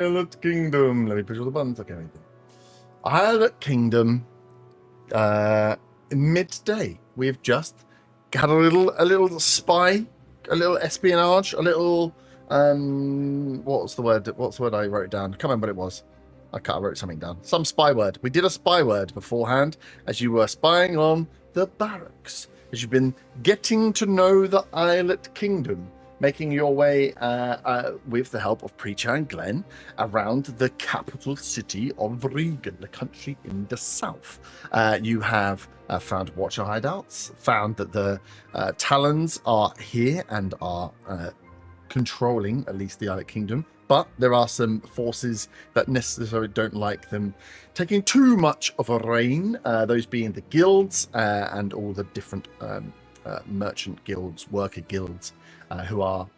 Islet Kingdom. Let me push all the buttons. Okay. Islet Kingdom. Midday. We've just got a little spy, a little espionage, a little what's the word? What's the word I wrote down? I can't remember what it was. I wrote something down. Some spy word. We did a spy word beforehand as you were spying on the barracks. As you've been getting to know the Islet Kingdom, making your way with the help of Preacher and Glenn around the capital city of Regan, the country in the south. You have found Watcher hideouts, found that the Talons are here and are controlling at least the Islet Kingdom, but there are some forces that necessarily don't like them taking too much of a reign, those being the guilds and all the different merchant guilds, worker guilds, who are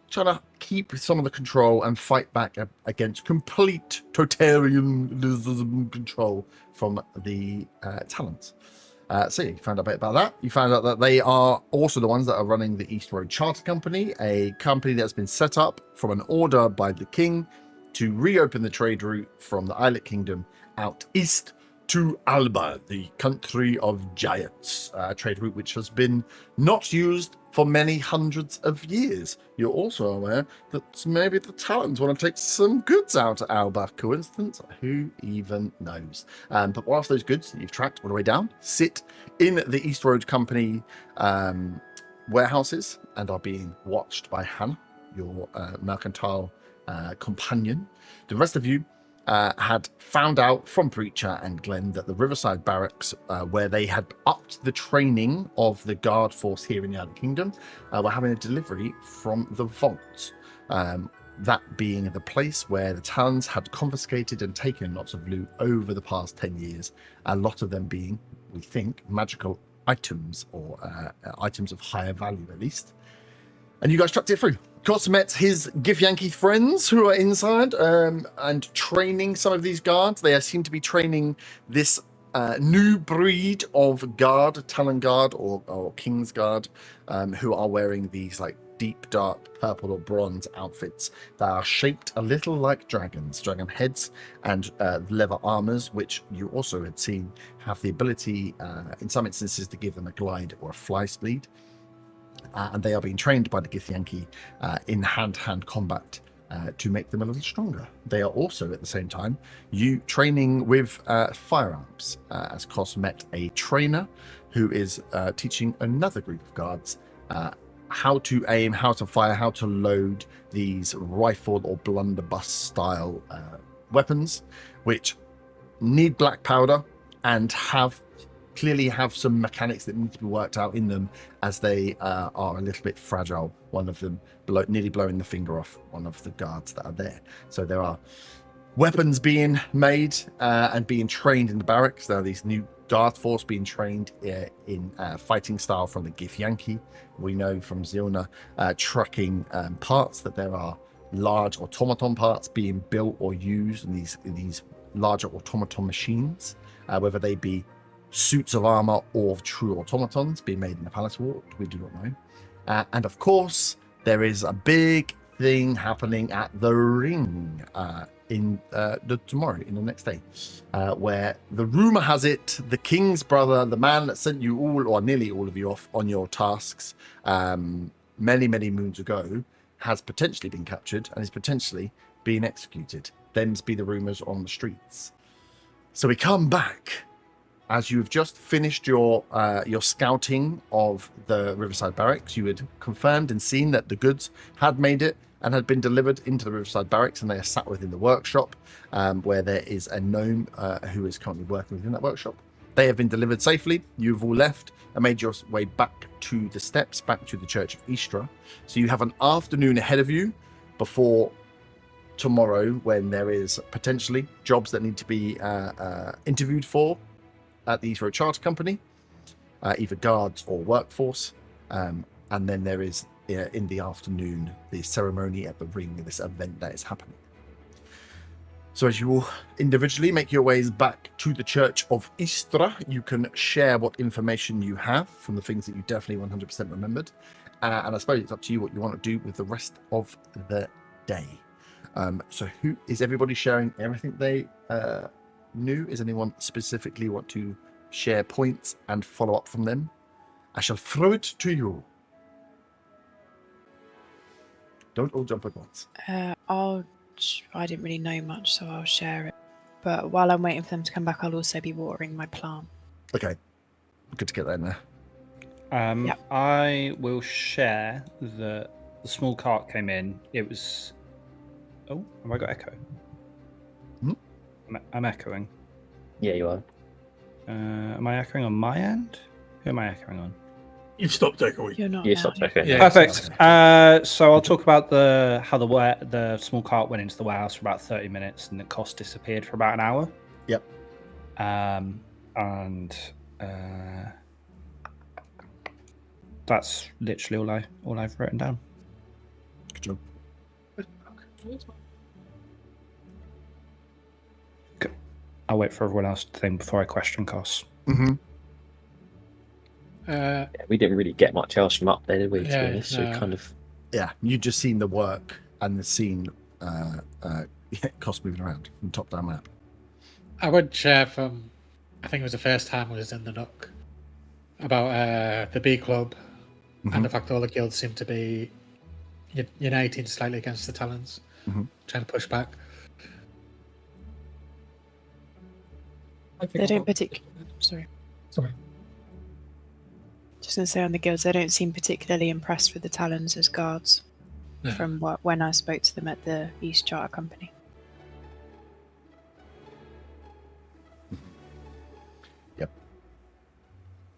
trying to keep some of the control and fight back against complete totalitarianism control from the Talons. So you found out a bit about that. You found out that they are also the ones that are running the East Road Charter Company, a company that's been set up from an order by the king to reopen the trade route from the Islet Kingdom out east to Alba, the country of giants, a trade route which has been not used for many hundreds of years. You're also aware that maybe the Talons want to take some goods out of Alba. Coincidence? Who even knows? But whilst those goods that you've tracked all the way down sit in the East Road Company warehouses and are being watched by Hannah, your mercantile companion, the rest of you had found out from Preacher and Glenn that the Riverside Barracks, where they had upped the training of the guard force here in the Island Kingdom, were having a delivery from the vault. That being the place where the Talons had confiscated and taken lots of loot over the past 10 years, a lot of them being, we think, magical items or items of higher value at least. And you guys trucked it through. Of course, met his Githyanki friends who are inside and training some of these guards. They seem to be training this new breed of guard, Talon Guard or King's Guard, who are wearing these like deep dark purple or bronze outfits that are shaped a little like dragons, dragon heads and leather armors, which you also had seen have the ability in some instances to give them a glide or a fly speed. And they are being trained by the Githyanki in hand-to-hand combat to make them a little stronger. They are also, at the same time, training with firearms, as Kos met a trainer who is teaching another group of guards how to aim, how to fire, how to load these rifle or blunderbuss-style weapons, which need black powder and clearly have some mechanics that need to be worked out in them, as they are a little bit fragile. One of them nearly blowing the finger off one of the guards that are there. So there are weapons being made and being trained in the barracks. There are these new guard force being trained in fighting style from the Githyanki. We know from Zilna trucking parts that there are large automaton parts being built or used in these larger automaton machines, whether they be suits of armor or true automatons being made in the Palace Ward, we do not know. And of course, there is a big thing happening at the Ring in the next day, where the rumor has it the king's brother, the man that sent you all or nearly all of you off on your tasks many moons ago, has potentially been captured and is potentially being executed. Them's be the rumors on the streets. So we come back as you've just finished your scouting of the Riverside Barracks. You had confirmed and seen that the goods had made it and had been delivered into the Riverside Barracks, and they are sat within the workshop, where there is a gnome who is currently working within that workshop. They have been delivered safely. You've all left and made your way back to the steps, back to the Church of Istra. So you have an afternoon ahead of you before tomorrow, when there is potentially jobs that need to be interviewed for at the East Road Charter Company, either guards or workforce. And then there is, in the afternoon, the ceremony at the Ring, this event that is happening. So as you all individually make your ways back to the Church of Istra, you can share what information you have from the things that you definitely 100% remembered. And I suppose it's up to you what you want to do with the rest of the day. So who is everybody sharing everything they knew? Is anyone specifically want to share points and follow up from them? I shall throw it to you. Don't all jump at once. I didn't really know much, so I'll share it. But while I'm waiting for them to come back, I'll also be watering my plant. Okay. Good to get that in there. Yep. I will share that the small cart came in. It was... Oh, have I got echo? Hmm? I'm echoing. Yeah, you are. Am I echoing on my end? Who am I echoing on? You've stopped echoing. You're not. You now. stopped echoing. Yeah. Perfect. So I'll talk about how the small cart went into the warehouse for about 30 minutes, and the cost disappeared for about an hour. Yep. And that's literally all I've written down. Good job. I'll wait for everyone else to think before I question costs. Mm-hmm. Yeah, we didn't really get much else from up there, did we? To be honest, we kind of. Yeah, you just seen the work and the scene cost moving around from top down map. I would share from, I think it was the first time I was in the Nook, about the B Club and the fact that all the guilds seem to be uniting slightly against the Talons, trying to push back. They don't particularly. Sorry. Just going to say on the guilds, they don't seem particularly impressed with the Talons as guards from when I spoke to them at the East Charter Company. Yep.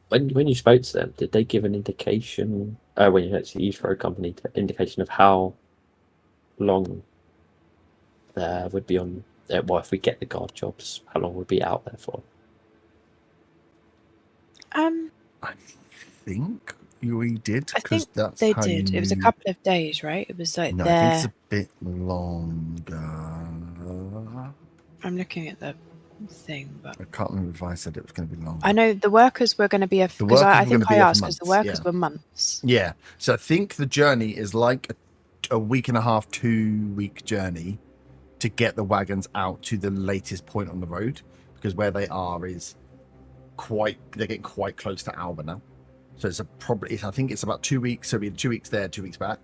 When you spoke to them, did they give an indication, when you actually used for a company, indication of how long there would be on, well, if we get the guard jobs, how long would be out there for? I think we did. I think that's they how did. It was a couple of days, right? It was like No, I think it's a bit longer. I'm looking at the thing, but I can't remember if I said it was going to be longer. I know the workers were going to be because I think I asked because the workers were months. Yeah, so I think the journey is like a week and a half, 2-week journey to get the wagons out to the latest point on the road, because where they are is they're getting quite close to Alba now. So I think it's about 2 weeks. So it'll be 2 weeks there, 2 weeks back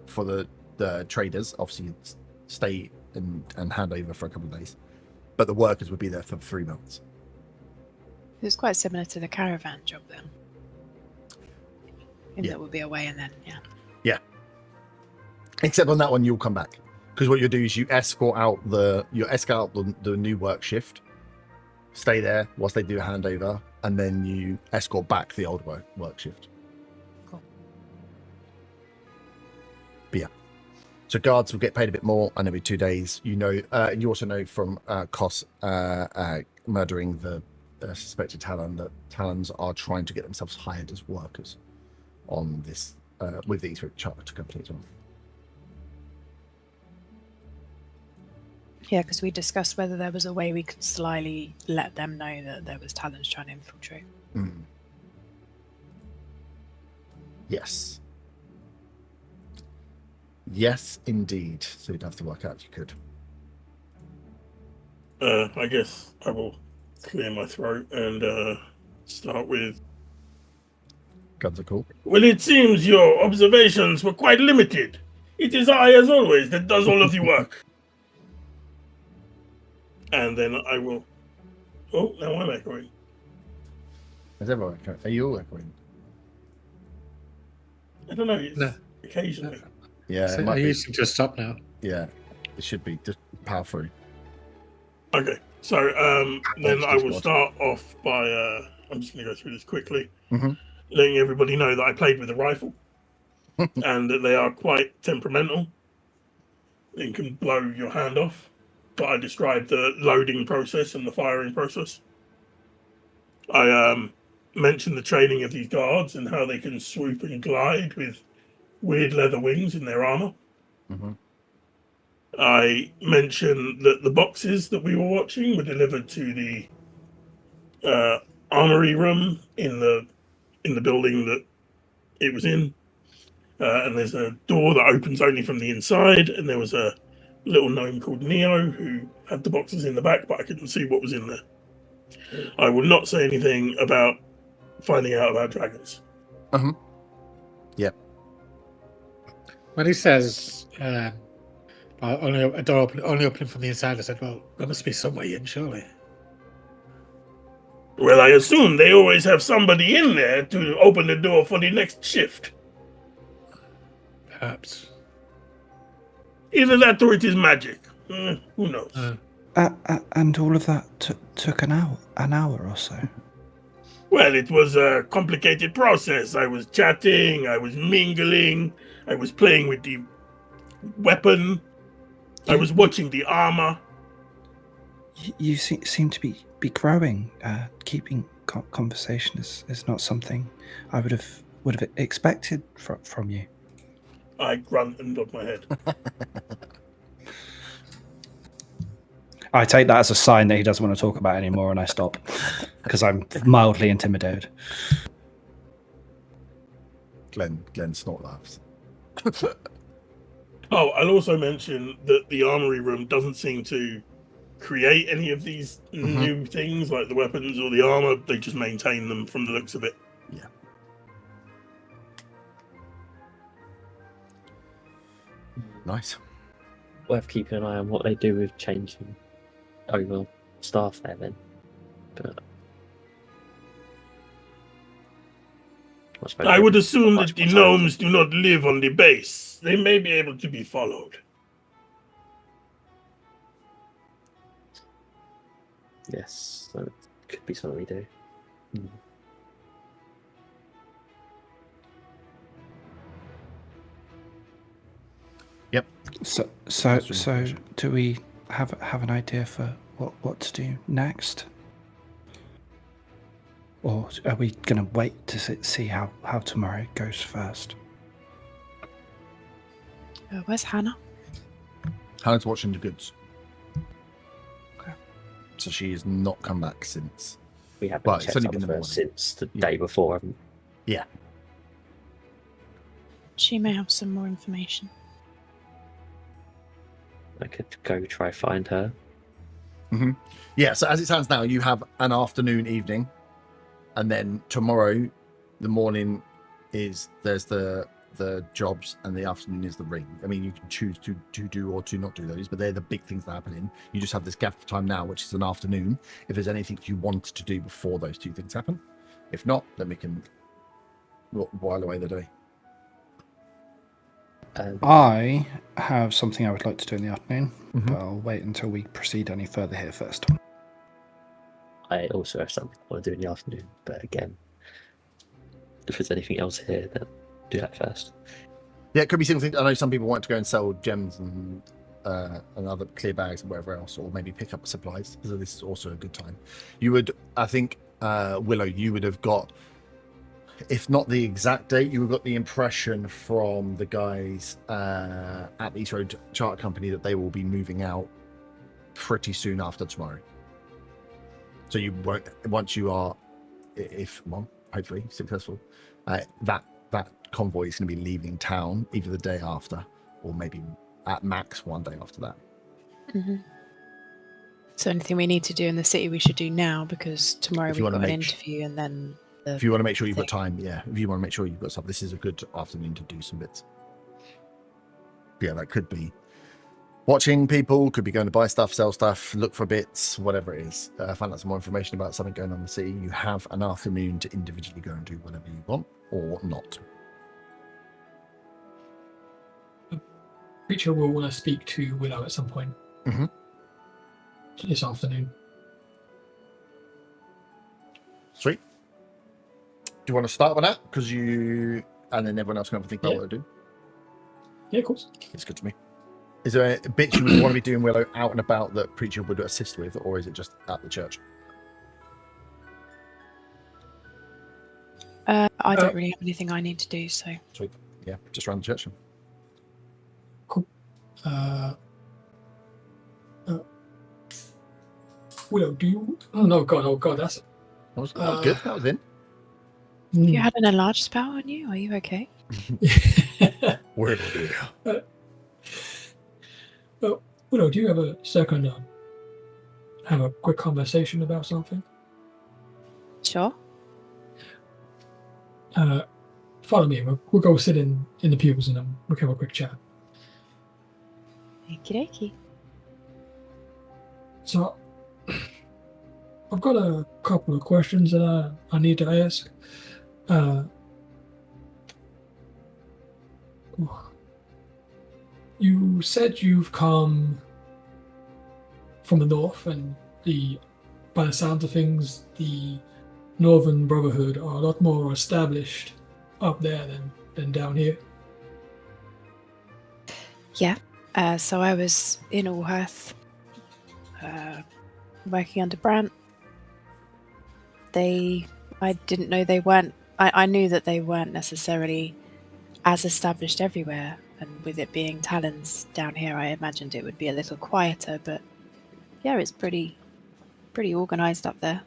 for the traders. Obviously, stay and hand over for a couple of days, but the workers would be there for 3 months. It's quite similar to the caravan job then. That would be away and then Yeah. Except on that one, you'll come back, because what you'll do is you escort out the new work shift, stay there whilst they do a handover, and then you escort back the old work shift. Cool. But yeah, so guards will get paid a bit more, and every 2 days, you also know from Kos murdering the suspected Talon that Talons are trying to get themselves hired as workers on this with the Eastwick Charter Company as well. Yeah, because we discussed whether there was a way we could slyly let them know that there was Talons trying to infiltrate. Yes. Yes, indeed. So you'd have to work out if you could. I guess I will clear my throat and start with... Guns are cool. Well, it seems your observations were quite limited. It is I, as always, that does all of the work. And then I will... Oh, now I'm echoing. Is everyone echoing? Are you all echoing? I don't know, it's No. occasionally. Yeah, So it might are be. you to stop now? Yeah, it should be. Just power through. Okay, so then I will Squad. start off by... I'm just going to go through this quickly. Mhm. Letting everybody know that I played with a rifle. And that they are quite temperamental. It can blow your hand off. But I described the loading process and the firing process. I mentioned the training of these guards and how they can swoop and glide with weird leather wings in their armor. Mhm. I mentioned that the boxes that we were watching were delivered to the armory room in the building that it was in. And there's a door that opens only from the inside, and there was a little gnome called Neo, who had the boxes in the back, but I couldn't see what was in there. I will not say anything about finding out about dragons. When he says only a door only opening from the inside, I said, "Well, there must be some way in, surely." Well, I assume they always have somebody in there to open the door for the next shift. Perhaps. Either that or it is magic. Who knows? And all of that took an hour or so. Well, it was a complicated process. I was chatting, I was mingling, I was playing with the weapon, I was watching the armor. You seem to be growing. Keeping conversation is not something I would have expected from you. I grunt and nod my head. I take that as a sign that he doesn't want to talk about it anymore, and I stop because I'm mildly intimidated. Glenn snort laughs. Oh, I'll also mention that the armory room doesn't seem to create any of these new things like the weapons or the armor. They just maintain them from the looks of it. Yeah. Nice. Worth keeping an eye on what they do with changing over staff there then. But I would assume that the gnomes do not live on the base. They may be able to be followed. Yes, that could be something we do. Yep. So do we have an idea for what to do next? Or are we going to wait to see how tomorrow goes first? Where's Hannah? Hannah's watching the goods. Okay. So she has not come back since. We haven't Well, it's checked only up been with the her morning. since the day before, haven't we? Yeah. She may have some more information. I could go try find her. Yeah, so as it stands now, you have an afternoon, evening, and then tomorrow, the morning is there's the jobs, and the afternoon is the ring. I mean, you can choose to do or to not do those, but they're the big things that happen in. You just have this gap of time now, which is an afternoon. If there's anything you want to do before those two things happen, if not, then we can while away the day. I have something I would like to do in the afternoon, Mhm. but I'll wait until we proceed any further here first. I also have something I want to do in the afternoon, but again, if there's anything else here, then do that first. Yeah, it could be something. I know some people want to go and sell gems and other clear bags and whatever else, or maybe pick up supplies. So this is also a good time. You would, I think, Willow, you would have got, if not the exact date, you would have got the impression from the guys at the East Road Charter Company that they will be moving out pretty soon after tomorrow. So you won't, once you are, hopefully successful, that convoy is going to be leaving town either the day after or maybe at max one day after that. Mm-hmm. So anything we need to do in the city, we should do now, because tomorrow If you we've wanna got an make interview, and then if you want to make sure you've got time, if you want to make sure you've got stuff, this is a good afternoon to do some bits. Yeah, that could be watching people, could be going to buy stuff, sell stuff, look for bits, whatever it is. Find out some more information about something going on in the city. You have an afternoon to individually go and do whatever you want or not. Preacher will want to speak to Willow at some point this afternoon. Sweet. Do you want to start with that? Because you and then everyone else can have a think about what to do. Yeah, of course. It's good to me. Is there a bit you would want to be doing, Willow, out and about that Preacher would assist with, or is it just at the church? I don't really have anything I need to do, so. Sweet. Yeah, just around the church. Cool. Willow, do you? Oh god, that's. That was good. That was in. You had an enlarged spell on you? Are you okay? Word. Well, Willow, do you have a second to have a quick conversation about something? Sure. Follow me. We'll go sit in the pews and we'll have a quick chat. Okie dokie. So, I've got a couple of questions that I need to ask. You said you've come from the north, and by the sounds of things, the Northern Brotherhood are a lot more established up there than down here. Yeah. So I was in Allhearth, working under Brant. I didn't know they weren't. I knew that they weren't necessarily as established everywhere, and with it being Talons down here, I imagined it would be a little quieter. But yeah, it's pretty organised up there.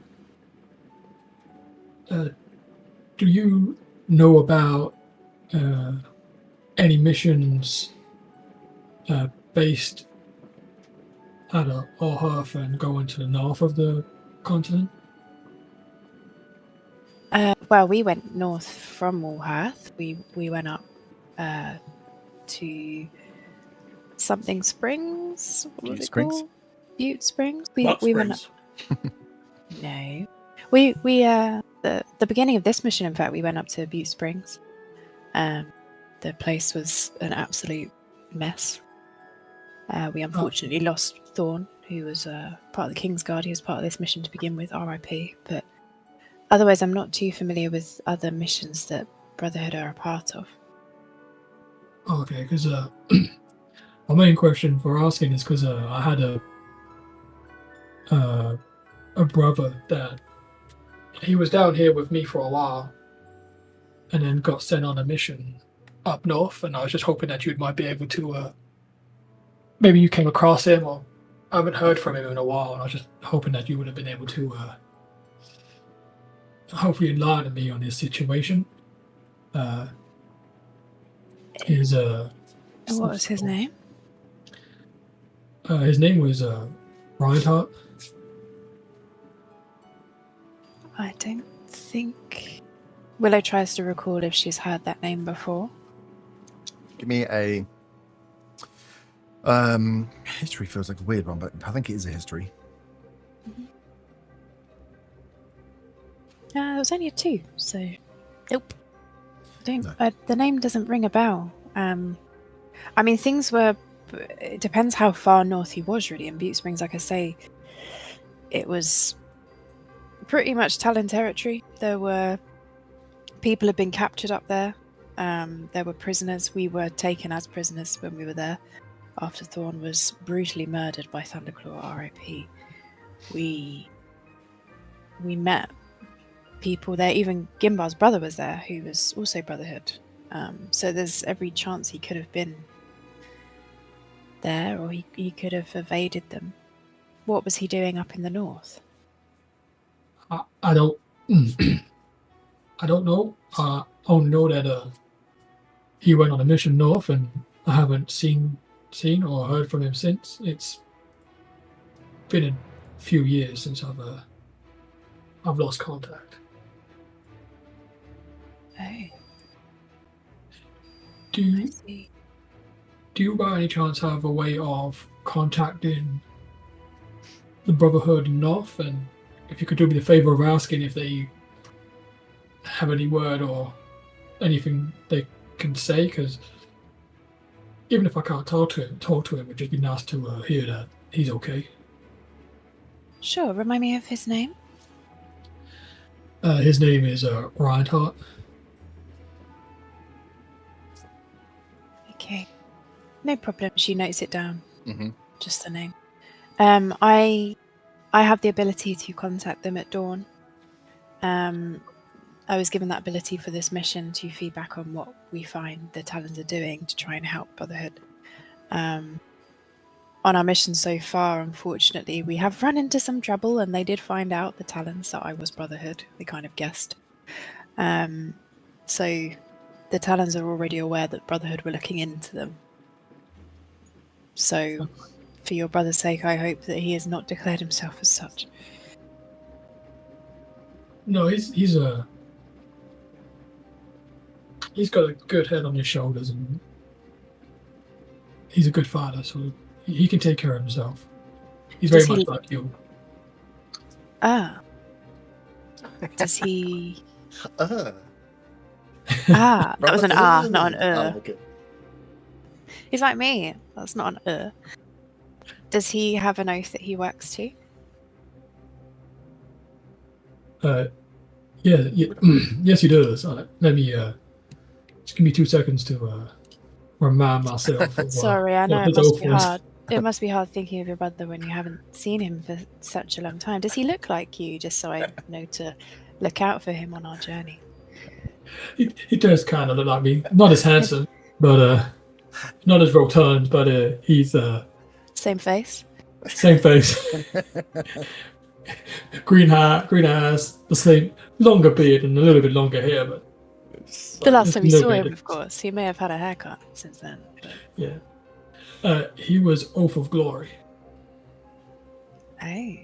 Do you know about any missions based out of Allhearth and going to the north of the continent? Well, we went north from Allhearth. We went up to something Springs. What was Butte it Springs? called? Butte Springs. Butt We went up. Springs. No. We the beginning of this mission, in fact, we went up to Butte Springs. The place was an absolute mess. We unfortunately lost Thorn, who was part of the Kingsguard. He was part of this mission to begin with, RIP. But otherwise, I'm not too familiar with other missions that Brotherhood are a part of. Okay, because my main question for asking is because I had a brother that he was down here with me for a while, and then got sent on a mission up north, and I was just hoping that you might be able to maybe you came across him, or I haven't heard from him in a while, and I was just hoping that you would have been able to hopefully enlighten me on his situation. And what was his name? His name was Reinhardt. I don't think. Willow tries to recall if she's heard that name before. Give me a history. Feels like a weird one, but I think it is a history. It was only a 2, so nope. Don't. No. The name doesn't ring a bell. I mean, things were. It depends how far north he was, really. In Butte Springs, like I say, it was pretty much Talon territory. There were people had been captured up there. There were prisoners. We were taken as prisoners when we were there after Thorn was brutally murdered by Thunderclaw, RIP. We met people there. Even Gimbar's brother was there, who was also Brotherhood. So there's every chance he could have been there, or he could have evaded them. What was he doing up in the north? I don't I don't know. I only know that he went on a mission north, and I haven't seen or heard from him since. It's been a few years since I've lost contact. Oh, I Do see. you by any chance have a way of contacting the Brotherhood North, and if you could do me the favor of asking if they have any word or anything they can say, because even if I can't talk to him, it'd just be nice to hear that he's okay. Sure, remind me of his name. His name is Reinhardt. Okay, no problem. She notes it down. Mm-hmm. Just the name. I have the ability to contact them at dawn. I was given that ability for this mission to feedback on what we find the Talons are doing to try and help Brotherhood. On our mission so far, unfortunately, we have run into some trouble, and they did find out, the Talons, that I was Brotherhood. They kind of guessed. So the Talons are already aware that Brotherhood were looking into them. So For your brother's sake, I hope that he has not declared himself as such. No, he's got a good head on his shoulders, and he's a good father, so he can take care of himself. He's very Does he- much like you. Ah. Does he... Uh, Ah, that was an ah, not an Oh, okay. He's like me. That's not an Does he have an oath that he works to? Yeah, yes, he does. Let me just give me 2 seconds to remind myself. Of, Sorry, I know what it his must oath be was. hard. It must be hard thinking of your brother when you haven't seen him for such a long time. Does he look like you, just so I know to look out for him on our journey? He does kind of look like me. Not as handsome, but not as rotund. But he's Same face? same face, green eyes, the same longer beard and a little bit longer hair. But The last time we no saw him, big of course. He may have had a haircut since then. But... yeah, he was Oath of Glory. Oh.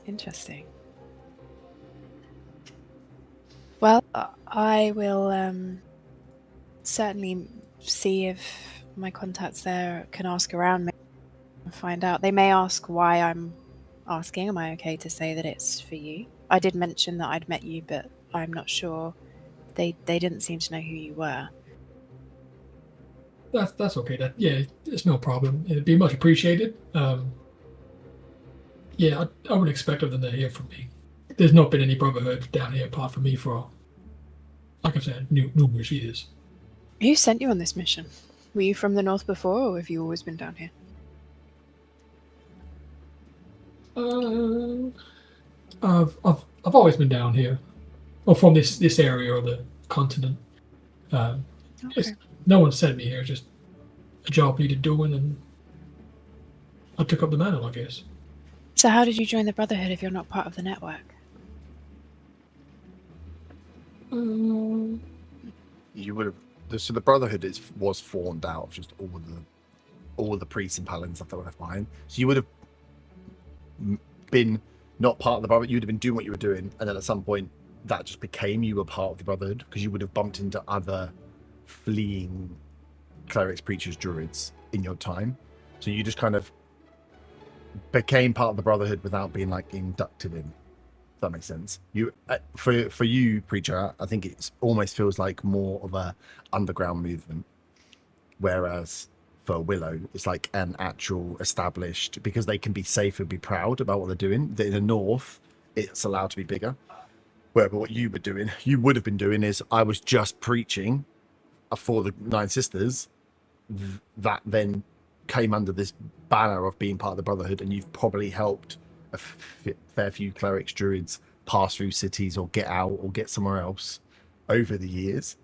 Interesting. Well, I will certainly see if my contacts there can ask around me and find out. They may ask why I'm asking. Am I okay to say that it's for you? I did mention that I'd met you, but I'm not sure. They didn't seem to know who you were. That's okay. It's no problem. It'd be much appreciated. Yeah, I would expect them to hear from me. There's not been any brotherhood down here apart from me for, like I said, numerous years. Who sent you on this mission? Were you from the north before, or have you always been down here? I've always been down here, or from this area or the continent. Okay. No one sent me here. Just a job needed doing, and I took up the mantle, I guess. So how did you join the Brotherhood if you're not part of the network? You would have. So the Brotherhood was formed out of just all the priests and paladins stuff that were left behind. So you would have been not part of the Brotherhood. You would have been doing what you were doing, and then at some point that just became you were part of the Brotherhood because you would have bumped into other fleeing clerics, preachers, druids in your time. So you just kind of became part of the Brotherhood without being like inducted in. If that makes sense. You for you, preacher, I think it almost feels like more of a underground movement, whereas for Willow, it's like an actual established, because they can be safe and be proud about what they're doing. In the north, it's allowed to be bigger. Whereas what you would have been doing is I was just preaching for the Nine Sisters that then came under this banner of being part of the Brotherhood, and you've probably helped a fair few clerics, druids pass through cities or get out or get somewhere else over the years.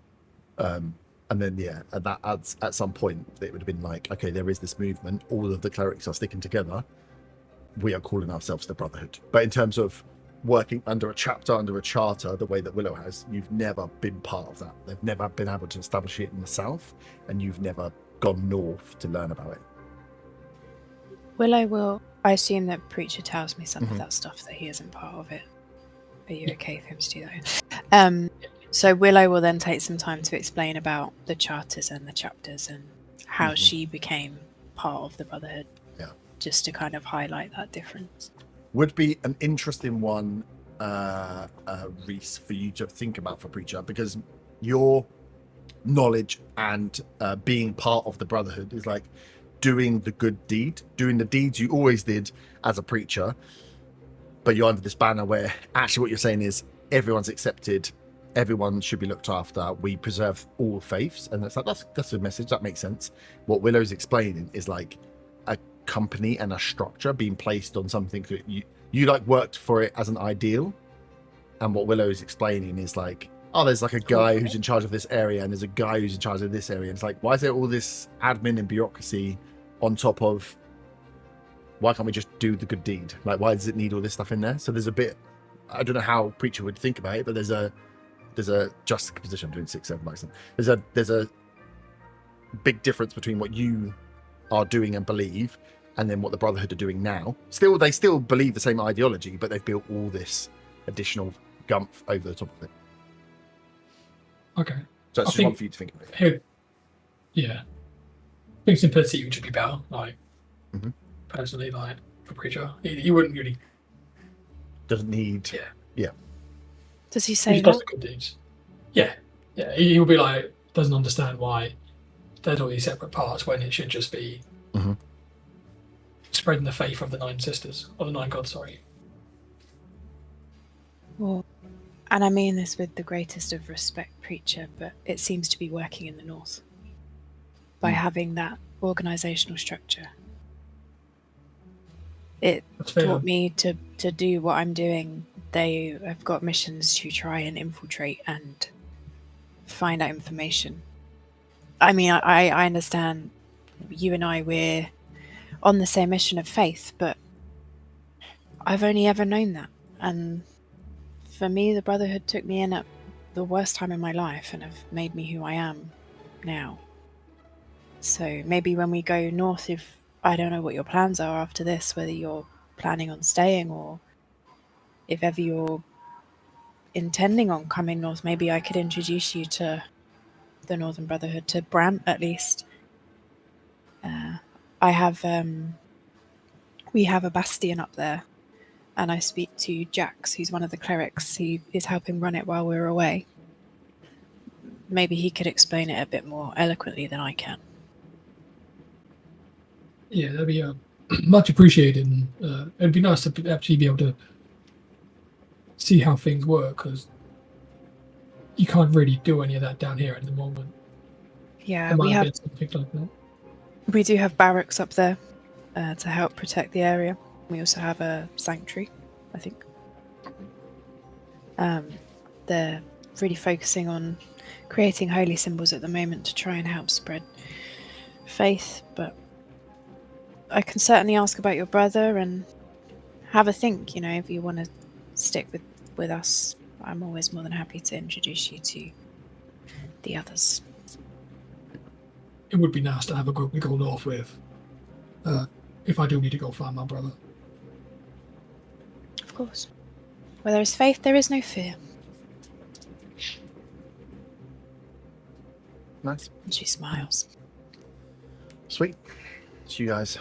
And then at some point it would have been like, okay, there is this movement, all of the clerics are sticking together, we are calling ourselves the Brotherhood. But in terms of working under a chapter, under a charter, the way that Willow has, you've never been part of that. They've never been able to establish it in the south, and you've never gone north to learn about it. Willow will... I assume that Preacher tells me some of that stuff, that he isn't part of it. Are you okay for him to do that? So Willow will then take some time to explain about the charters and the chapters and how she became part of the Brotherhood. Yeah. Just to kind of highlight that difference. Would be an interesting one, Reese, for you to think about for Preacher, because your knowledge and being part of the Brotherhood is like doing the good deed, doing the deeds you always did as a preacher, but you're under this banner where actually what you're saying is everyone's accepted, everyone should be looked after, we preserve all faiths, and it's like that's a message that makes sense. What Willow's explaining is like a company and a structure being placed on something that you like worked for it as an ideal, and what Willow's explaining is like, oh, there's like a guy who's in charge of this area, and there's a guy who's in charge of this area. And it's like, why is there all this admin and bureaucracy on top of, why can't we just do the good deed? Like, why does it need all this stuff in there? So there's a bit, I don't know how Preacher would think about it, but there's a juxtaposition between 6, 7, there's a big difference between what you are doing and believe and then what the Brotherhood are doing now. They still believe the same ideology, but they've built all this additional gumph over the top of it. Okay. So it's just one for you to think about. Yeah. I think simplicity would just be better. Like, Mhm. personally, like for Preacher, he wouldn't really. Doesn't need. Yeah. Does he He say just does that? the good deeds. Yeah. He will be like, doesn't understand why there's all these separate parts when it should just be Mhm. spreading the faith of the 9 sisters, or the 9 gods, sorry. Well, and I mean this with the greatest of respect, Preacher, but it seems to be working in the north by having that organizational structure. It That's fair. taught me to do what I'm doing. They have got missions to try and infiltrate and find out information. I mean, I understand you and we're on the same mission of faith, but I've only ever known that. And for me, the Brotherhood took me in at the worst time in my life and have made me who I am now. So maybe when we go north, if I don't know what your plans are after this, whether you're planning on staying or if ever you're intending on coming north, maybe I could introduce you to the Northern Brotherhood, to Brant at least. We have a bastion up there, and I speak to Jax, who's one of the clerics who is helping run it while we're away. Maybe he could explain it a bit more eloquently than I can. Yeah, that'd be much appreciated. And, it'd be nice to actually be able to see how things work, because you can't really do any of that down here at the moment. Yeah, There might we have have. been something like that. We do have barracks up there to help protect the area. We also have a sanctuary, I think. They're really focusing on creating holy symbols at the moment to try and help spread faith, but I can certainly ask about your brother and have a think, if you want to stick with us. I'm always more than happy to introduce you to the others. It would be nice to have a group to go north with, if I do need to go find my brother. Of course. Where there is faith, there is no fear. Nice. And she smiles. Sweet. So you guys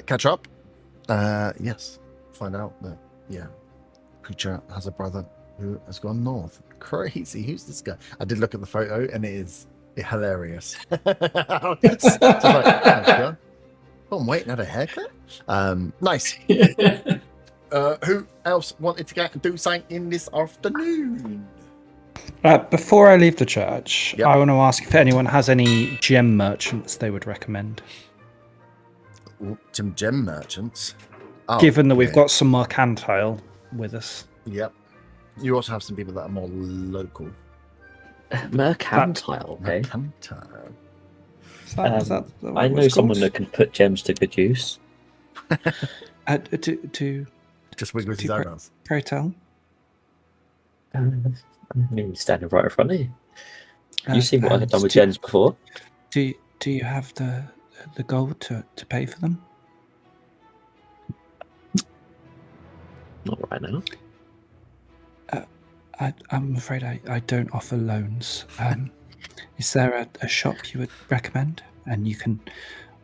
catch up. Yes. Find out that, Preacher has a brother who has gone north. Crazy. Who's this guy? I did look at the photo and it is hilarious. It's like, oh, I'm waiting at a haircut. Nice. Who else wanted to get and do something in this afternoon? Before I leave the church, Yep. I want to ask if anyone has any gem merchants they would recommend. Ooh, some gem merchants. Oh, Given that we've yeah. got some mercantile with us. Yep. You also have some people that are more local. Mercantile, okay. Mercantile. Is that the I what know it's someone called? that can put gems to good use. To Just wiggle his To- eyebrows. pray tell. I mean, he's standing right in front of you. You've seen what I've and done with do- gems before. Do you have the gold to pay for them? Not right now. I'm afraid I don't offer loans. Is there a shop you would recommend, and you can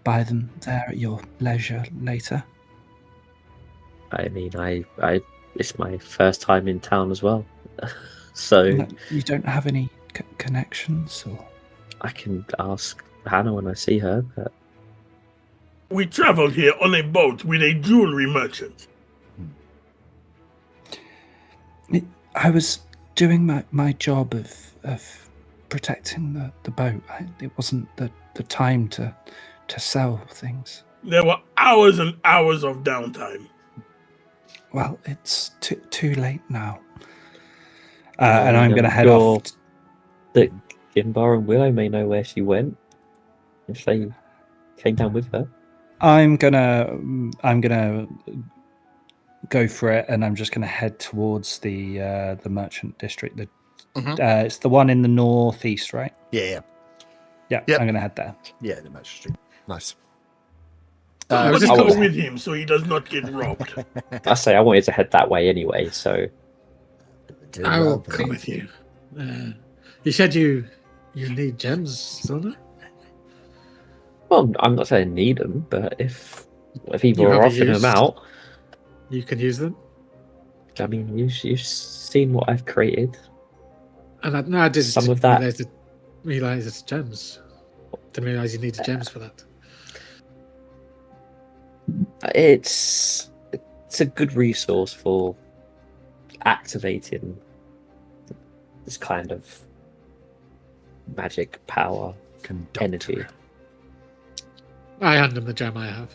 buy them there at your leisure later? I mean, I it's my first time in town as well, so No, you don't have any connections, or I can ask Hannah when I see her. But We traveled here on a boat with a jewelry merchant. I was doing my job of protecting the boat. It wasn't the time to sell things. There were hours and hours of downtime. Well, it's too late now. And I'm going to head sure off. that Gimbar and Willow may know where she went if they came down with her. I'm gonna go for it, and I'm just gonna head towards the merchant district. It's the one in the northeast, right? Yeah. Yeah, Yep. I'm gonna head there. Yeah, the Merchant Street. Nice. I was was just go gonna- with him so he does not get robbed. I say I wanted to head that way anyway, so Do I will well, come please. with you. You said you need gems, don't you? well, I'm not saying need them, but if people You are have a offering them use. out, You can use them. I mean, you've seen what I've created. And I didn't Some of that- realize it's gems. Didn't realize you needed gems for that. It's a good resource for activating this kind of magic power Conductor. energy. I hand him the gem I have.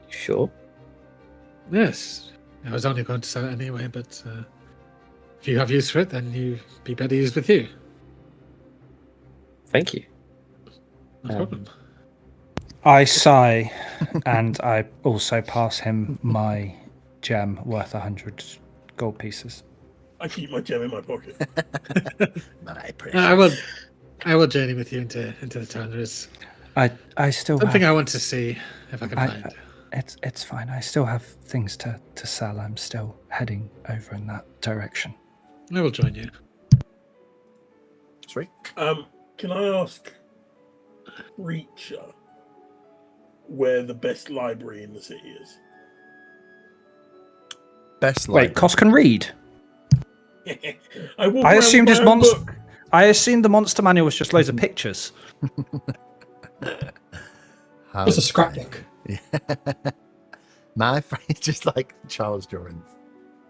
Sure. Yes. I was only going to sell it anyway, but if you have use for it, then you be better used with you. Thank you. No problem. I sigh, and I also pass him my gem worth 100 gold pieces. I keep my gem in my pocket. My precious. I will journey with you into the town. There is I still something have, I want to see if I can find. it's fine. I still have things to sell. I'm still heading over in that direction. I will join you. Sweet. Can I ask Reacher where the best library in the city is? Best Wait, library. Cos can read. I, walk I around assumed with his my own monster. book. I assumed the monster manual was just loads of pictures. How It's a dare scrapbook. you. My friend, just like Charles drawings.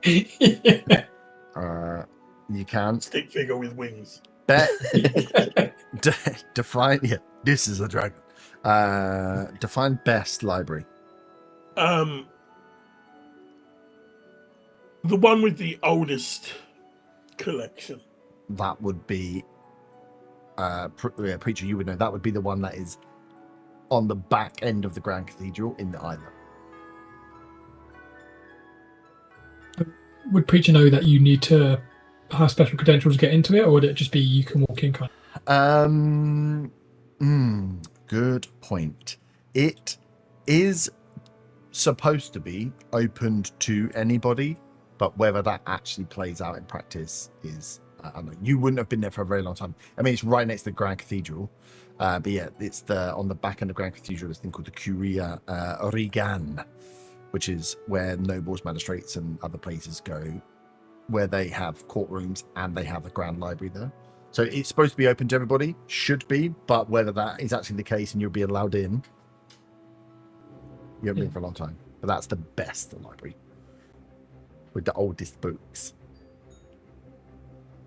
You can Stick figure with wings. bet define. Yeah, this is a dragon. Define best library. The one with the oldest collection. That would be Preacher, you would know that would be the one that is on the back end of the Grand Cathedral in the island. Would Preacher know that you need to have special credentials to get into it, or would it just be you can walk in kind Good point. It is supposed to be opened to anybody, but whether that actually plays out in practice is I don't know. You wouldn't have been there for a very long time. I mean, it's right next to the Grand Cathedral, but yeah, it's on the back end of Grand Cathedral. This thing called the Curia Regan, which is where nobles, magistrates, and other places go, where they have courtrooms and they have a grand library there. So it's supposed to be open to everybody, should be, but whether that is actually the case and you'll be allowed in, you haven't been for a long time. But that's the best library with the oldest books.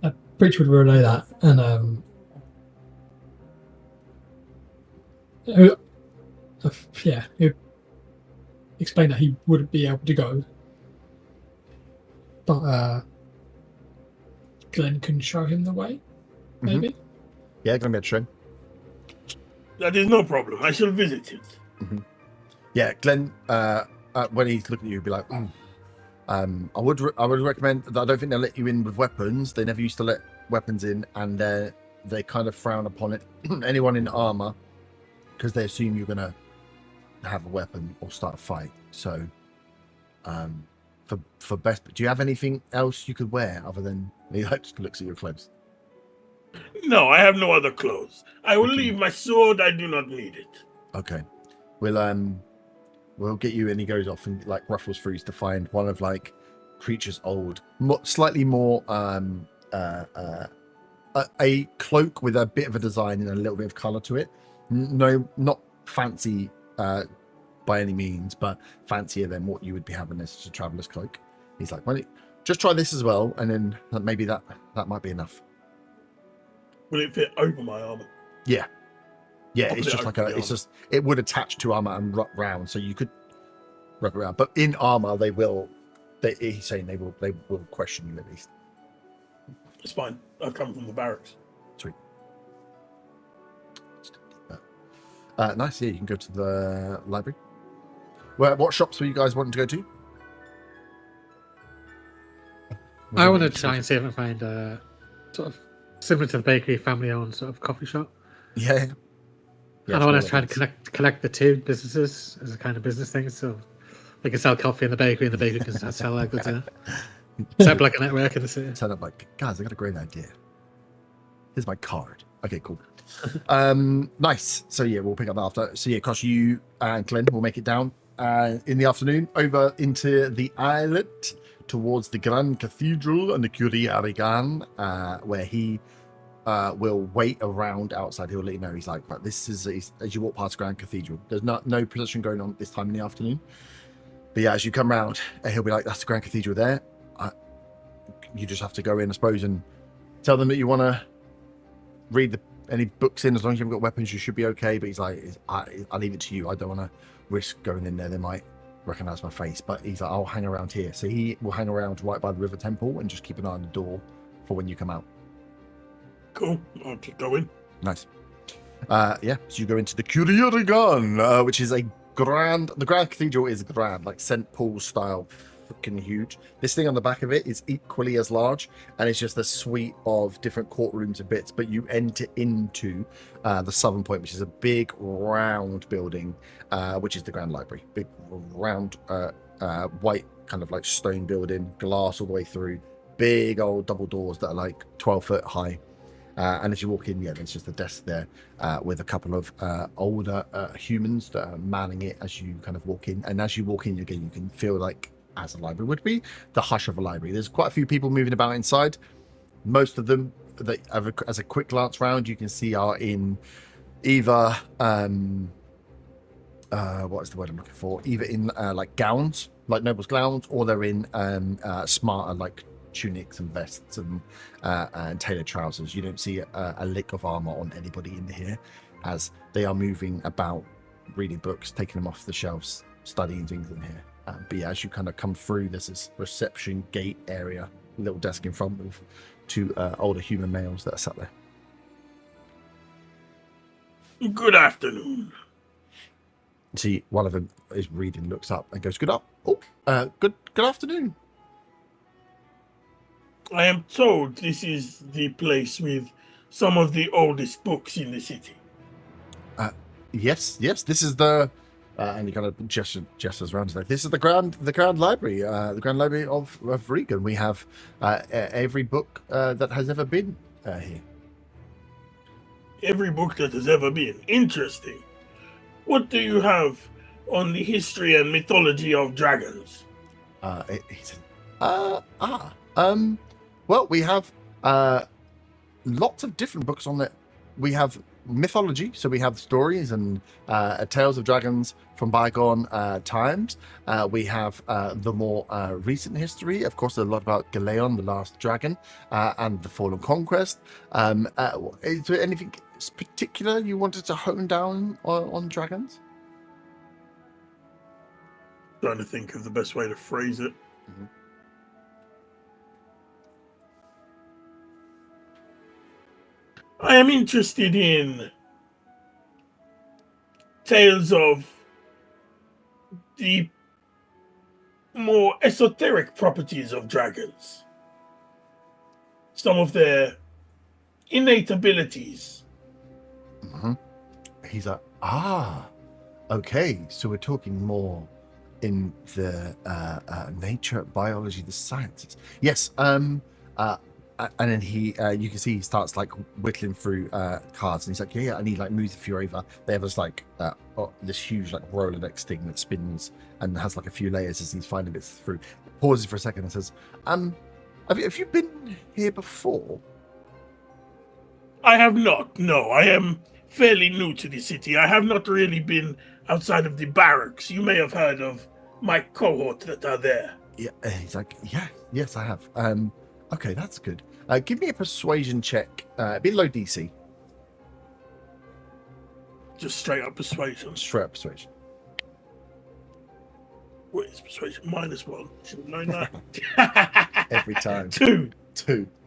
of. Preacher would relay that, and he'd explain that he wouldn't be able to go, but Glenn can show him the way, maybe. Yeah, gonna be able to show. That is no problem. I shall visit it. Yeah, Glenn, when he's looking at you, he'll be like, I would recommend that. I don't think they'll let you in with weapons. They never used to let weapons in, and they kind of frown upon it. Anyone in armor, because they assume you're gonna have a weapon or start a fight. So, for best, do you have anything else you could wear other than? He just looks at your clothes. No, I have no other clothes. I will Okay. leave my sword. I do not need it. Okay, we'll get you. And he goes off and like ruffles through to find one of like Preacher's old, slightly more a cloak with a bit of a design and a little bit of color to it. No, not fancy by any means, but fancier than what you would be having as a traveler's cloak. He's like, well, just try this as well, and then maybe that might be enough. Will it fit over my armor? Yeah, I'll it's put just it like over the armor. it would attach to armor and wrap round, so you could wrap around. But in armor, he's saying they will question you at least. It's fine. I've come from the barracks. Sweet. Nice. Yeah, you can go to the library. What shops were you guys wanting to go to? I want to try and see if I can find a sort of similar to the bakery, family-owned sort of coffee shop. Yeah. And I want to try and connect the two businesses as a kind of business thing, so they can sell coffee in the bakery, and the bakery can sell their goods. Set up like a network in the city. Set up like, guys, I got a great idea. Here's my card. Okay, cool. Nice. So yeah, we'll pick up that after. So yeah, Kosh, you and Glenn will make it down in the afternoon over into the islet towards the Grand Cathedral and the Curie Arigan, where he will wait around outside. He'll let you know. He's like, right, this is as you walk past Grand Cathedral. There's no procession going on at this time in the afternoon. But yeah, as you come round, he'll be like, that's the Grand Cathedral there. You just have to go in, I suppose, and tell them that you want to read any books in. As long as you haven't got weapons, you should be okay. But he's like, I'll leave it to you. I don't want to risk going in there. They might recognize my face. But he's like, I'll hang around here. So he will hang around right by the river temple and just keep an eye on the door for when you come out. Cool. I'll just go in. Nice. Yeah, so you go into the Curie Arigan, which is the Grand Cathedral is grand, like St. Paul's style, freaking huge. This thing on the back of it is equally as large, and it's just a suite of different courtrooms and bits, but you enter into the southern point, which is a big round building, which is the Grand Library. Big round white kind of like stone building, glass all the way through, big old double doors that are like 12 foot high. And as you walk in, yeah, there's just a desk there with a couple of older humans that are manning it as you kind of walk in. And as you walk in, again, you can feel like, as a library would be, the hush of a library. There's quite a few people moving about inside. Most of them, that as a quick glance round, you can see are in either, what is the word I'm looking for? Either in like gowns, like nobles' gowns, or they're in smarter like tunics and vests and tailored trousers. You don't see a lick of armor on anybody in here, as they are moving about, reading books, taking them off the shelves, studying things in here. But yeah, as you kind of come through, there's this reception gate area, little desk in front with two older human males that are sat there. Good afternoon. See, one of them is reading, looks up and goes, good afternoon. I am told this is the place with some of the oldest books in the city. Yes, this is the and he kind of gestures around. Like, this is the Grand Library, the Grand Library of Regan. We have every book that has ever been here. Every book that has ever been. Interesting. What do you have on the history and mythology of dragons? Well, we have lots of different books on that. We have mythology, so we have stories and tales of dragons from bygone times. We have the more recent history. Of course, there's a lot about Galeon, the last dragon, and the Fallen Conquest. Is there anything particular you wanted to hone down on dragons? Trying to think of the best way to phrase it. Mm-hmm. I am interested in tales of the more esoteric properties of dragons. Some of their innate abilities. Mm-hmm. He's like, okay, so we're talking more in the nature, biology, the sciences. Yes, and then he, you can see he starts like whittling through cards, and he's like, yeah, and he like moves a few over. They have this like this huge like Rolodex thing that spins and has like a few layers as he's finding bits through. Pauses for a second and says, have you been here before? I have not. No, I am fairly new to the city. I have not really been outside of the barracks. You may have heard of my cohort that are there. Yeah, he's like, yes, I have. Okay, that's good. Give me a persuasion check. Be low DC. Just straight up persuasion. Straight up persuasion. What is persuasion? -1. Should have known that. Every time. 2.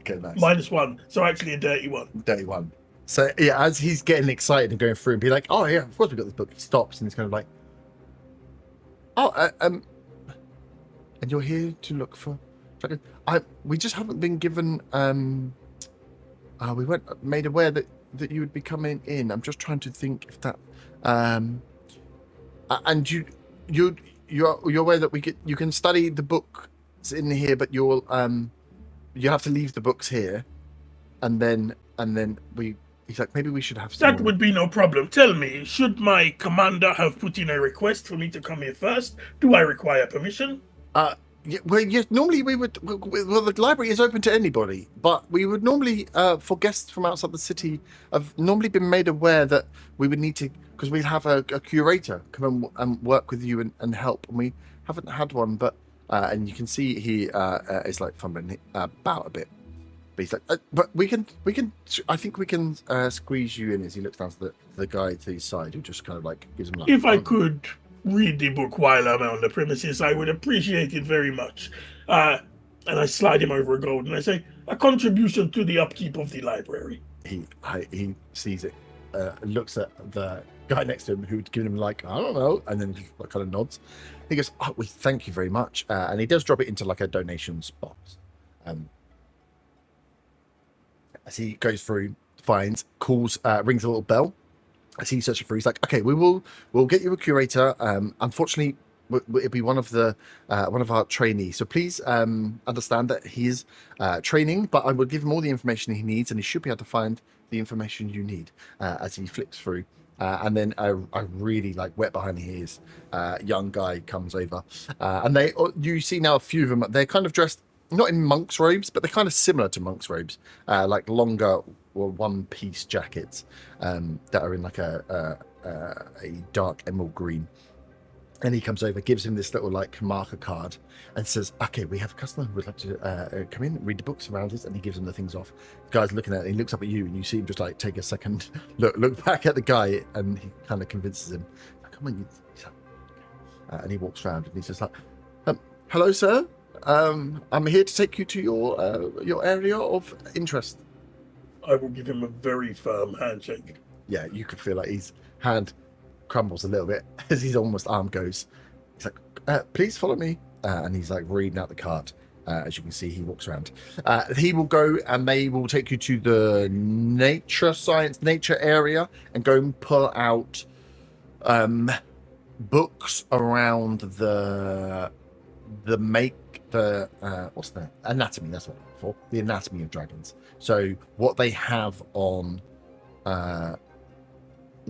Okay, nice. -1. So actually a dirty one. Dirty one. So yeah, as he's getting excited and going through and be like, oh yeah, of course we got this book. He stops and he's kind of like, and you're here to look for dragons. We just haven't been given. We weren't made aware that you would be coming in. I'm just trying to think if that And you're aware that you can study the books in here, but you have to leave the books here, and then he's like, maybe we should have some That would be no problem. Tell me, should my commander have put in a request for me to come here first? Do I require permission? Normally we would. Well, the library is open to anybody, but we would normally, for guests from outside the city, have normally been made aware that we would need to, because we'd have a curator come and work with you and help, and we haven't had one. But and you can see he is like fumbling about a bit. But he's like, but we can. I think we can squeeze you in. As he looks down to the guy to his side, who just kind of like gives him like. If I could read the book while I'm on the premises, I would appreciate it very much. And I slide him over a gold, and I say, a contribution to the upkeep of the library. He sees it, looks at the guy next to him who'd given him like, I don't know, and then just kind of nods. He goes, oh, we thank you very much. And he does drop it into like a donations box. As he goes through, finds, calls, rings a little bell. As he's searching through, he's like, okay, we'll get you a curator. Unfortunately, it'll be one of our trainees. So please understand that he's training, but I will give him all the information he needs, and he should be able to find the information you need as he flicks through. And then a really like wet behind the ears young guy comes over, and you see now a few of them. They're kind of dressed not in monk's robes, but they're kind of similar to monk's robes, like longer or one-piece jackets that are in like a dark emerald green. And he comes over, gives him this little like marker card, and says, "Okay, we have a customer who would like to come in, read the books around us." And he gives him the things off. The guy's looking at it. He looks up at you, and you see him just like take a second, look back at the guy, and he kind of convinces him, "Come on, and he walks around, and he's just like, "Hello, sir. I'm here to take you to your area of interest." I will give him a very firm handshake. Yeah, you could feel like his hand crumbles a little bit as his almost arm goes. He's like, please follow me. And he's like reading out the card. As you can see, he walks around. He will go and they will take you to the nature area and go and pull out books around the what's the anatomy, that's what I'm looking for, the anatomy of dragons. So what they have on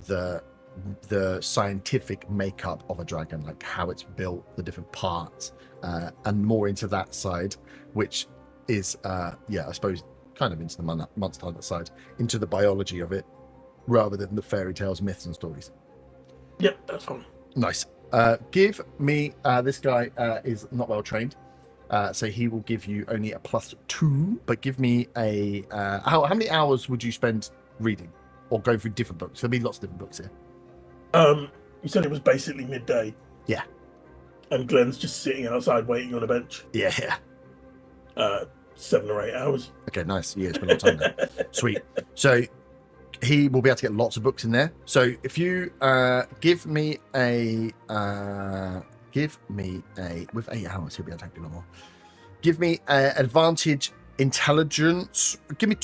the scientific makeup of a dragon, like how it's built, the different parts, and more into that side, which is I suppose kind of into the monster hunter side, into the biology of it rather than the fairy tales, myths and stories. Yep, that's fine. Nice. Give me this guy is not well trained, so he will give you only a +2, but give me a how many hours would you spend reading or going through different books? There'll be lots of different books here. You said it was basically midday. Yeah. And Glenn's just sitting outside waiting on a bench. Yeah. 7 or 8 hours. Okay, nice. Yeah, spend a lot of time there. Sweet. So he will be able to get lots of books in there. So if you give me a with 8 hours, he'll be able to take a lot more. Give me advantage intelligence. Give me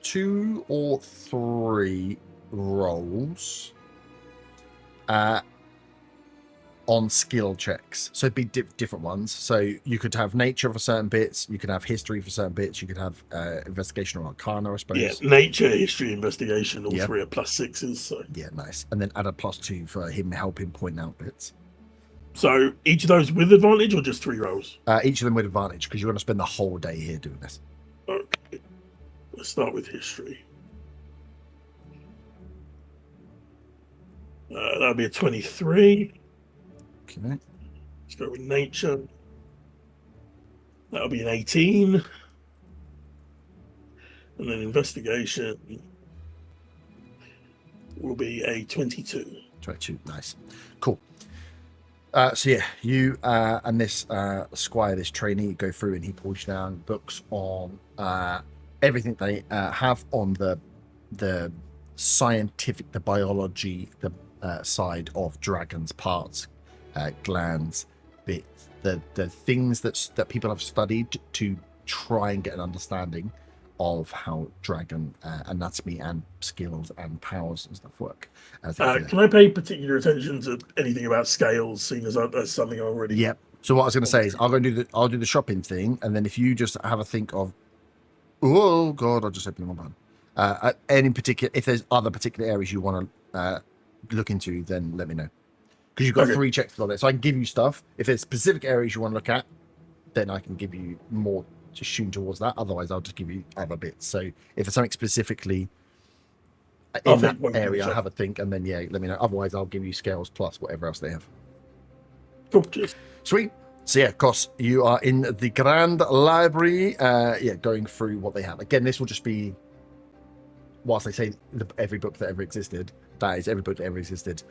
two or three rolls on skill checks. So it'd be different ones. So you could have nature for certain bits, you could have history for certain bits, you could have investigation or arcana, I suppose. Yeah, nature, history, investigation, all three are +6s. So. Yeah, nice. And then add a +2 for him helping point out bits. So each of those with advantage or just 3 rolls? Each of them with advantage, because you're going to spend the whole day here doing this. Okay. Let's start with history. That'll be a 23. Okay. Let's go with nature. That'll be an 18. And then investigation will be a 22. 22, nice. Cool. So yeah, you and this squire, this trainee, go through and he pulls down books on everything they have on the scientific, the biology, the side of dragons, parts, glands, bits, the things that people have studied to try and get an understanding of how dragon anatomy and skills and powers and stuff work. Can I pay particular attention to anything about scales, seeing as that's something I already? Yep. So what I was going to say is I'll do the shopping thing, and then if you just have a think of, oh god, I just opened my button. Any particular, if there's other particular areas you want to look into, then let me know. Because you've got 3 checks on it, so I can give you stuff. If there's specific areas you want to look at, then I can give you more to shoot towards that. Otherwise, I'll just give you other bits. So if there's something specifically in that area, have a think, and then let me know. Otherwise, I'll give you scales plus whatever else they have. Cool. Cheers. Sweet. So Kos, you are in the Grand Library. Going through what they have. Again, this will just be, whilst they say every book that ever existed, that is every book that ever existed,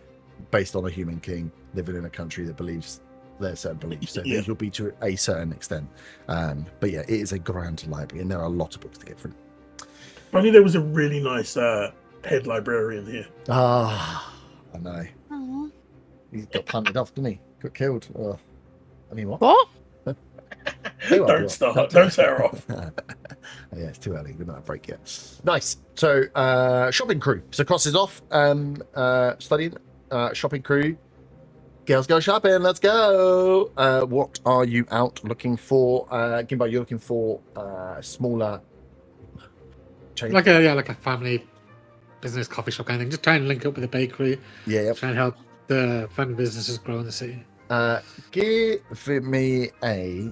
based on a human king living in a country that believes their certain beliefs. So these will be to a certain extent. But it is a grand library, and there are a lot of books to get through. I knew there was a really nice head librarian here. I know. Aww. He got punted off, didn't he? Got killed. I mean, what? What? Don't start. Don't set her off. It's too early. We're not at break yet. Nice. So, shopping crew. So, Cross is off studying. Shopping crew. Girls go shopping. Let's go. What are you out looking for? Gimbo, you're looking for smaller chain. Like a family business coffee shop kind of thing. Just try and link up with the bakery. Yeah. Try and help the family businesses grow in the city. Give me a.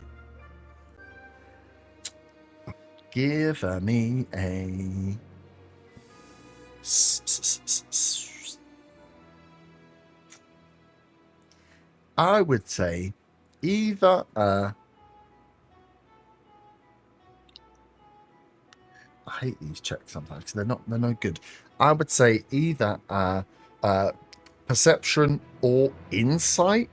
I would say either I hate these checks sometimes because they're no good. I would say either perception or insight.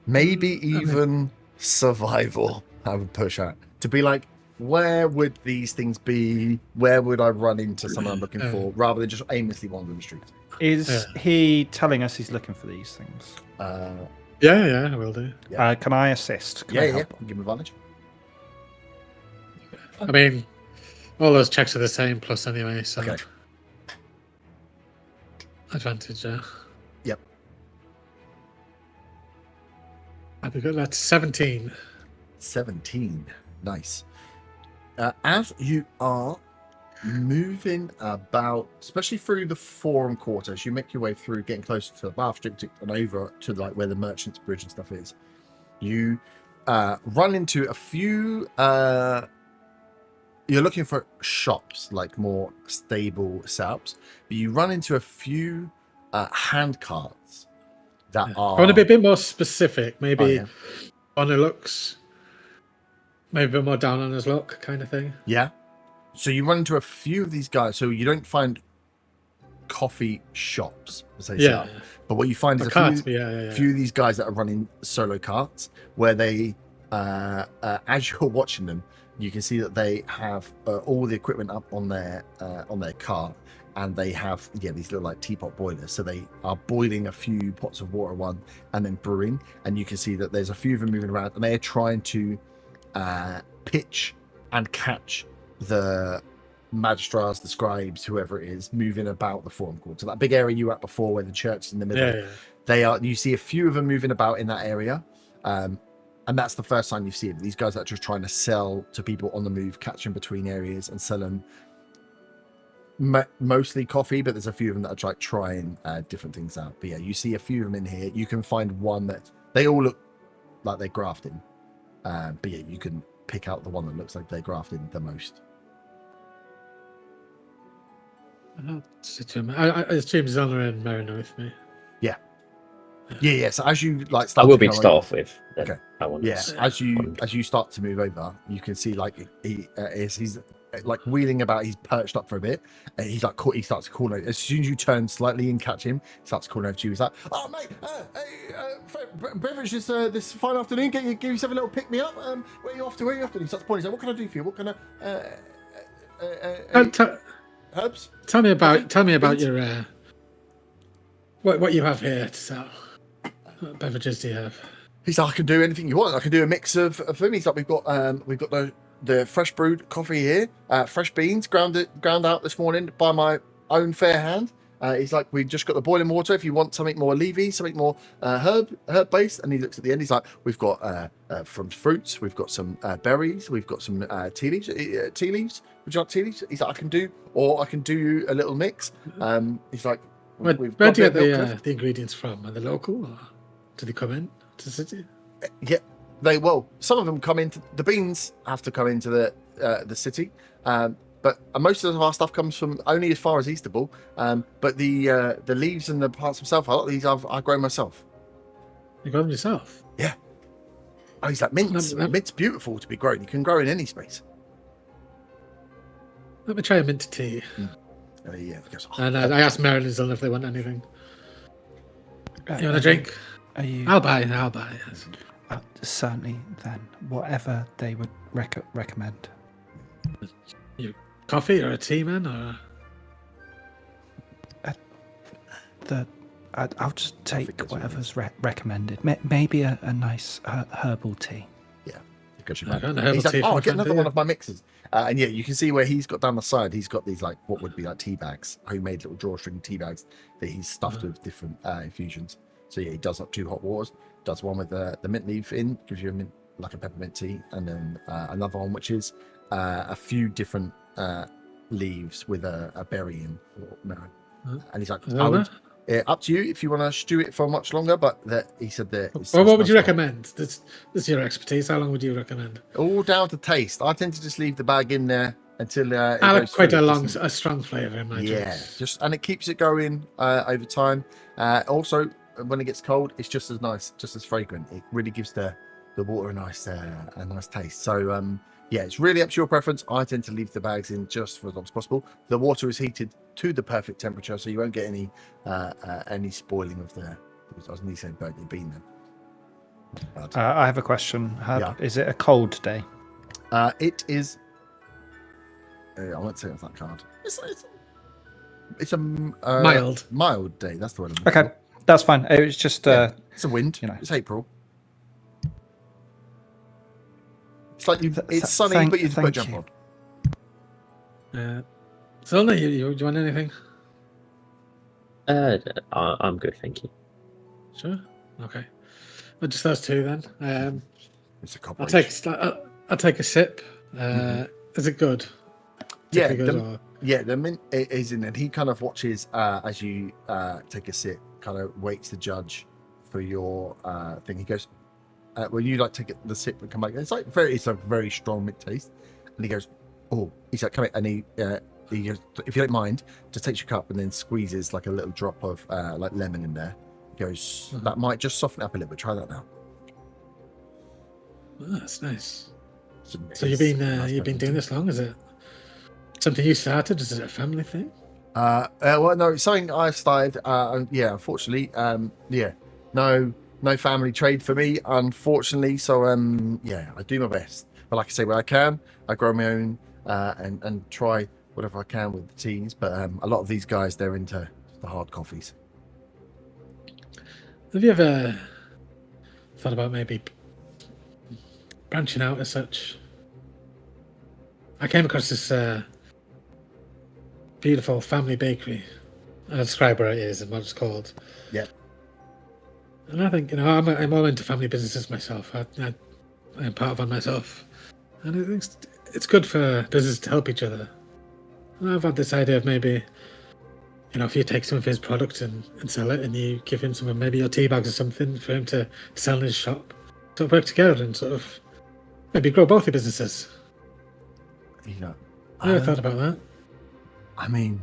Maybe even survival. I would push out to be like, where would these things be? Where would I run into someone I'm looking for, rather than just aimlessly wandering the streets? Is he telling us he's looking for these things? Yeah, I will do. Can I assist? Can I help? Give him advantage. I mean, all those checks are the same plus anyway, so Okay. Advantage. Yep. I'd be good. That's 17. 17. Nice. As you are moving about, especially through the Forum Quarters, you make your way through, getting closer to the Bath District and over to like where the Merchants Bridge and stuff is. You run into a few. You're looking for shops, like more stable setups, but you run into a few hand carts that are. I want to be a bit more specific. Maybe on who looks, maybe a bit more down on his luck, kind of thing. Yeah. So you run into a few of these guys. So you don't find coffee shops, as they say. But what you find is a few of these guys that are running solo carts, where they, as you're watching them, you can see that they have all the equipment up on their cart, and they have these little like teapot boilers. So they are boiling a few pots of water one, and then brewing. And you can see that there's a few of them moving around, and they are trying to pitch and catch the magistrats, the scribes, whoever it is, moving about the Forum Court. So that big area you were at before, where the church is in the middle. They are. You see a few of them moving about in that area. And that's the first time you see them. These guys are just trying to sell to people on the move, catch them between areas and sell them mostly coffee, but there's a few of them that are trying different things out. But you see a few of them in here. You can find one that they all look like they're grafting. But you can pick out the one that looks like they're grafting the most. I assume Zona and Mariner with me. Yeah. So as you start, I will be to start off with. Okay. As you start to move over, you can see he's like wheeling about. He's perched up for a bit, and he starts to call over. As soon as you turn slightly and catch him, he starts calling over to you. He's like, "Oh mate, beverages this fine afternoon. Give yourself a little pick me up. Where are you off to? And he starts pointing. He's like, "What can I do for you? What can I?" Herbs. Tell me about your what you have here to sell. What beverages do you have? He's like, I can do anything you want. I can do a mix of things. Like we've got the fresh brewed coffee here, fresh beans, ground out this morning by my own fair hand. He's like, we've just got the boiling water. If you want something more leafy, something more herb based, and he looks at the end. He's like, we've got from fruits, we've got some berries, we've got some tea leaves. Tea leaves? Would you like tea leaves? He's like, I can do a little mix. He's like, Where do you get the ingredients from? Are they local, or do they come in to the city? Yeah, some of them come into the beans have to come into the city, but most of our stuff comes from only as far as Easterbull. But the leaves and the plants themselves, a lot of these I've grown myself. You grow them yourself? Yeah. Oh, he's like mint's beautiful to be grown. You can grow in any space. Let me try a mint tea. Yeah. Goes, And I asked Marilyn and Zilla if they want anything. You want a drink? I'll buy. Yes. Certainly, then, whatever they would recommend. You coffee or a tea, man, or I'll just take whatever's recommended. Maybe a nice herbal tea. Yeah, because he's like, I'll get another one of my mixes. And yeah, you can see where he's got down the side. He's got these like what would be like tea bags, homemade little drawstring tea bags that he's stuffed with different infusions. So yeah, he does up 2 hot waters. Does one with the mint leaf in, gives you a mint, like a peppermint tea, and then another one which is a few different leaves with a berry in. And he's like, up to you if you want to stew it for much longer, but he said that. Well, what would you recommend? This is your expertise. How long would you recommend? All down to taste. I tend to just leave the bag in there until I like quite a strong flavour in my drinks. And it keeps it going over time. Also, when it gets cold, it's just as nice, just as fragrant. It really gives the water a nice taste. So yeah, it's really up to your preference. I tend to leave the bags in just for as long as possible. The water is heated to the perfect temperature, so you won't get any spoiling of the. I was nearly saying burnt your bean then. I have a question. Is it a cold day? It is. I won't say off that card. It's a mild day. That's the word. Okay, that's fine. It was just it's a wind. It's April. It's like it's sunny, but you've got to jump on. Zelda, you want anything? I'm good, thank you. Sure. Okay. Well, just those 2 then. It's a I'll take a sip. Is it good? Yeah. The mint is in, and he kind of watches as you take a sip. Kind of waits to judge for your thing. He goes, when you like take the sip and come back, it's a very strong mint taste. And he goes, oh, he's like, come here, and he goes, if you don't mind, just takes your cup and then squeezes like a little drop of like lemon in there. He goes, that might just soften it up a little bit. Try that now. Oh, that's nice. So you've been doing this long? Is it something you started? Is it a family thing? Well, no, it's something I started. Yeah, unfortunately, no family trade for me, unfortunately. So, yeah, I do my best. But like I say, when I can, I grow my own and try whatever I can with the teas. But a lot of these guys, they're into the hard coffees. Have you ever thought about maybe branching out as such? I came across this beautiful family bakery. I'll describe where it is and what it's called. Yeah. And I think, I'm all into family businesses myself. I'm part of one myself. And I think it's good for businesses to help each other. And I've had this idea of maybe, if you take some of his product and sell it, and you give him some of maybe your tea bags or something for him to sell in his shop, sort of work together and sort of maybe grow both your businesses. I never thought about that. I mean,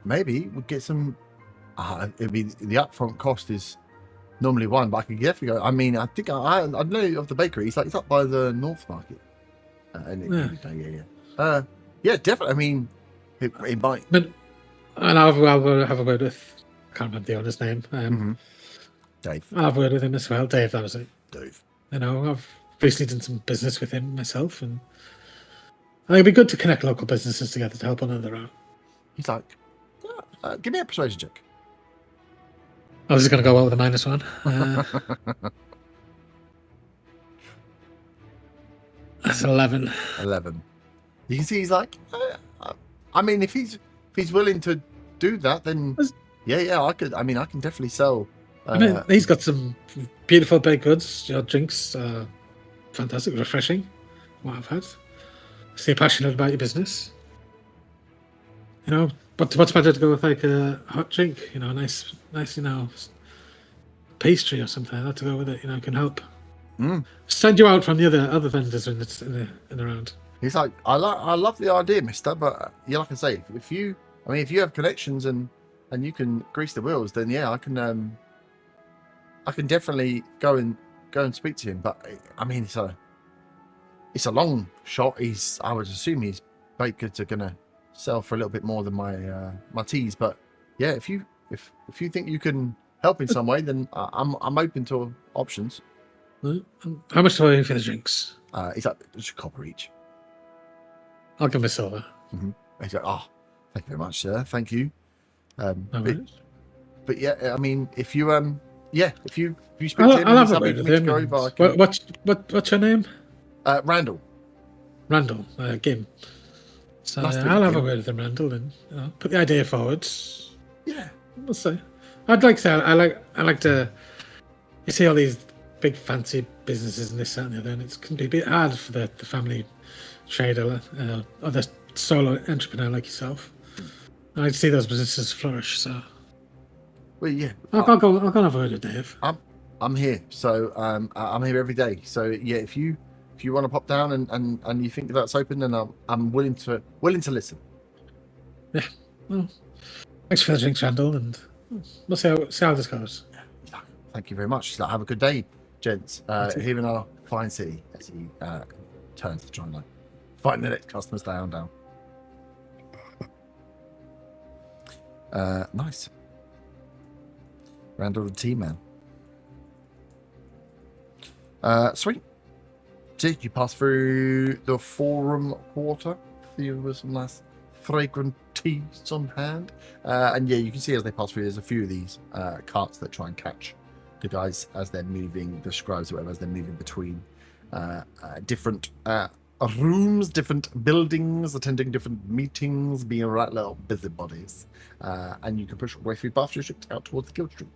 maybe we'd get some. It'd be the upfront cost is normally one, but I could definitely go. I mean, I think I know of the bakery. It's up by the North Market. Yeah, definitely. I mean, it might. But I'll have a word with. I can't remember the owner's name. Dave. I'll have a word with him as well. Dave, that was it. Dave. I've recently done some business with him myself, and I think it'd be good to connect local businesses together to help one another out. He's like, give me a persuasion check. I was just going to go out with a -1. That's 11. 11. You can see he's like, I mean, if he's willing to do that, then yeah, I can definitely sell. I mean, he's got some beautiful baked goods. Your drinks, fantastic, refreshing. What I've had. I see you're passionate about your business. You know, but what's better to go with like a hot drink? You know, nice, you know, pastry or something like that to go with it. You know, can help. Send you out from the other vendors in the round. He's like, I love the idea, mister, but yeah, like I say, if you have connections and you can grease the wheels, then yeah, I can definitely go and speak to him. But I mean, it's a long shot. I would assume his baked goods are gonna sell for a little bit more than my teas. But yeah, if you think you can help in some way, then I'm open to options. How much do I owe for the drinks? It's like it's a copper each. I'll give him a silver. He's like, oh, thank you very much, sir. Thank you. No worries. But yeah, I mean, if you speak to him, I'll have a something word for with me to him. go over, What's your name? Randall. Randall. Gim. So Nice to meet I'll you, have a Gim. word with him, Randall, and put the idea forward. Yeah. We'll see. I'd like to say I like to. You see all these big fancy businesses and this that, and the other, and it can be a bit hard for the family trader or the solo entrepreneur like yourself. I'd see those businesses flourish. So, Well, yeah. I'll go and have a word with Dave. I'm here, so I'm here every day. So yeah, if you want to pop down and you think that's open, then I'm willing to listen. Yeah. Well, thanks for the drinks, Randall, and we'll see how this goes. Thank you very much. So have a good day, gents. Here in our fine city, as he turns to try and find the next customers down. Nice. Randall the T-Man. Sweet. Did you pass through the Forum Quarter? There was some nice fragrant teas on hand. And yeah, you can see as they pass through, there's a few of these carts that try and catch the guys as they're moving, the scribes or whatever, as they're moving between different rooms, different buildings, attending different meetings, being right little busybodies. And you can push your way through Bath District out towards the Guild Street.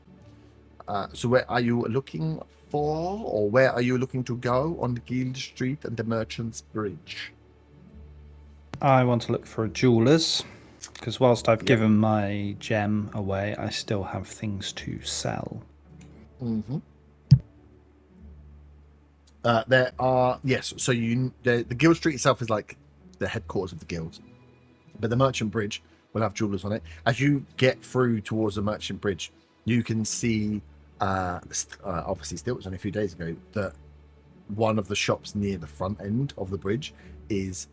So where are you looking for, or where are you looking to go on the Guild Street and the Merchant's Bridge? I want to look for a jeweler's, because whilst I've given my gem away, I still have things to sell. Mm-hmm. There are, yes, so the Guild Street itself is like the headquarters of the guild, but the Merchant Bridge will have jewelers on it. As you get through towards the Merchant Bridge, you can see, obviously still, it was only a few days ago, that one of the shops near the front end of the bridge is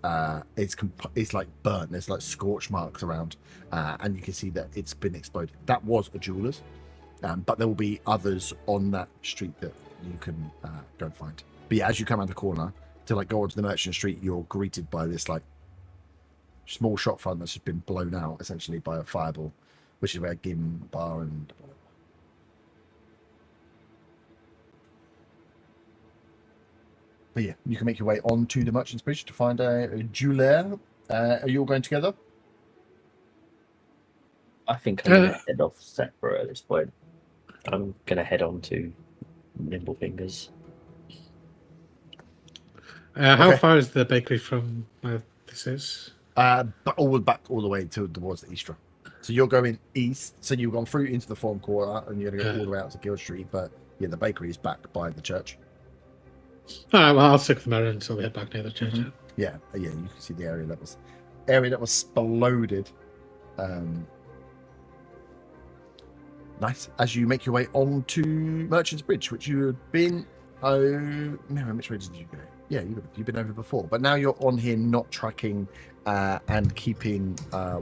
it's like burnt. There's like scorch marks around, and you can see that it's been exploded. That was a jeweler's, but there will be others on that street that you can go and find. But yeah, as you come around the corner to go onto the Merchant Street, you're greeted by this small shop front that's just been blown out essentially by a fireball, which is where Gim Bar and but yeah, you can make your way onto the Merchant's Bridge to find a jeweler. Are you all going together? I think I'm going to head off separate at this point. I'm going to head on to Nimble Fingers. How far is the bakery from where this is? But all the way towards the Eastra. So you're going east. So you've gone through into the Forum Quarter, and you're going to go all the way out to Guild Street. But yeah, the bakery is back by the church. All right, well, I'll stick with them around until we head back near the church. Mm-hmm. Yeah, you can see the area that was exploded. Nice. As you make your way onto Merchant's Bridge, which you had been. Miriam, which way did you go? Yeah, you've been over before, but now you're on here, not tracking and keeping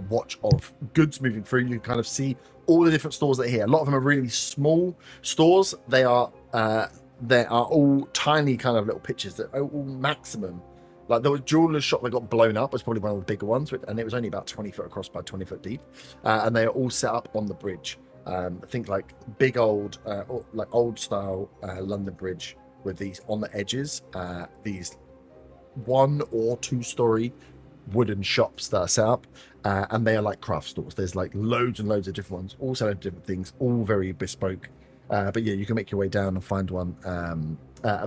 watch of goods moving through. You can kind of see all the different stores that are here. A lot of them are really small stores. They are all tiny kind of little pitches that are all maximum. Like there was a jeweler's shop that got blown up. It was probably one of the bigger ones, and it was only about 20 foot across by 20 foot deep. And they are all set up on the bridge. I think like big old, like old style London Bridge with these on the edges, these 1 or 2 story wooden shops that are set up, and they are like craft stores. There's like loads and loads of different ones, all selling different things, all very bespoke. But yeah, you can make your way down and find one.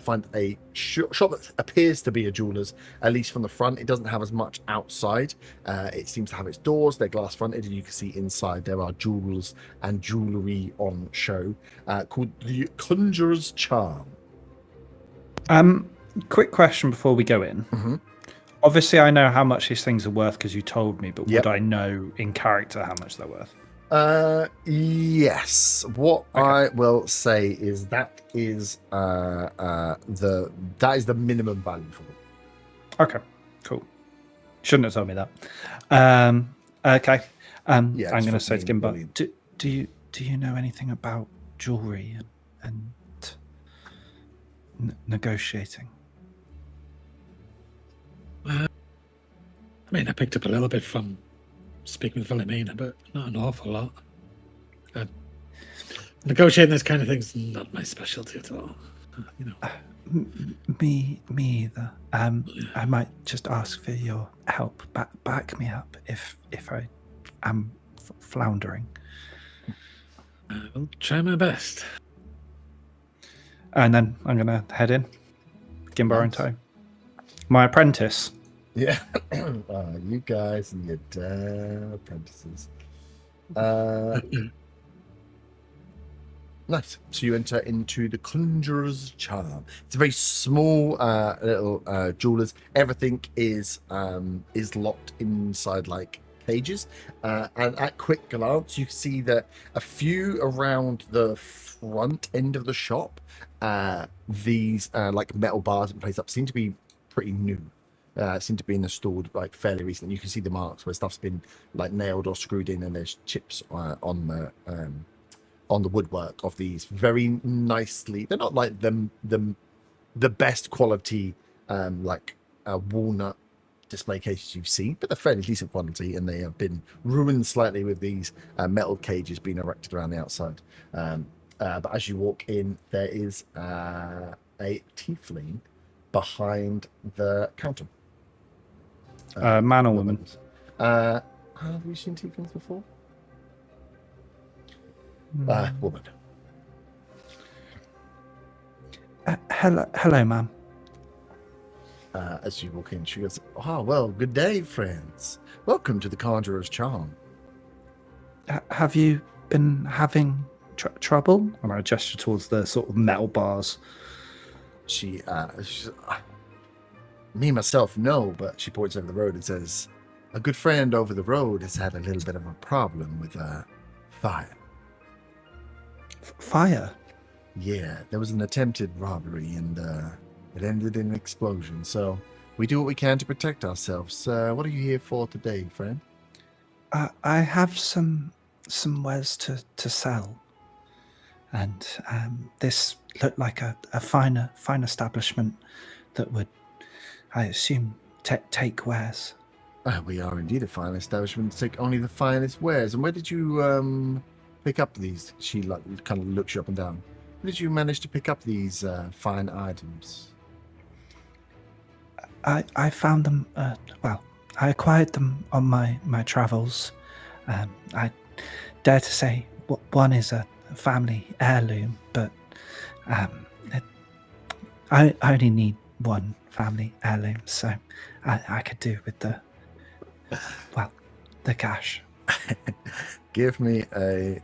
Find a shop that appears to be a jeweler's, at least from the front. It doesn't have as much outside. It seems to have its doors. They're glass fronted, and you can see inside there are jewels and jewellery on show, called the Conjurer's Charm. Quick question before we go in. Mm-hmm. Obviously, I know how much these things are worth because you told me, but Yep. would I know in character how much they're worth? Yes. What Okay. I will say is that is the minimum value for them. Okay, cool. Shouldn't have told me that. Okay. Yeah, I'm it's going to say to 15 Gimba, billion. do you know anything about jewelry and negotiating? I mean, I picked up a little bit from speaking with Wilhelmina, but not an awful lot. Negotiating this kind of thing's not my specialty at all. You know. Me either. I might just ask for your help. Back me up if I am floundering. I will try my best. And then I'm gonna head in. Gimba in tow. My apprentice. Yeah. You guys and your damn apprentices. Nice. So you enter into the Conjurer's Charm. It's a very small little jewelers. Everything is locked inside like cages. And at quick glance, you can see that a few around the front end of the shop, these like metal bars and placed up seem to be pretty new. Seem to be installed like fairly recently. You can see the marks where stuff's been like nailed or screwed in, and there's chips on the woodwork of these very nicely. They're not like the best quality walnut display cases you've seen, but they're fairly decent quality, and they have been ruined slightly with these metal cages being erected around the outside. But as you walk in, there is a tiefling behind the counter. Man or woman? Have you seen tieflings before? Woman. Hello, ma'am. As you walk in, she goes, "Oh, well, good day, friends. Welcome to the Conjurer's Charm." Have you been having trouble? And I gesture towards the sort of metal bars. She's, me myself, no, but she points over the road and says, "A good friend over the road has had a little bit of a problem with fire." Fire? Yeah, there was an attempted robbery, and it ended in an explosion. So we do what we can to protect ourselves. What are you here for today, friend? I have some wares to sell, and this looked like a fine establishment that would, I assume, take wares. We are indeed a fine establishment to take only the finest wares. And where did you pick up these? She kind of looks you up and down. Where did you manage to pick up these fine items? I found them. I acquired them on my travels. I dare to say one is a family heirloom, but I only need one family heirloom, so I could do with the cash. Give me a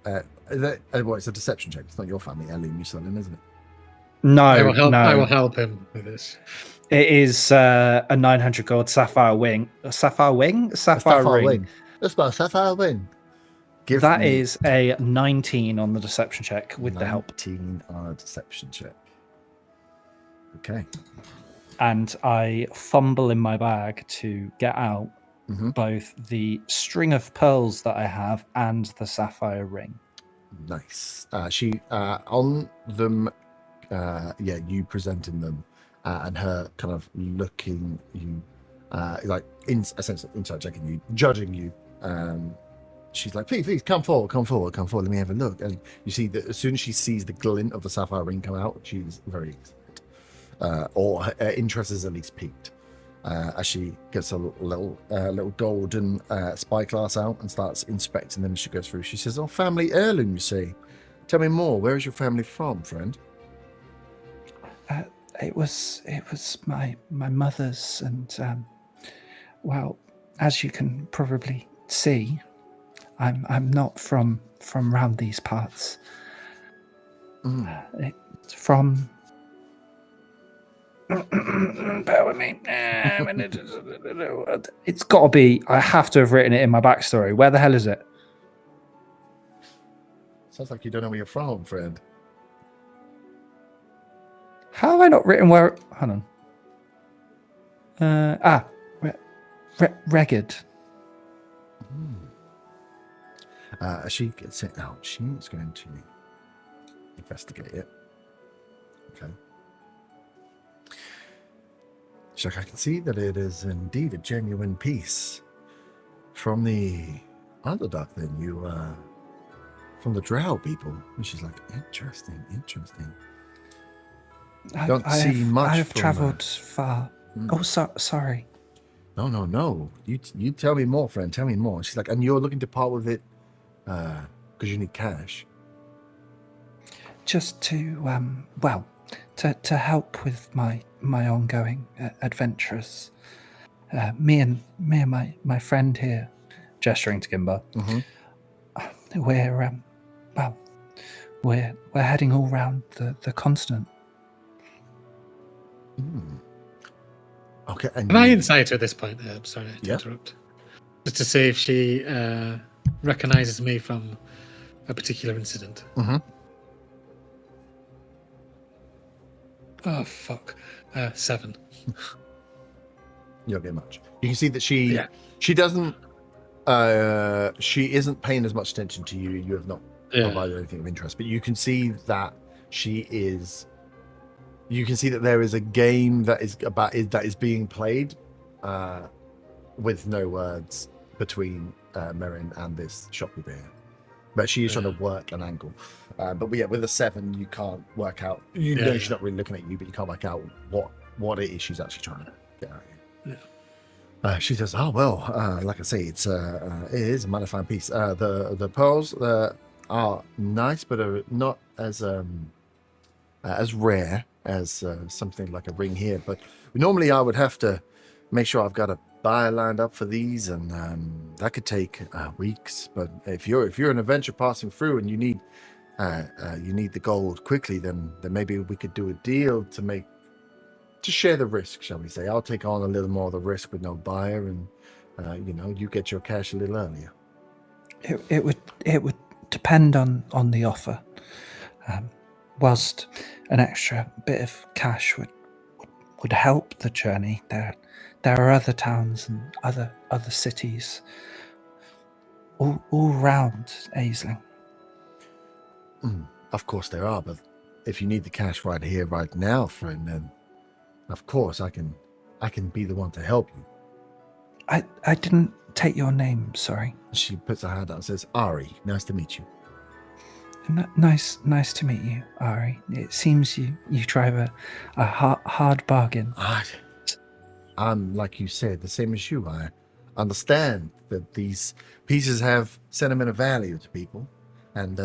it's a deception check. It's not your family heirloom you're selling, isn't it? No, I will help. no. I will help him with this. It is a 900 gold sapphire wing. Sapphire ring. That's about sapphire wing. That is a 19 on the deception check with the help. 19 on a deception check. Okay. And I fumble in my bag to get out both the string of pearls that I have and the sapphire ring. Nice. She on them. You presenting them, and her kind of looking you, essentially inside checking you, judging you. She's like, please come forward. Let me have a look. And you see that as soon as she sees the glint of the sapphire ring come out, she's very excited. or her interest is at least piqued. As she gets a little golden spyglass out and starts inspecting them as she goes through. She says, "Oh, family heirloom, you see. Tell me more. Where is your family from, friend?" It was my mother's, and well, as you can probably see, I'm not from round these parts. It's from. Bear with me. It's got to be. I have to have written it in my backstory. Where the hell is it? Sounds like you don't know where you're from, friend. How have I not written where? Hold on. Regard. She gets it out. She's going to investigate it. Okay. She's like, I can see that it is indeed a genuine piece from the Underdark. Then you, from the Drow people. And she's like, interesting. Don't see much. I have from, travelled far. Oh, sorry. No. You tell me more, friend. Tell me more. She's like, and you're looking to part with it because you need cash. Just to to help with my ongoing adventures. Me and my friend here, gesturing to Gimba, we're heading all round the continent. Okay. And Can I insight her at this point? I'm sorry to Yeah. interrupt. Just to see if she recognizes me from a particular incident. Oh, fuck. 7. You don't get much. You can see that she doesn't. She isn't paying as much attention to you. You have not provided anything of interest, but you can see that she is. You can see that there is a game that is being played, with no words between Merrin and this shopkeeper here. But she is trying to work an angle. But yeah, with a 7, you can't work out. You know she's not really looking at you, but you can't work out what it is she's actually trying to get out of you. She says, "Oh well, like I say, it is a mighty fine piece. The pearls are nice, but are not as rare as something like a ring here. But normally, I would have to make sure I've got a buyer lined up for these, and that could take weeks. But if you're an adventure passing through and you need the gold quickly, then maybe we could do a deal to share the risk, shall we say? I'll take on a little more of the risk with no buyer, and you get your cash a little earlier." It would depend on the offer. Whilst an extra bit of cash would help the journey, there are other towns and other cities all round Aisling. Of course there are, but if you need the cash right here, right now, friend, then of course I can be the one to help you. I didn't take your name, sorry. She puts her hand out and says, "Ari, nice to meet you." Nice to meet you, Ari. It seems you drive a hard bargain. I'm, like you said, the same as you. I understand that these pieces have sentimental value to people, and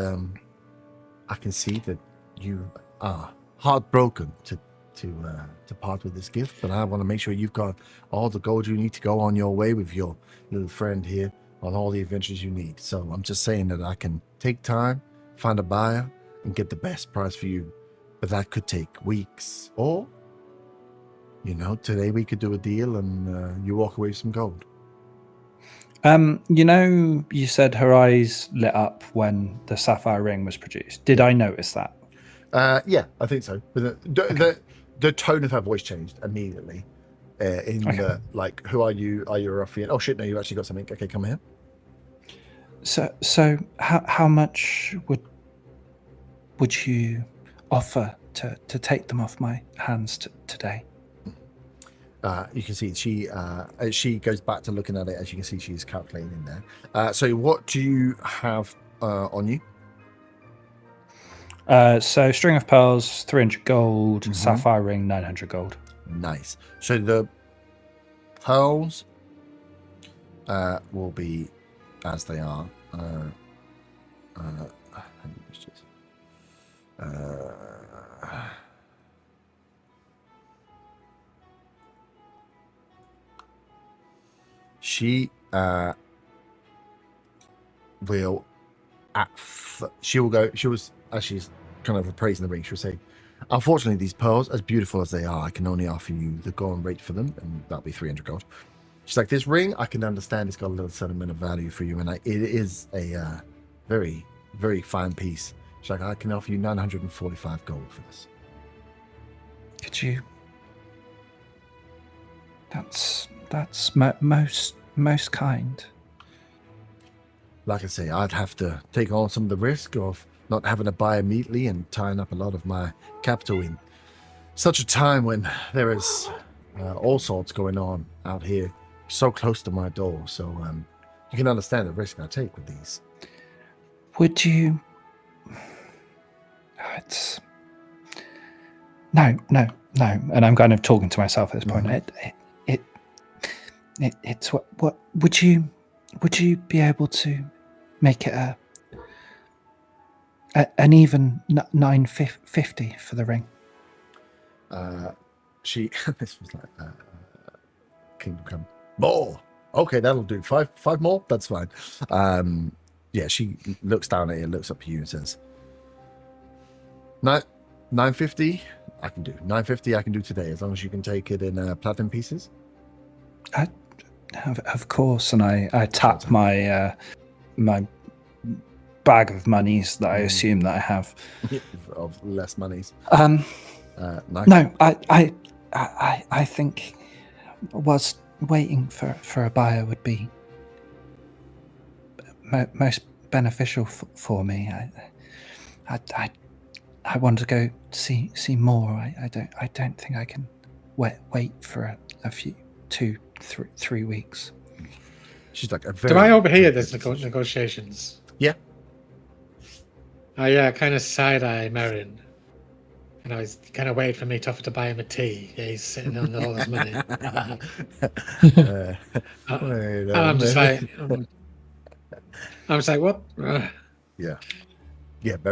I can see that you are heartbroken to part with this gift, but I want to make sure you've got all the gold you need to go on your way with your little friend here on all the adventures you need. So I'm just saying that I can take time, find a buyer, and get the best price for you, but that could take weeks. Or, today we could do a deal and you walk away with some gold. You said her eyes lit up when the sapphire ring was produced. Did I notice that? Yeah, I think so. But the tone of her voice changed immediately. The like, who are you? Are you a ruffian? Oh shit! No, you actually got something. Okay, come here. So how much would you offer to take them off my hands today? You can see she goes back to looking at it. As you can see, she's calculating in there. So what do you have on you? So string of pearls, 300 gold. Mhm. Sapphire ring, 900 gold. Nice. So the pearls will be as they are. She will she will go. She was as she's kind of appraising the ring. She'll say, "Unfortunately, these pearls, as beautiful as they are, I can only offer you the going rate for them, and that'll be 300 gold." She's like, "This ring, I can understand it's got a little sentimental value for you, and it is a very, very fine piece." She's like, "I can offer you 945 gold for this." Could you? That's most kind. Like I say, I'd have to take on some of the risk of not having to buy immediately and tying up a lot of my capital in such a time when there is all sorts going on out here, so close to my door. So you can understand the risk I take with these. Would you? It's no, and I'm kind of talking to myself at this point. It's what would you be able to make it an even 950 for the ring? She this was like Kingdom Come. More. Okay, that'll do. Five more. That's fine. Yeah, she looks down at you, looks up at you, and says, 950. I can do 950. I can do today, as long as you can take it in platinum pieces. Of course, and I tap my my bag of monies that I assume that I have. Of less monies. Nice. No, I think was waiting for a buyer would be most beneficial for me. I want to go see more. I don't think I can wait for a few 2-3 weeks. She's like, do I overhear this negotiations? Yeah. Oh yeah, kind of side eye Merrin. And I was kind of waiting for me to offer to buy him a tea. Yeah, he's sitting on all his money. And I'm just like, what? Yeah.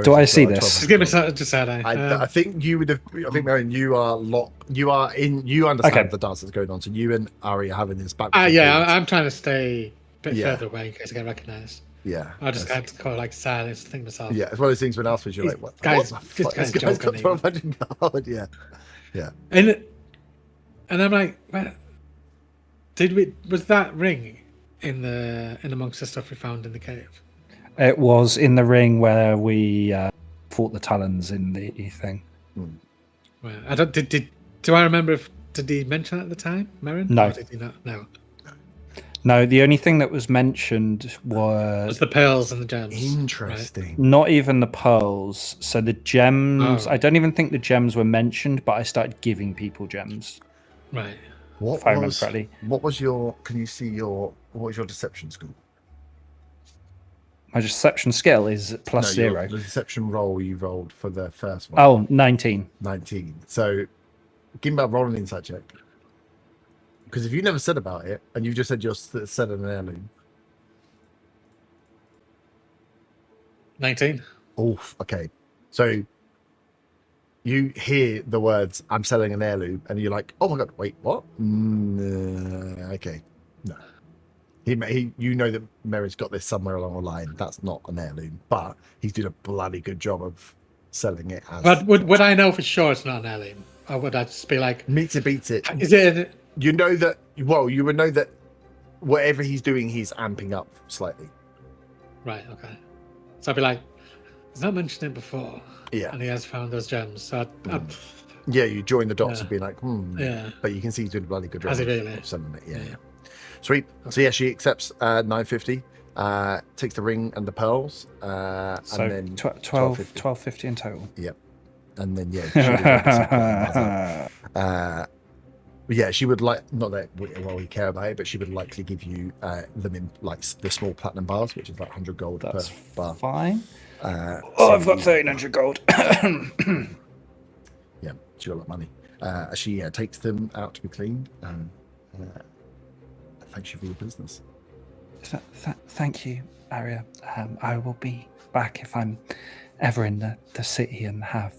Do I see this? Just give me just side eye. I think you would have. I think, Marion, you are locked. You are in. You understand the dance that's going on. So you and Ari are having this back. Yeah, I'm trying to stay a bit further away in case I get recognised. Yeah. I just had to call like silence to think myself. Yeah, it's one of those things when afterwards you're like, what? This This guy's got 1200 gold. Yeah. Yeah. And I'm like, was that ring in amongst the stuff we found in the cave? It was in the ring where we fought the Talons in the thing. Well, I don't. Do I remember did he mention that at the time, Merrin? No. Or did he not? No, the only thing that was mentioned was the pearls and the gems. Interesting. Right? Not even the pearls. So the gems, I don't even think the gems were mentioned, but I started giving people gems. Right. If I remember correctly. What was your? Can you see what was your deception score? My deception skill is plus 0. The deception roll you rolled for the first one. Oh, 19. 19. So, give me a roll an insight check. Because if you never said about it, and you just said you're set an heirloom. 19. Oof, okay. So, you hear the words, I'm selling an heirloom, and you're like, oh my god, wait, what? Okay. No. You know that Merritt's got this somewhere along the line. That's not an heirloom, but he's doing a bloody good job of selling it as. But would I know for sure it's not an heirloom? Or would I just be like, meets it, beats it? Is it? You know that. Well, you would know that whatever he's doing, he's amping up slightly. Right. Okay. So I'd be like, he's not mentioned it before. Yeah. And he has found those gems. So yeah, you join the dots and be like, Yeah. But you can see he's doing a bloody good job. Has he really? Of selling it. Yeah. Sweet. So yeah, she accepts 950, takes the ring and the pearls, So and then 1250 in total. Yep. And then she would like, not that we care about it, but she would likely give you them in like the small platinum bars, which is like 100 gold That's per bar. fine. I've so got you- 1,300 gold. Yeah, she got a lot of money. She takes them out to be cleaned and thanks you for your business. Thank you, Aria. I will be back if I'm ever in the city and have.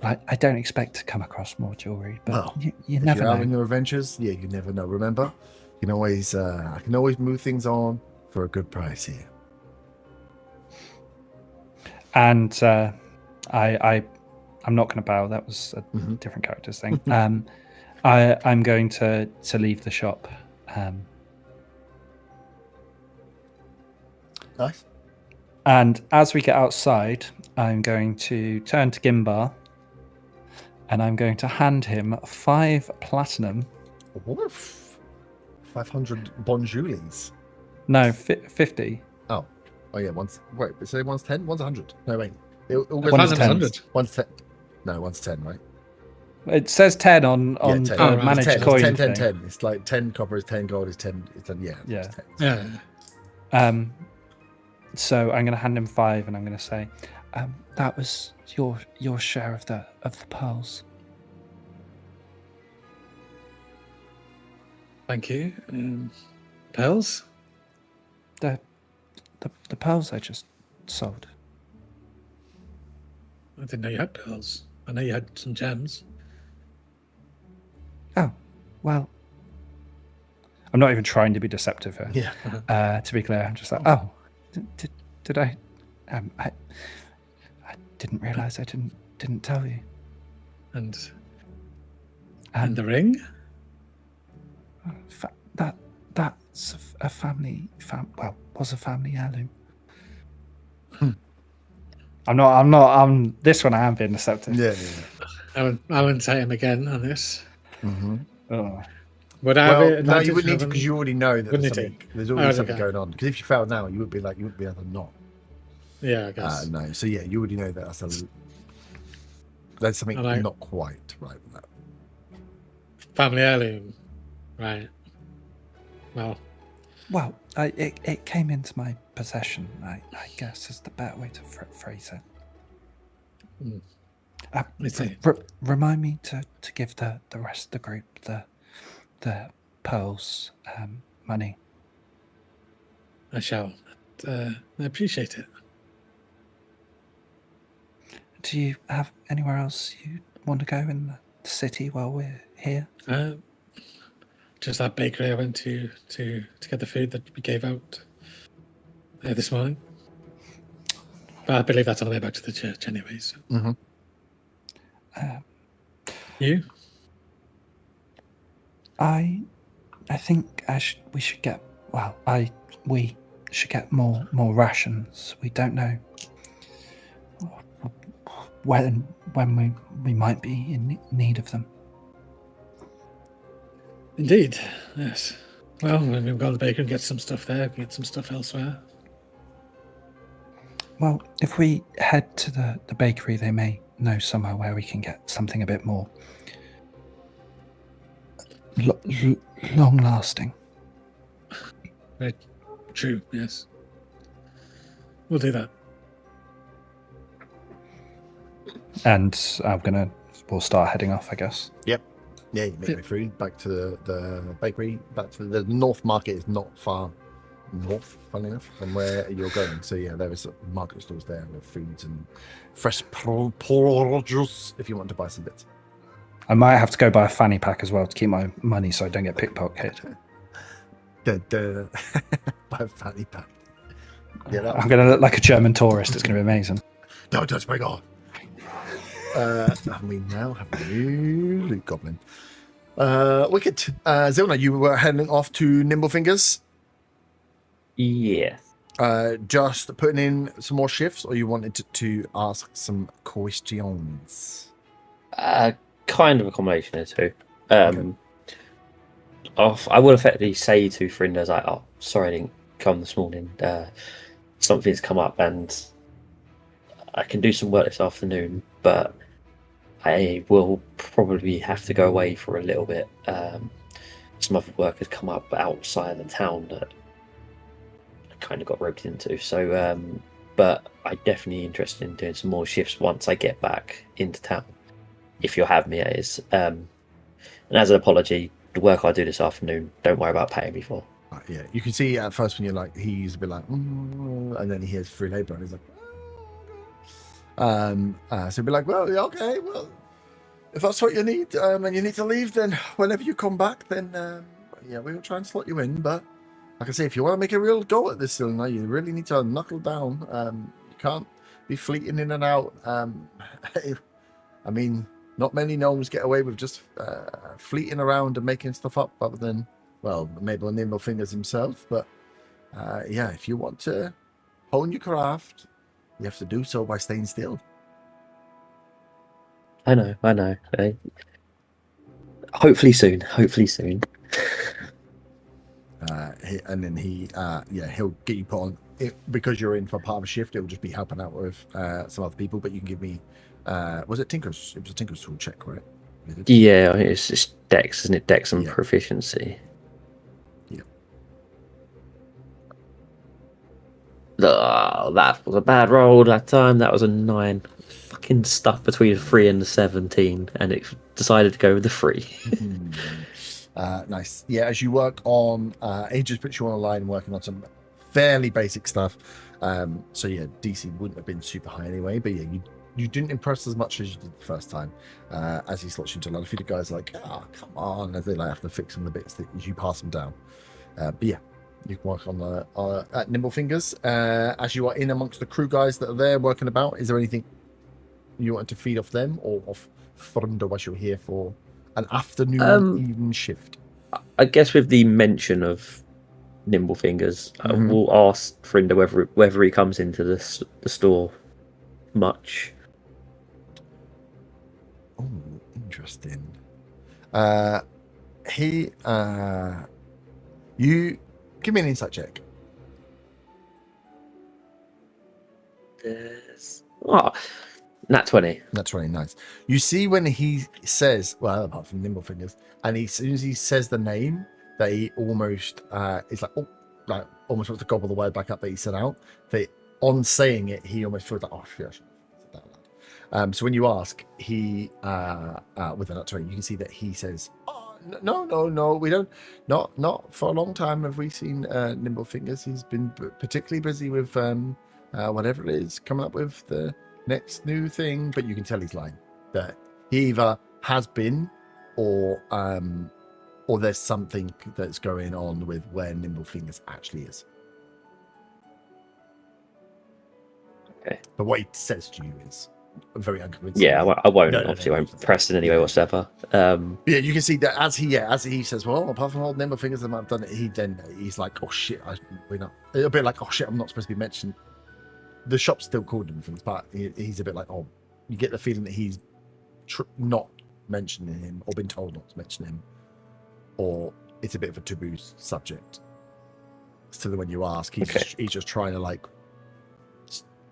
I don't expect to come across more jewelry, but Well, you If never you're out on know. your adventures, yeah, you never know. Remember, you can always I can always move things on for a good price here. And I'm not going to bow. That was a Mhm. different character's thing. I'm going to leave the shop. Nice. And as we get outside, I'm going to turn to Gimbar and I'm going to hand him 5 platinum. Woof. 500 Bonjoulis. No, 50. Oh yeah, one's wait. Say one's 10, one's 100. No wait. It all goes One's down. 10. 100. One's 10. No, one's 10, right? It says 10 on Yeah, 10. the Oh, right. managed It's 10, coin 10, 10, thing. 10. It's like 10 copper is 10 gold is 10. It's 10. Yeah. Yeah. It's 10. Yeah. So I'm going to hand him 5 and I'm going to say, that was your share of the pearls. Thank you. Pearls? The pearls I just sold. I didn't know you had pearls. I know you had some gems. Oh, well, I'm not even trying to be deceptive here. Yeah. To be clear, I'm just like, oh, did I? I didn't realize I didn't tell you. And the ring? That's a family. Was a family heirloom. I'm this one. I am being deceptive. Yeah. I wouldn't say him again on this. Mm-hmm. Oh. Would I have Well, it? no, you wouldn't need to because you already know that Wouldn't there's, it? there's already Oh, something okay. going on. Because if you failed now, you wouldn't be able to not. Yeah, I guess. No. So yeah, you already know that there's something And I- not quite right with that. Family heirloom. Right. Well, It came into my possession. I guess is the better way to phrase it. Mm. I see. Remind me to give the rest of the group the pearls money. I shall. I appreciate it. Do you have anywhere else you want to go in the city while we're here? Just that bakery I went to get the food that we gave out this morning. But I believe that's on the way back to the church anyway. So. Mm-hmm. You? I think we should get we should get more rations. We don't know when we might be in need of them. Indeed, yes. Well, when we go to the bakery and get some stuff there, we can get some stuff elsewhere. Well, if we head to the bakery, they may know somewhere where we can get something a bit more long lasting. Very true, yes. We'll do that. And we'll start heading off, I guess. Yeah, you make your way through back to the bakery. Back to the North Market is not far north, funnily enough, from where you're going. So yeah, there is market stalls there with foods and fresh produce if you want to buy some bits. I might have to go buy a fanny pack as well to keep my money so I don't get pickpocketed. Buy a fanny pack. Yeah, I'm going to look like a German tourist. It's going to be amazing. don't touch my god. And we now have a new loot goblin. Wicked. Zilna, you were heading off to Nimblefingers. Yeah. Just putting in some more shifts, or you wanted to ask some questions? Kind of a combination of two. I would effectively say to Frinda's like, oh, sorry I didn't come this morning. Something's come up and I can do some work this afternoon, but I will probably have to go away for a little bit. Some other work has come up outside the town that I kind of got roped into. So, but I'm definitely interested in doing some more shifts once I get back into town. If you'll have me, it is. And as an apology, the work I do this afternoon, don't worry about paying me for. Yeah, you can see at first when you're like, he's a bit like, and then he hears free labor and he's like, so he'll be like, well, yeah, okay, well, if that's what you need, and you need to leave, then whenever you come back, then yeah, we'll try and slot you in. But like I say, if you want to make a real go at this cylinder, you really need to knuckle down. You can't be fleeting in and out. I mean, not many gnomes get away with just fleeting around and making stuff up, other than, well, maybe Nimblefingers himself. But yeah, if you want to hone your craft, you have to do so by staying still. I know. Hopefully soon. And then he'll get you put on it, because you're in for part of a shift. It'll just be helping out with some other people. But you can give me, was it Tinker's? It was a Tinker's tool check, right? Yeah, it's Dex, isn't it? Dex and Yeah. proficiency. Yeah. Oh, that was a bad roll that time. That was a 9. Fucking stuck between a 3 and a 17, and it decided to go with the 3. Nice. Yeah, as you work on, he just puts you on a line working on some fairly basic stuff. So yeah, DC wouldn't have been super high anyway, but yeah, you didn't impress as much as you did the first time. As he slots you into a lot of the guys are like, oh, come on, as they like have to fix some of the bits that you pass them down. But yeah, you can work on the at Nimblefingers. As you are in amongst the crew guys that are there working about, is there anything you want to feed off them or off Thunder as you're here for an afternoon evening shift? I guess with the mention of Nimblefingers, we'll ask Frinder whether he comes into the store much. Oh, interesting. You give me an insight check. Nat 20. That's really nice. You see when he says, well, apart from Nimblefingers, and as soon as he says the name, that he almost is like, oh, like almost wants to gobble the word back up that he said out. That on saying it, he almost feels like, oh, shit, I should have said that loud. So when you ask, he with the nat 20, you can see that he says, oh, no, we don't. Not for a long time have we seen Nimblefingers. He's been particularly busy with whatever it is, coming up with the next new thing. But you can tell he's lying. That he either has been, or there's something that's going on with where Nimblefingers actually is. Okay. But what he says to you is very unconvincing. Yeah, I won't. No, obviously, won't press in any way whatsoever. Yeah, you can see that as he says, well, apart from old Nimblefingers that might have done it, he's like, oh shit, we're not. A bit like, oh shit, I'm not supposed to be mentioned. The shop's still called Nimblefingers, but he's a bit like, oh, you get the feeling that he's not mentioning him, or been told not to mention him, or it's a bit of a taboo subject. So that when you ask, he's just trying to like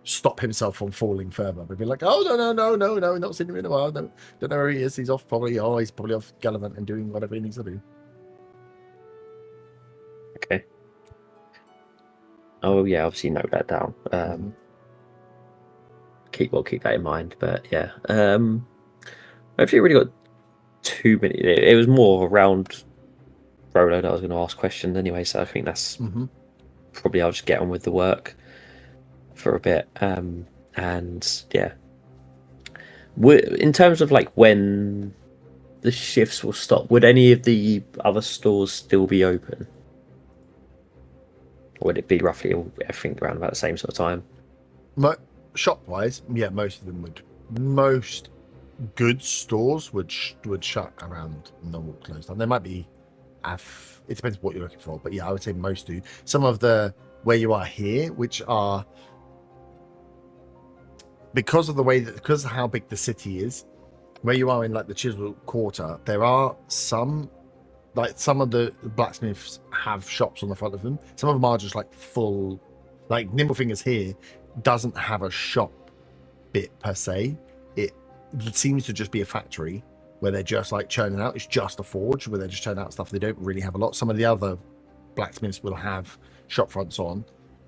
stop himself from falling further. But be like, oh no, not seen him in a while. Don't know where he is. He's off probably. Oh, he's probably off gallivant and doing whatever he needs to do. Okay. Oh yeah, obviously note that down. Keep that in mind. But yeah, I actually really got too many. It was more around Rolo that I was going to ask questions anyway. So I think that's probably I'll just get on with the work for a bit. And yeah, in terms of like when the shifts will stop, would any of the other stores still be open? Or would it be roughly everything around about the same sort of time? Shop wise, yeah, most of them would. Most good stores would shut around normal close time. There might be, it depends what you're looking for, but yeah, I would say most do. Some of the where you are here, which are because of how big the city is, where you are in like the Chisel Quarter, there are some of the blacksmiths have shops on the front of them. Some of them are just like full, like Nimblefingers here doesn't have a shop bit per se. It seems to just be a factory where they're just like churning out. It's just a forge where they're just churning out stuff. They don't really have a lot. Some of the other blacksmiths will have shop fronts on,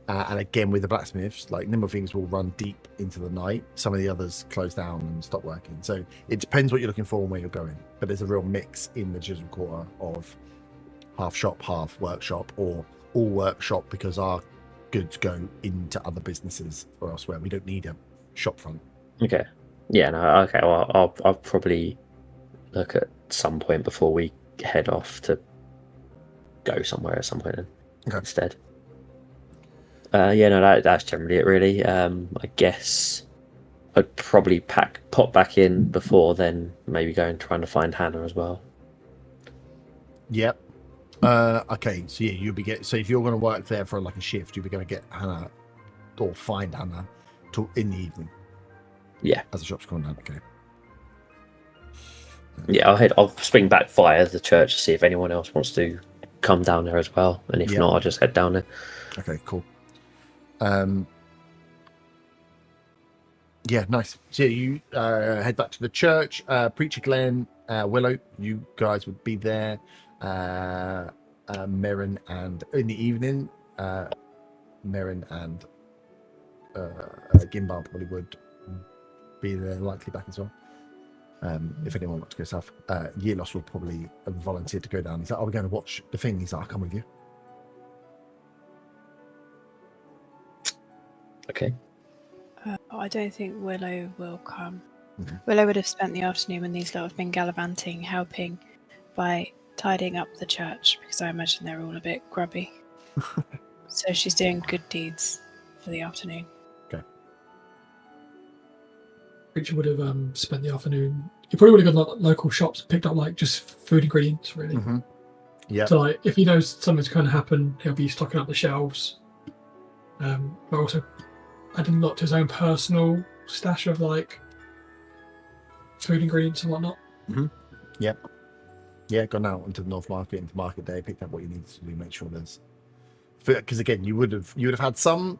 And again, with the blacksmiths, like nimble things will run deep into the night. Some of the others close down and stop working. So it depends what you're looking for and where you're going. But there's a real mix in the Chisholm Quarter of half shop, half workshop, or all workshop because our goods go into other businesses or elsewhere. We don't need a shop front. Okay. Yeah. No. Okay. Well, I'll probably look at some point before we head off to go somewhere at some point instead. Yeah, no, that's generally it, really. I guess I'd probably pop back in before then, maybe go and trying to find Hannah as well. Yep. Okay, so yeah, so if you're going to work there for like a shift, you'll be going to get Hannah or find Hannah in the evening. Yeah. As the shop's going down, okay. Yeah, I'll swing back via the church to see if anyone else wants to come down there as well, and if not, I'll just head down there. Okay, cool. Yeah, nice. So you head back to the church. Preacher Glenn, Willow, you guys would be there. Merrin, and in the evening, Merrin and Gimbal probably would be there, likely back as well. If anyone wants to go south, Yelos will probably volunteer to go down. He's like, "Are we going to watch the thing?" He's like, "I'll come with you." Okay. I don't think Willow will come. Mm-hmm. Willow would have spent the afternoon when these lot have been gallivanting, helping by tidying up the church, because I imagine they're all a bit grubby. So she's doing good deeds for the afternoon. Okay. Richard would have spent the afternoon. He probably would have gone to local shops and picked up like just food ingredients, really. Mm-hmm. Yeah. So like, if he knows something's going to happen, he'll be stocking up the shelves. But also adding a lot to his own personal stash of like food ingredients and whatnot. Mm-hmm. Yep. Yeah, gone out into the North Market, into Market Day, picked up what you need to do, make sure there's. Because again, you would have had some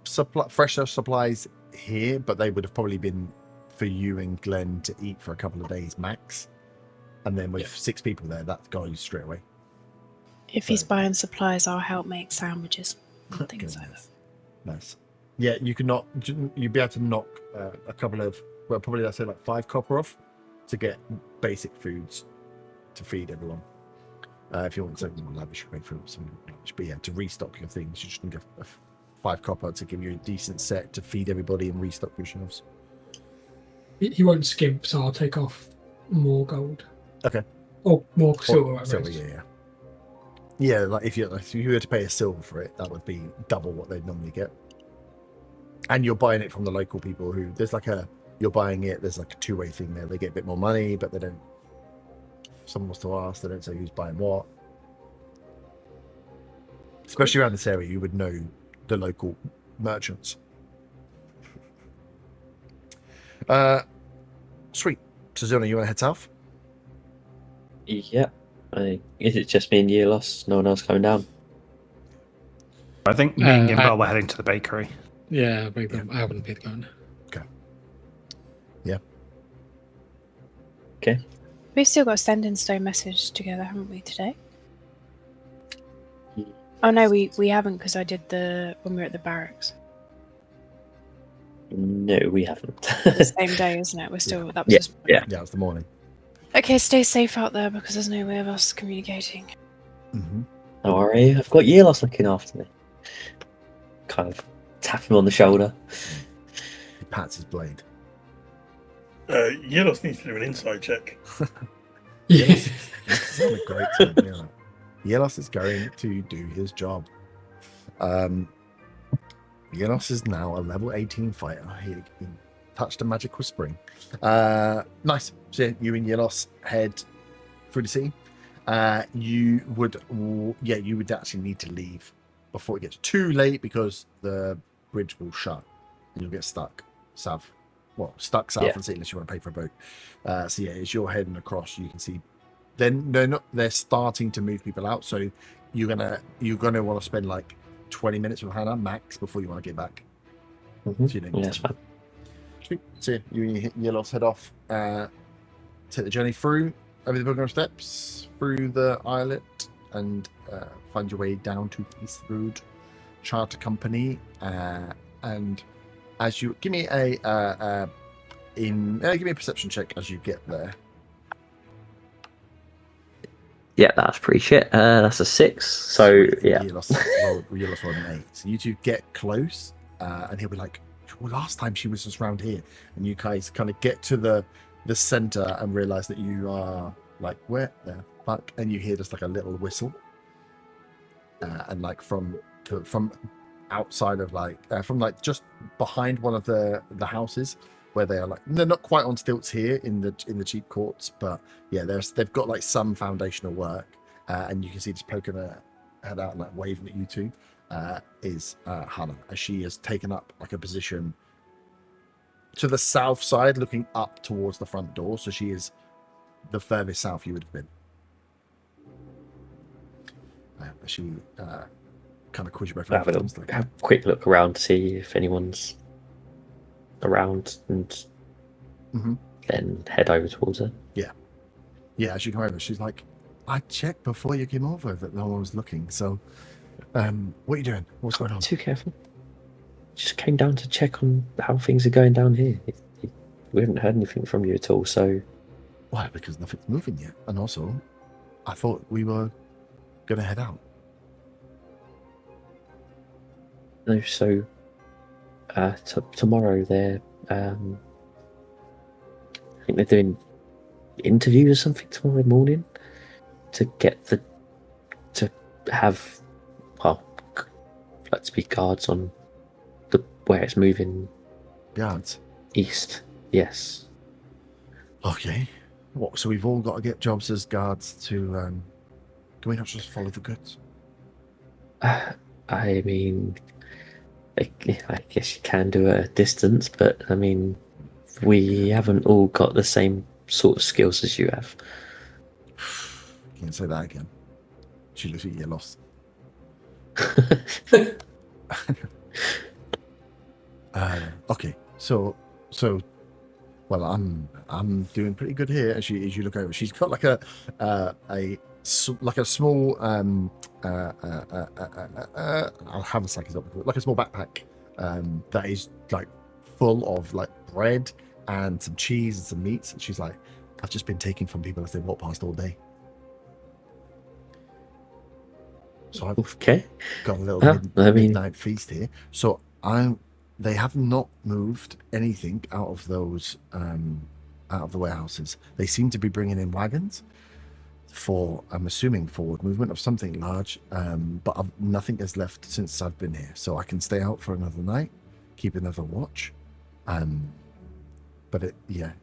fresh supplies here, but they would have probably been for you and Glenn to eat for a couple of days max. And then with 6 people there, that goes straight away. If he's buying supplies, I'll help make sandwiches and things like that. Nice. Yeah, you'd be able to knock a couple of, well, probably I'd say like 5 copper off to get basic foods to feed everyone. If you want something more lavish, you can make for something lavish. But yeah, to restock your things, you just need a 5 copper to give you a decent set to feed everybody and restock your shelves. He won't skimp, so I'll take off more gold. Okay. Or more silver. Silver, yeah. Yeah, like if you were to pay a silver for it, that would be double what they'd normally get. And you're buying it from the local people who you're buying it. There's like a 2-way thing there. They get a bit more money, but they don't. If someone wants to ask, they don't say who's buying what. Especially around this area, you would know the local merchants. Sweet. So Zona, you want to head south? Yeah. Is it just me and Yelos? No one else coming down? I think me and Gimbal were heading to the bakery. Yeah, I wouldn't be going. Okay. Yeah. Okay. We've still got Send and Stone message together, haven't we, today? Yeah. Oh no, we haven't, because I did when we were at the barracks. No, we haven't. The same day, isn't it? We're still that was this Yeah, it was the morning. Okay, stay safe out there, because there's no way of us communicating. Mm-hmm. Don't worry, I've got Yelos looking after me. Kind of tap him on the shoulder. He pats his blade. Yelos needs to do an inside check. Yelos is a great time, yeah. Yelos is going to do his job. Yelos is now a level 18 fighter. He touched a magic whispering. Nice. So you and Yelos head through the city. You would actually need to leave before it gets too late, because the bridge will shut and you'll get stuck south of the city unless you want to pay for a boat. So yeah, as you're heading across, you can see they're starting to move people out. So you're gonna want to spend like 20 minutes with Hannah max before you want to get back. Mm-hmm. So you don't Yeah, get that's fine. Sweet. So you and Yelos head off, take the journey through over the pilgrim steps, through the islet, and find your way down to East Road. charter company, and as you give me a give me a perception check as you get there. Yeah, that's pretty shit. That's a 6. So yeah. You lost rolled an 8. So you two get close, and he'll be like, "Well, last time she was just around here," and you guys kind of get to the center and realize that you are like, "Where the fuck?" And you hear just like a little whistle, and like from outside of from just behind one of the houses where they are, like, they're not quite on stilts here in the cheap courts, but yeah, they've got like some foundational work, and you can see just poking her head out and like waving at you two is Hannah, as she has taken up like a position to the south side looking up towards the front door, so she is the furthest south you would have been. She kind of calls you both Have a quick look around to see if anyone's around, and then head over towards her. Yeah, as you come over, she's like, "I checked before you came over that no one was looking, so what are you doing? What's going on?" Too careful. Just came down to check on how things are going down here. We haven't heard anything from you at all, so... Why? Because nothing's moving yet, and also I thought we were gonna head out. No, so tomorrow they're I think they're doing interviews or something tomorrow morning to have to be guards on where it's moving. Guards? East, yes. Okay. What? So we've all got to get jobs as guards to. Can we not just follow the goods? I mean, I guess you can do it at a distance, but I mean, we haven't all got the same sort of skills as you have. Can't say that again. She looks at you lost. Okay, so, well, I'm doing pretty good here. As you look over, she's got like a small I'll have a second up, like a small backpack that is like full of like bread and some cheese and some meats. And she's like, "I've just been taking from people as they walk past all day." So I've got a little midnight feast here. So they have not moved anything out of those out of the warehouses. They seem to be bringing in wagons for, I'm assuming, forward movement of something large, but nothing has left since I've been here, so I can stay out for another night, keep another watch. But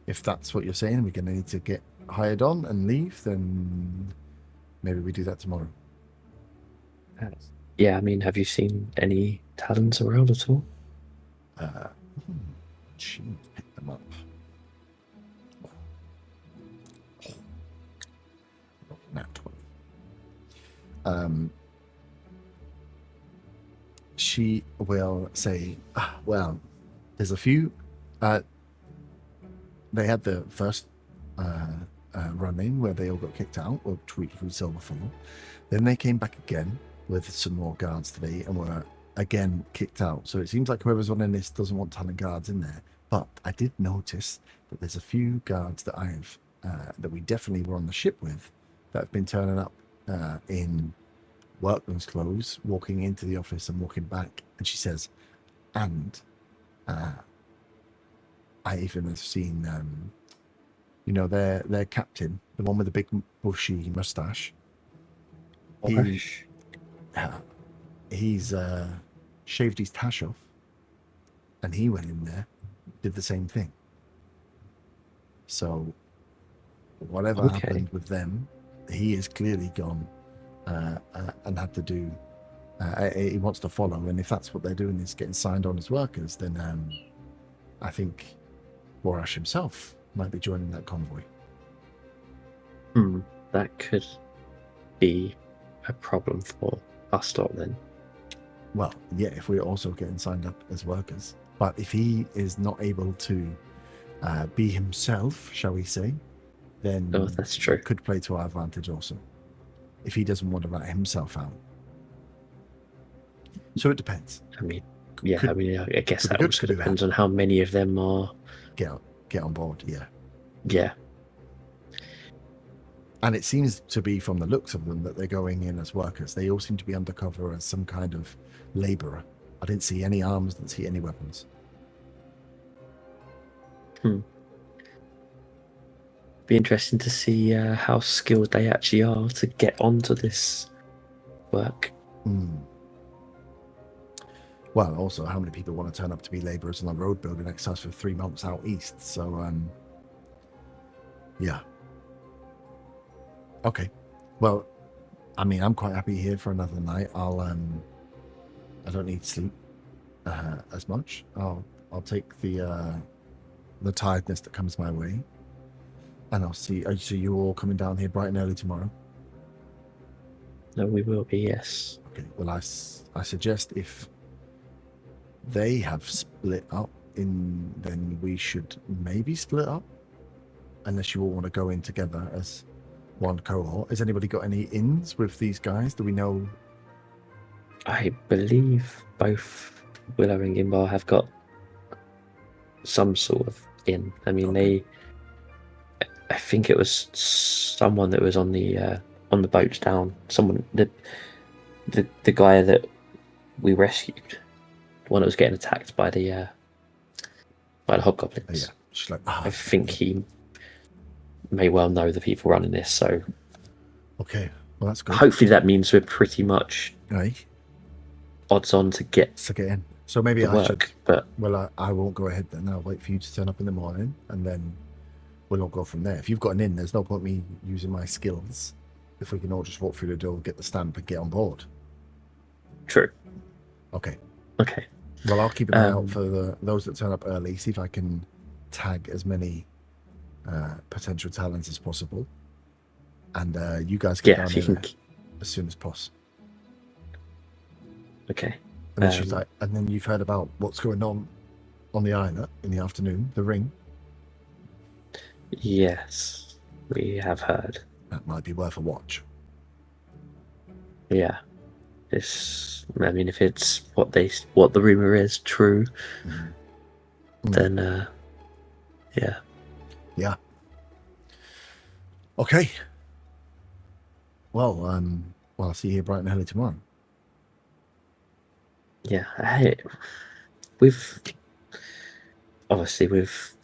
if that's what you're saying, we're gonna need to get hired on and leave, then maybe we do that tomorrow. Yeah, I mean, have you seen any talons around at all? She picked them up. Nat 20. She will say, well, there's a few. They had the first run in where they all got kicked out, or tweaked through silver funnel. Then they came back again with some more guards today and were again kicked out. So it seems like whoever's running this doesn't want ton of guards in there. But I did notice that there's a few guards that I've that we definitely were on the ship with that have been turning up in workman's clothes, walking into the office and walking back. And she says, and I even have seen, their captain, the one with the big bushy mustache. He's shaved his tash off, and he went in there, did the same thing. So whatever happened with them, he is clearly gone and had to do. He wants to follow, and if that's what they're doing is getting signed on as workers, then I think Borash himself might be joining that convoy. That could be a problem for us lot then. Well, yeah, if we're also getting signed up as workers. But if he is not able to be himself, shall we say, then that's true. It could play to our advantage also. If he doesn't want to rat himself out. So it depends. I mean, yeah, Could- I mean, I guess could be that good, also could be depends bad. on how many of them are. Get on board, yeah. Yeah. And it seems to be, from the looks of them, that they're going in as workers. They all seem to be undercover as some kind of labourer. I didn't see any arms, didn't see any weapons. Be interesting to see how skilled they actually are to get onto this work. Well, also, how many people want to turn up to be labourers on the road building exercise for 3 months out east? So, yeah. Okay. Well, I mean, I'm quite happy here for another night. I don't need sleep as much. I'll take the tiredness that comes my way, and I'll see. So you all coming down here bright and early tomorrow? No, we will be, yes. Okay. Well, I suggest if they have split up, then we should maybe split up, unless you all want to go in together as one cohort. Has anybody got any ins with these guys? Do we know? I believe both Willow and Gimbal have got some sort of in. I mean, Okay. I think it was someone that was on the boats down. Someone, the guy that we rescued, the one that was getting attacked by the hobgoblins. Yeah. She's like, I think he may well know the people running this, so okay. Well, that's good. hopefully that means we're pretty much Right. odds on to get So get in. So maybe the I should. work. But Well, I won't go ahead then. I'll wait for you to turn up in the morning, and then we'll all go from there. If you've got an in, there's no point me using my skills. If we can all just walk through the door, get the stamp, and get on board. true. Okay. Okay. Well, I'll keep an eye out for those that turn up early. See if I can tag as many potential talents as possible, and you guys get Yeah, down if you there can. as soon as possible. Okay. And then she's like, and then you've heard about what's going on the islet in the afternoon, the ring. Yes, we have heard. That might be worth a watch. Yeah. I mean, if it's what the rumor is true, then yeah. Yeah. Okay. Well, I'll see you here bright and early tomorrow. Yeah. With obviously with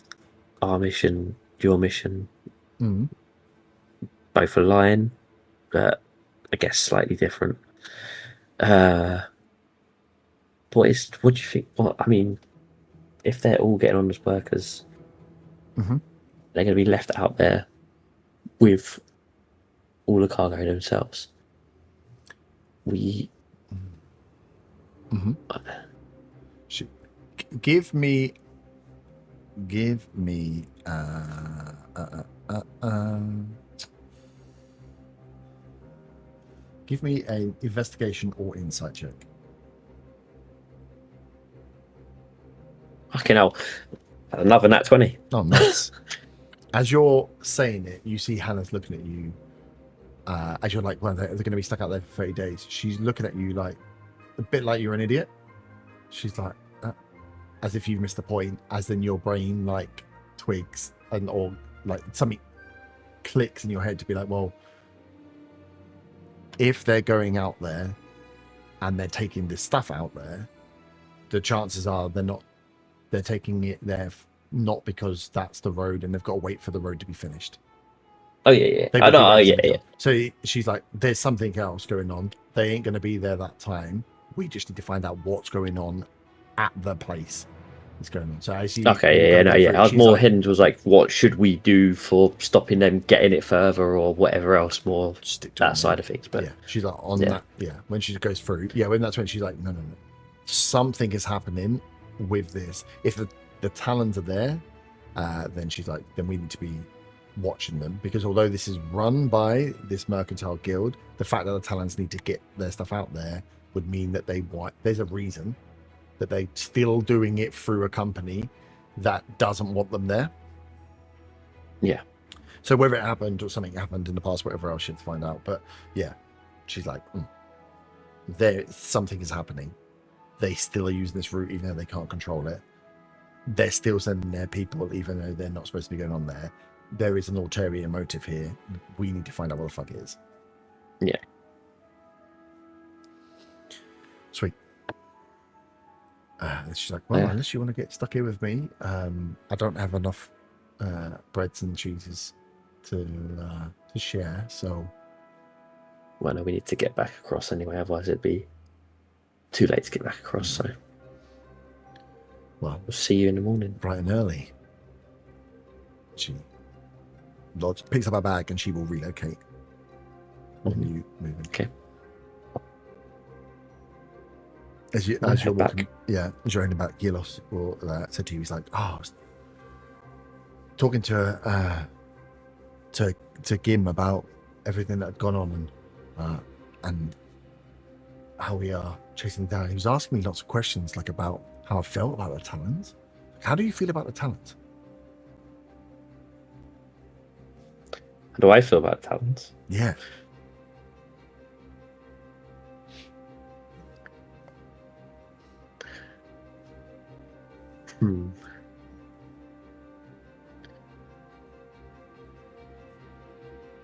our mission, your mission, both align, but I guess slightly different. What do you think? Well, I mean, if they're all getting on as workers, they're going to be left out there with all the cargo themselves. Give me an investigation or insight check. Fucking hell. Another nat 20. Oh, nice. As you're saying it, you see Hannah's looking at you. As you're like, well, they're going to be stuck out there for 30 days. She's looking at you like a bit like you're an idiot. She's like, as if you've missed the point, as in your brain like twigs or like something clicks in your head to be like, well, if they're going out there and they're taking this stuff out there, the chances are they're taking it there not because that's the road and they've got to wait for the road to be finished. Oh yeah. They I know. Oh would be yeah, ready to yeah. go. So she's like, there's something else going on. They ain't going to be there that time. We just need to find out what's going on at the place that's going on. So I see. Okay, yeah. I was more heading towards like, what should we do for stopping them getting it further or whatever else, more stick to that side of things. But yeah, she's like on that. Yeah, when she goes through. Yeah, when that's when she's like, no. Something is happening with this. If the talons are there, then she's like, then we need to be watching them, because although this is run by this mercantile guild, the fact that the talons need to get their stuff out there would mean that there's a reason that they're still doing it through a company that doesn't want them there. Yeah. So whether it happened or something happened in the past, whatever else, she'd find out. But yeah, she's like, something is happening. they still are using this route even though they can't control it. They're still sending their people even though they're not supposed to be going on there. There is an ulterior motive here. We need to find out what the fuck it is. Yeah. Sweet. She's like, well, Yeah. unless you want to get stuck here with me, I don't have enough breads and cheeses to share, so... Well, no, we need to get back across anyway, otherwise it'd be too late to get back across, so Well, we'll see you in the morning. bright and early. She picks up her bag and she will relocate when you move in. Okay. As you're head walking, back. as you're heading back, Gielos will said to you, he's like, I was talking to Gim about everything that had gone on and how we are chasing down. He was asking me lots of questions, like about how I felt about the Talons. How do you feel about the Talons? How do I feel about talents? Yeah.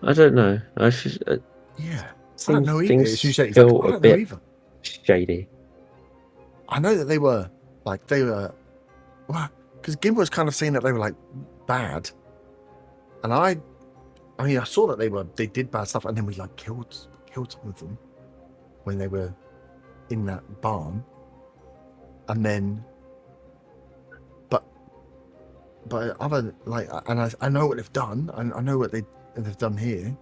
I don't know. I should, Yeah. I don't know either. things As you said, he's feel like, I a don't know bit either. shady. I know that they were well, because Gim was kind of saying that they were like bad, and I mean, I saw that they did bad stuff, and then we like killed some of them when they were in that barn, and then, but other like, and I know what they've done, and I know what they've done here,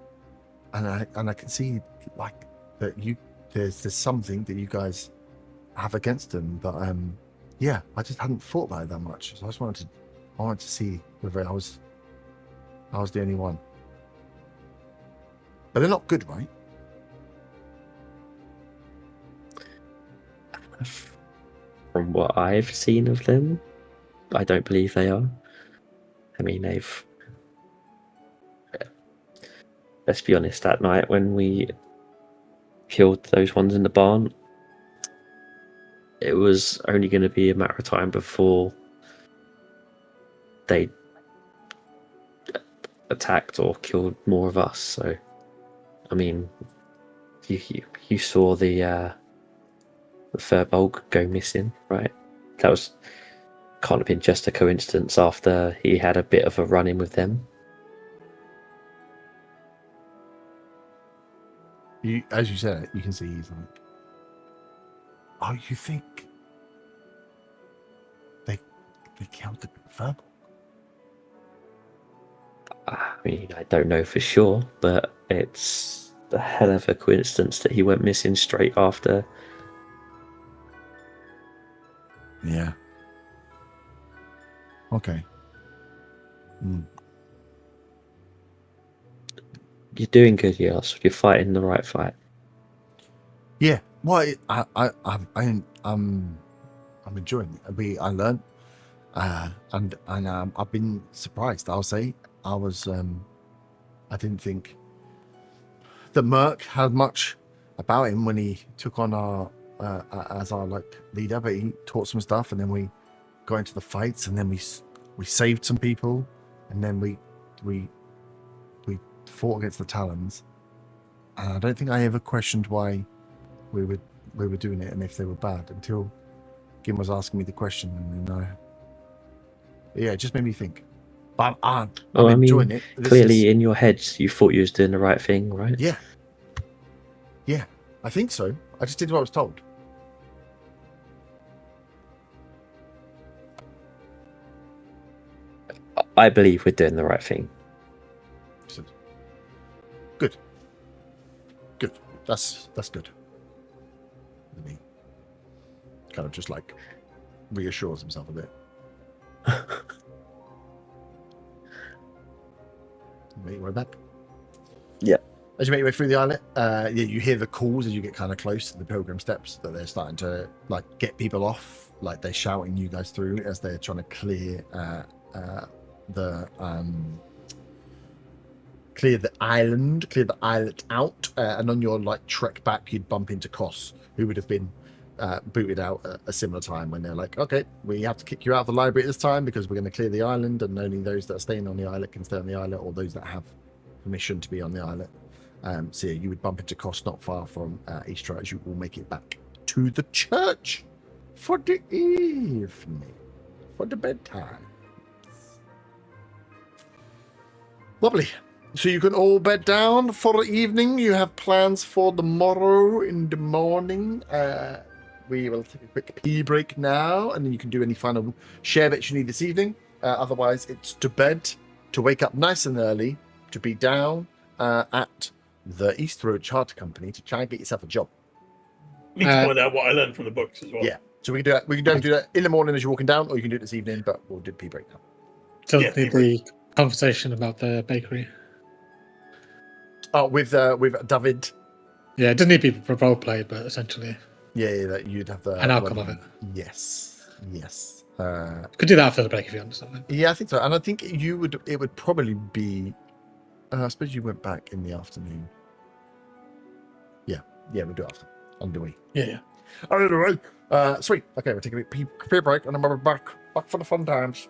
and I can see like that there's something that you guys have against them, but yeah, I just hadn't thought about it that much. So I just wanted to see whether I was the only one. But they're not good, right? From what I've seen of them, I don't believe they are. I mean, let's be honest, that night when we killed those ones in the barn, it was only going to be a matter of time before they attacked or killed more of us. So, I mean, you saw the Furbolg go missing, right? That can't have been just a coincidence after he had a bit of a run-in with them. As you said it, you can see he's like, oh, you think they killed the Furbolg? I mean, I don't know for sure, but it's a hell of a coincidence that he went missing straight after. Yeah. Okay. You're doing good, Yas. You're fighting the right fight. Yeah. Well, I'm enjoying it. I learned, and I've been surprised. I'll say I was. I didn't think that Merc had much about him when he took on our as our like leader, but he taught some stuff, and then we got into the fights, and then we saved some people, and then we fought against the Talons. And I don't think I ever questioned why we were doing it and if they were bad until Gim was asking me the question, and then it just made me think. But I'm enjoying it. Clearly, in your heads, you thought you was doing the right thing, right? Yeah, I think so. I just did what I was told. I believe we're doing the right thing. Good. That's good. And he kind of just like reassures himself a bit. Make your way back. Yeah. As you make your way through the islet, you hear the calls as you get kind of close to the pilgrim steps that they're starting to like get people off. Like they're shouting you guys through as they're trying to clear the islet out. And on your like trek back, you'd bump into Kos, who would have been booted out at a similar time when they're like, okay, we have to kick you out of the library at this time because we're going to clear the island, and only those that are staying on the islet can stay on the islet, or those that have permission to be on the islet. So yeah, you would bump into Koss not far from Easter as you all make it back to the church for the evening, for the bedtime. Lovely. So you can all bed down for the evening. You have plans for the morrow in the morning. We will take a quick pee break now, and then you can do any final share bits you need this evening. Otherwise, it's to bed, to wake up nice and early, to be down at the East Road Charter Company to try and get yourself a job. Need to find out what I learned from the books as well. Yeah. So we can do that. We can do that in the morning as you're walking down, or you can do it this evening, but we'll do the pee break now. So Yeah, the conversation about the bakery. Oh, with David. Yeah, it doesn't need to be role played, but essentially Yeah, that you'd have the an outcome of it. Yes. Could do that after the break if you understand. Yeah, I think so. And I think it would probably be. I suppose you went back in the afternoon. Yeah, we'll do it after on the way. Yeah. Anyway, sweet. Okay, we'll take a pee break, and then we'll be back for the fun times.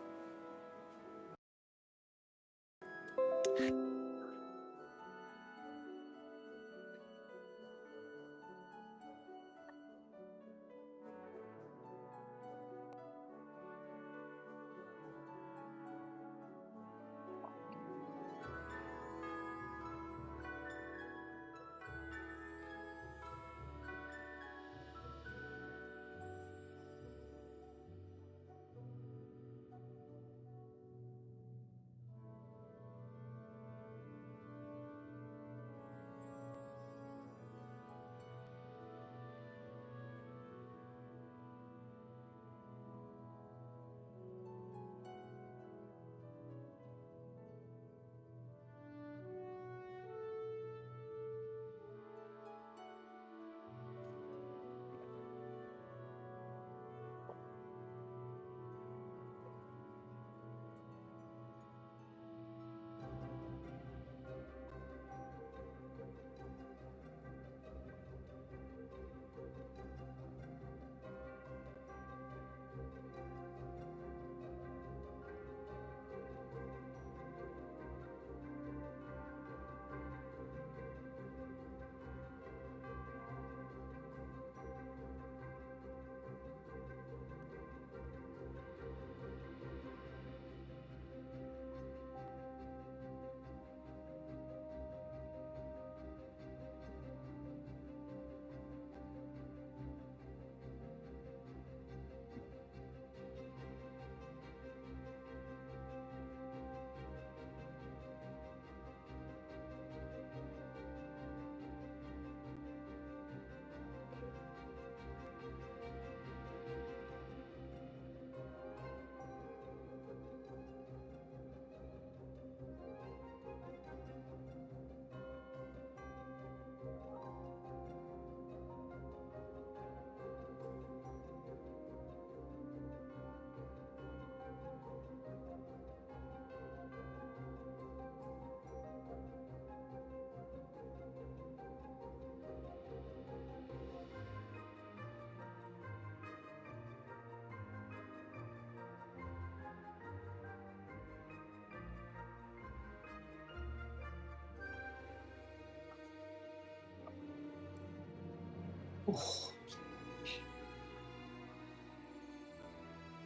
Oh.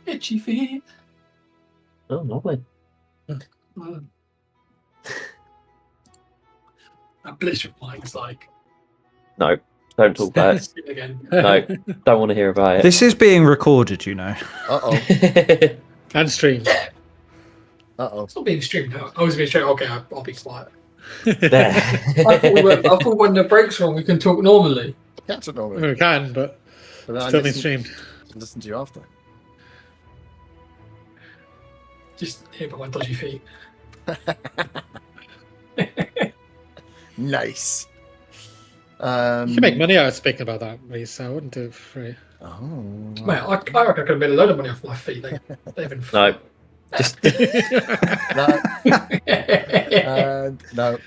Itchy feet. Oh, lovely. Mm. That bliss of mine is like. No, don't talk about it. Again. No, don't want to hear about it. This is being recorded, you know. Uh-oh. And streamed. Uh-oh. It's not being streamed now. I was being straight. Okay, I'll be quiet. There. I thought when the breaks are on, we can talk normally. That's it normally. We can, but But then I still being listen- streamed. Listen to you after. Just hear about my dodgy feet. Nice. You can make money out of speaking about that, Reese, so I wouldn't do it for free. Oh. Mate, I reckon I could have made a load of money off my feet. They've been No. Just No. And no.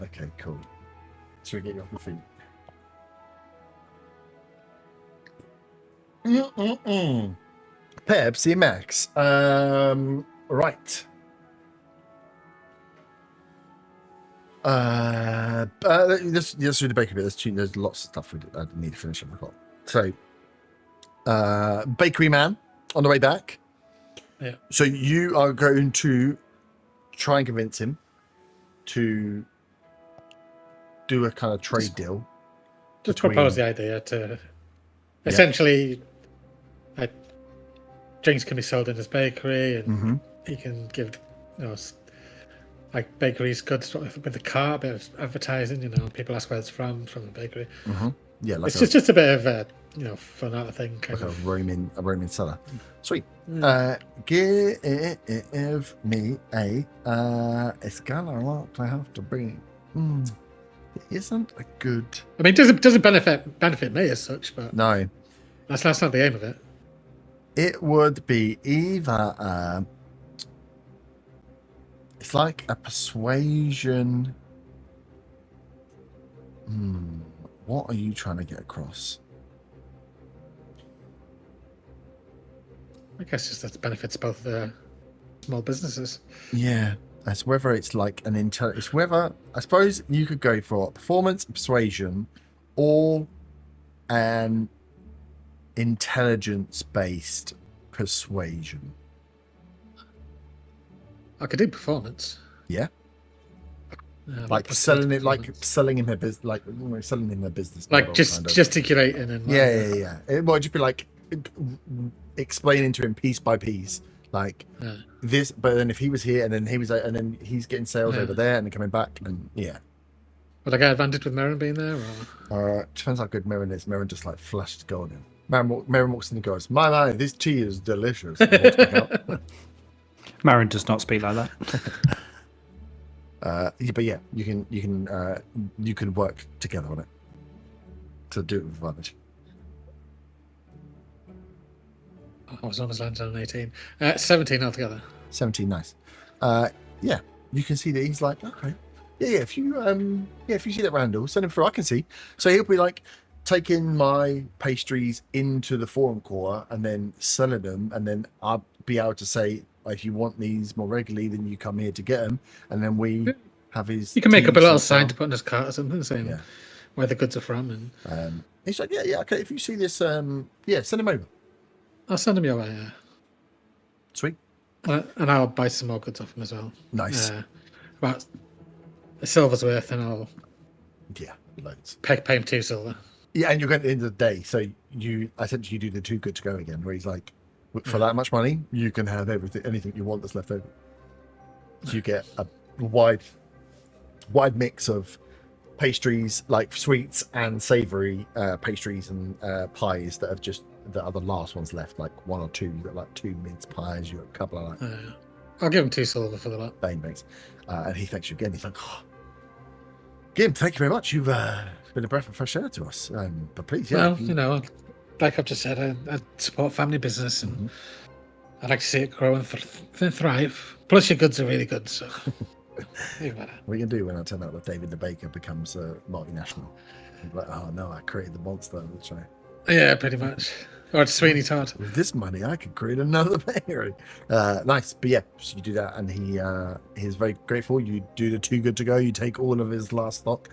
Okay, cool. Should we get you off your feet? Pepsi Max. Right. Let's do the bakery bit. There's lots of stuff I need to finish. I forgot. So, bakery man on the way back. Yeah. So you are going to try and convince him to do a kind of trade deal. Just propose the idea to essentially, drinks can be sold in his bakery, and he can give, like bakeries goods with the car, a bit of advertising. People ask where it's from the bakery. Yeah, like it's just a bit of a fun art thing. Like a roaming seller. Sweet. Give me a. It's got a lot to have to bring. It isn't a good. I mean, it doesn't benefit me as such, but no, that's not the aim of it. It would be either. It's like a persuasion. What are you trying to get across? I guess just that benefits both the small businesses. Yeah, it's whether it's like an it's whether I suppose you could go for performance, persuasion, or an intelligence-based persuasion. I could do performance. Yeah. Like selling him a business, selling him a business. Like just gesticulating and yeah. It might just be like explaining to him piece by piece, like this. But then if he was here, and then he was, and then he's getting sales over there, and then coming back, and Would I get advantage with Merrin being there? Or? Depends how good Merrin is. Merrin just like flashed gold in. Merrin walks in and goes, "My, this tea is delicious." Merrin does not speak like that. But yeah, you can work together on it to do it with advantage. I was almost landed on 18. 17 altogether. 17, nice. Yeah, you can see that he's like, okay, yeah. If you see that Randall, send him through. I can see. So he'll be like taking my pastries into the forum core and then selling them, and then I'll be able to say, if you want these more regularly, then you come here to get them, and then we have his. You can make up a little sign to put on his cart or something saying where the goods are from, and he's like, yeah, okay. If you see this, send him over. I'll send him your way. Sweet. And I'll buy some more goods off him as well. Nice. About a silver's worth, and I'll loads. Pay him 2 silver. Yeah, and you're going to the end of the day, so you essentially do the too good to go again, where he's like, for that much money, you can have anything you want that's left over. So you get a wide mix of pastries, like sweets and savoury pastries and pies that are the last ones left, like 1 or 2. You've got like 2 mince pies, you've got a couple of I'll give him 2 silver for the lot. Bane bakes. And he thanks you again. He's like, Gim, thank you very much. You've been a breath of fresh air to us. But please, Well, like I've just said, I support family business, and I like to see it grow and thrive. Plus, your goods are really good, so even better. What are you going to do when I turn out that David the Baker becomes a multinational? You're like, oh no, I created the monster. Yeah, pretty much. Or it's Sweeney Todd. With this money, I could create another bakery. Nice. But yeah, so you do that, and he's very grateful. You do the too good to go. You take all of his last stock.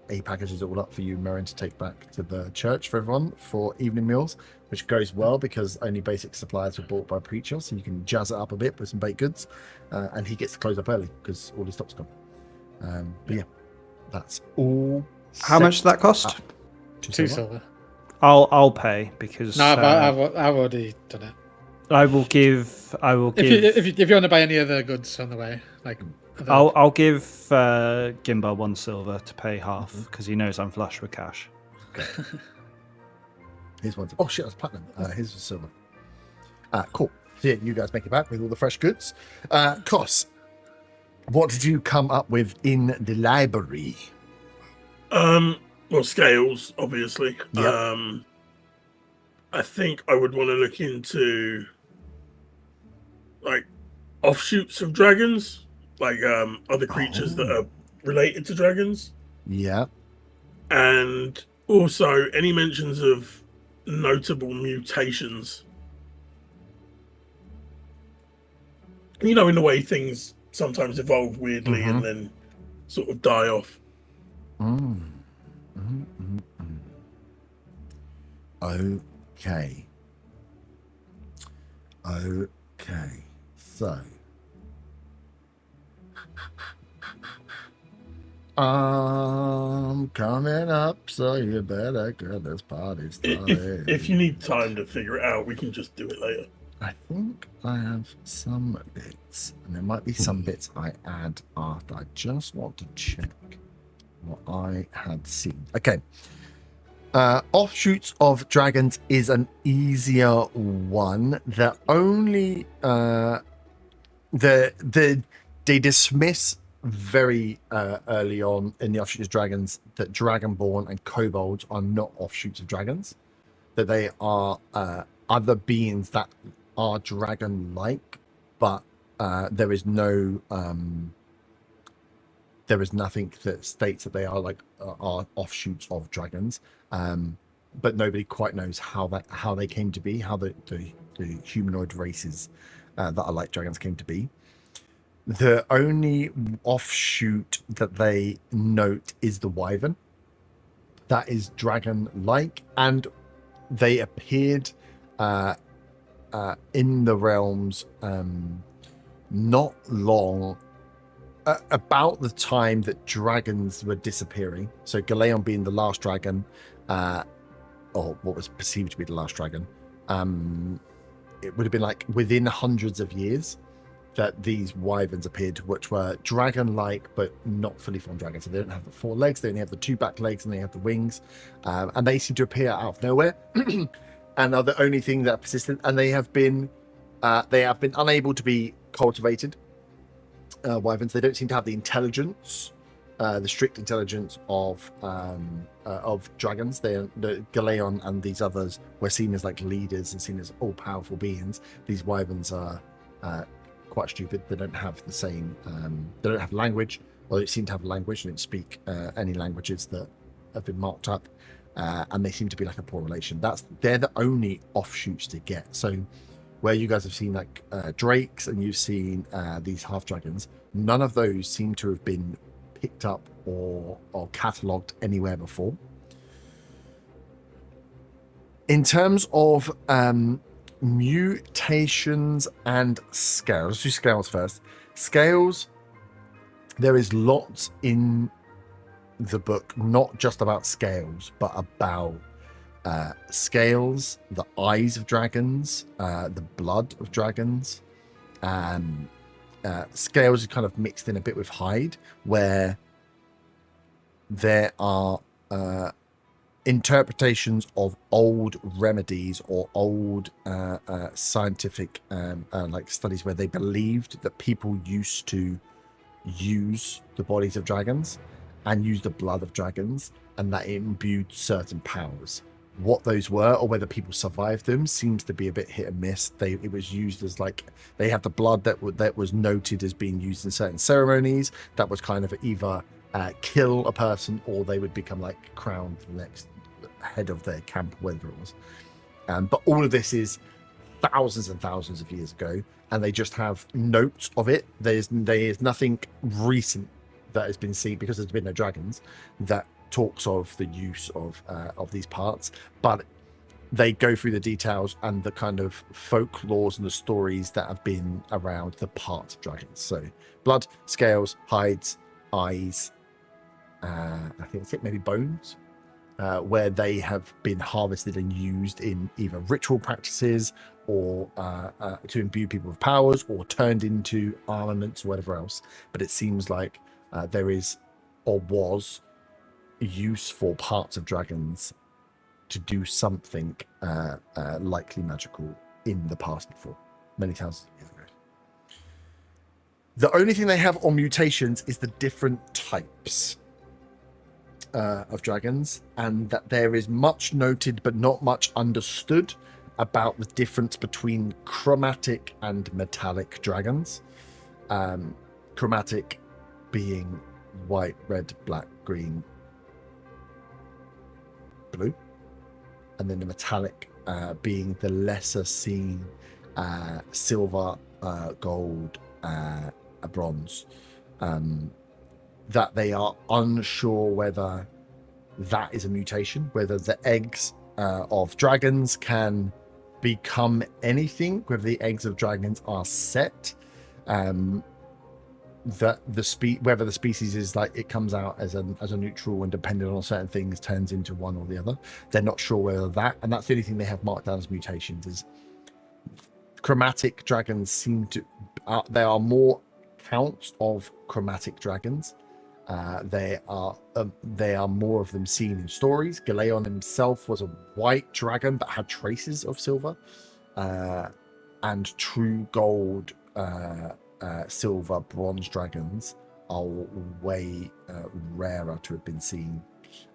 He packages it all up for you, Merrin, to take back to the church for everyone for evening meals, which goes well because only basic supplies were bought by Preacher, so you can jazz it up a bit with some baked goods. And he gets to close up early because all his stock's gone. But yeah, that's all. How much did that cost? 2 silver. I'll pay because no, I've already done it. I will give. If you want to buy any other goods on the way, like I'll give Gimba 1 silver to pay half because he knows I'm flush with cash. Okay. Here's 1. Oh shit, that's platinum. Here's silver. Cool. So yeah, you guys make it back with all the fresh goods. Kos, what did you come up with in the library? Well, scales, obviously. Yep. I think I would want to look into like offshoots of dragons, like other creatures that are related to dragons. Yeah. And also any mentions of notable mutations. You know, in the way things sometimes evolve weirdly and then sort of die off. Okay. Okay. So. I'm coming up, so you better get this party started. If you need time to figure it out, we can just do it later. I think I have some bits, and there might be some bits I add after. I just want to check what I had seen. Okay. Offshoots of dragons is an easier one. The only they dismiss very early on in the offshoots of dragons that dragonborn and kobolds are not offshoots of dragons, that they are other beings that are dragon-like, but there is no there is nothing that states that they are are offshoots of dragons, but nobody quite knows how they came to be, how the humanoid races that are like dragons came to be. The only offshoot that they note is the wyvern. That is dragon-like, and they appeared in the realms not long, about the time that dragons were disappearing. So Galeon being the last dragon, or what was perceived to be the last dragon, it would have been like within hundreds of years that these wyverns appeared, which were dragon-like but not fully formed dragons. So they don't have the 4 legs, they only have the 2 back legs, and they have the wings, and they seem to appear out of nowhere and are the only thing that are persistent, and they have been unable to be cultivated. Wyverns, they don't seem to have the intelligence, the strict intelligence of dragons. The Galeon and these others were seen as like leaders and seen as all-powerful beings. These wyverns are quite stupid. They don't have the same. They don't have language, or they seem to have language and don't speak any languages that have been marked up, and they seem to be like a poor relation. They're the only offshoots to get. So, where you guys have seen like drakes and you've seen these half dragons, none of those seem to have been picked up or catalogued anywhere before. In terms of mutations and scales, let's do scales first. Scales, there is lots in the book, not just about scales, but about scales, the eyes of dragons, the blood of dragons, and scales are kind of mixed in a bit with hide, where there are interpretations of old remedies or old scientific like studies where they believed that people used to use the bodies of dragons and use the blood of dragons, and that it imbued certain powers. What those were, or whether people survived them, seems to be a bit hit and miss. It was used as like, they have the blood that was noted as being used in certain ceremonies that was kind of either kill a person, or they would become like crowned the next head of their camp, whatever it was. But all of this is thousands and thousands of years ago, and they just have notes of it. There is nothing recent that has been seen, because there's been no dragons, that talks of the use of these parts, but they go through the details and the kind of folklores and the stories that have been around the parts of dragons. So blood, scales, hides, eyes, I think that's it, maybe bones, where they have been harvested and used in either ritual practices or to imbue people with powers, or turned into armaments or whatever else. But it seems like there is, or was, use for parts of dragons to do something likely magical in the past before, many thousands of years ago. The only thing they have on mutations is the different types of dragons, and that there is much noted but not much understood about the difference between chromatic and metallic dragons. Chromatic being white, red, black, green, blue. and then the metallic being the lesser seen silver, gold, bronze. That they are unsure whether that is a mutation, whether the eggs of dragons can become anything, whether the eggs of dragons are set, that whether the species is like it comes out as a neutral and depending on certain things turns into one or the other. They're not sure whether that, and that's the only thing they have marked down as mutations. Is chromatic dragons seem to there are more counts of chromatic dragons. They are more of them seen in stories. Galeon himself was a white dragon but had traces of silver, and true gold, silver, bronze dragons are way rarer to have been seen,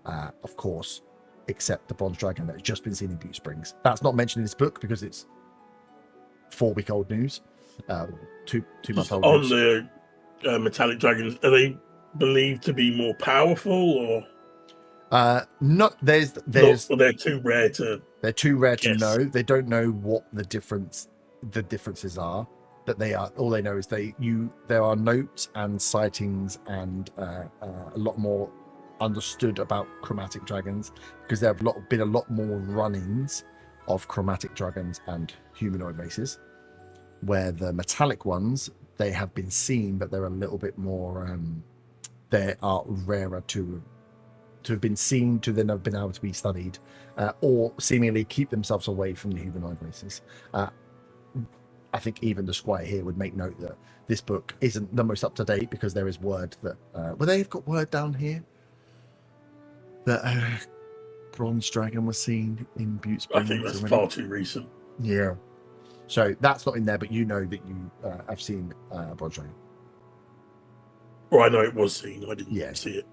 of course, except the bronze dragon that has just been seen in Butte Springs. That's not mentioned in this book because it's 4-week-old news, 2-month-old on news. The metallic dragons, are they believed to be more powerful, or Not there's or they're too rare to to guess? know. They don't know what the differences are. That they are, all they know is there are notes and sightings and a lot more understood about chromatic dragons, because there have been a lot more run-ins of chromatic dragons and humanoid races, where the metallic ones, they have been seen, but they're a little bit more they are rarer to have been seen, to then have been able to be studied, or seemingly keep themselves away from the humanoid races. I think even the squire here would make note that this book isn't the most up to date, because there is word that they've got word down here that bronze dragon was seen in Butte I Springs. think that's already. far too recent. Yeah, so that's not in there, but you know that you have seen bronze dragon. Or I know it was seen. I didn't Yeah. see it.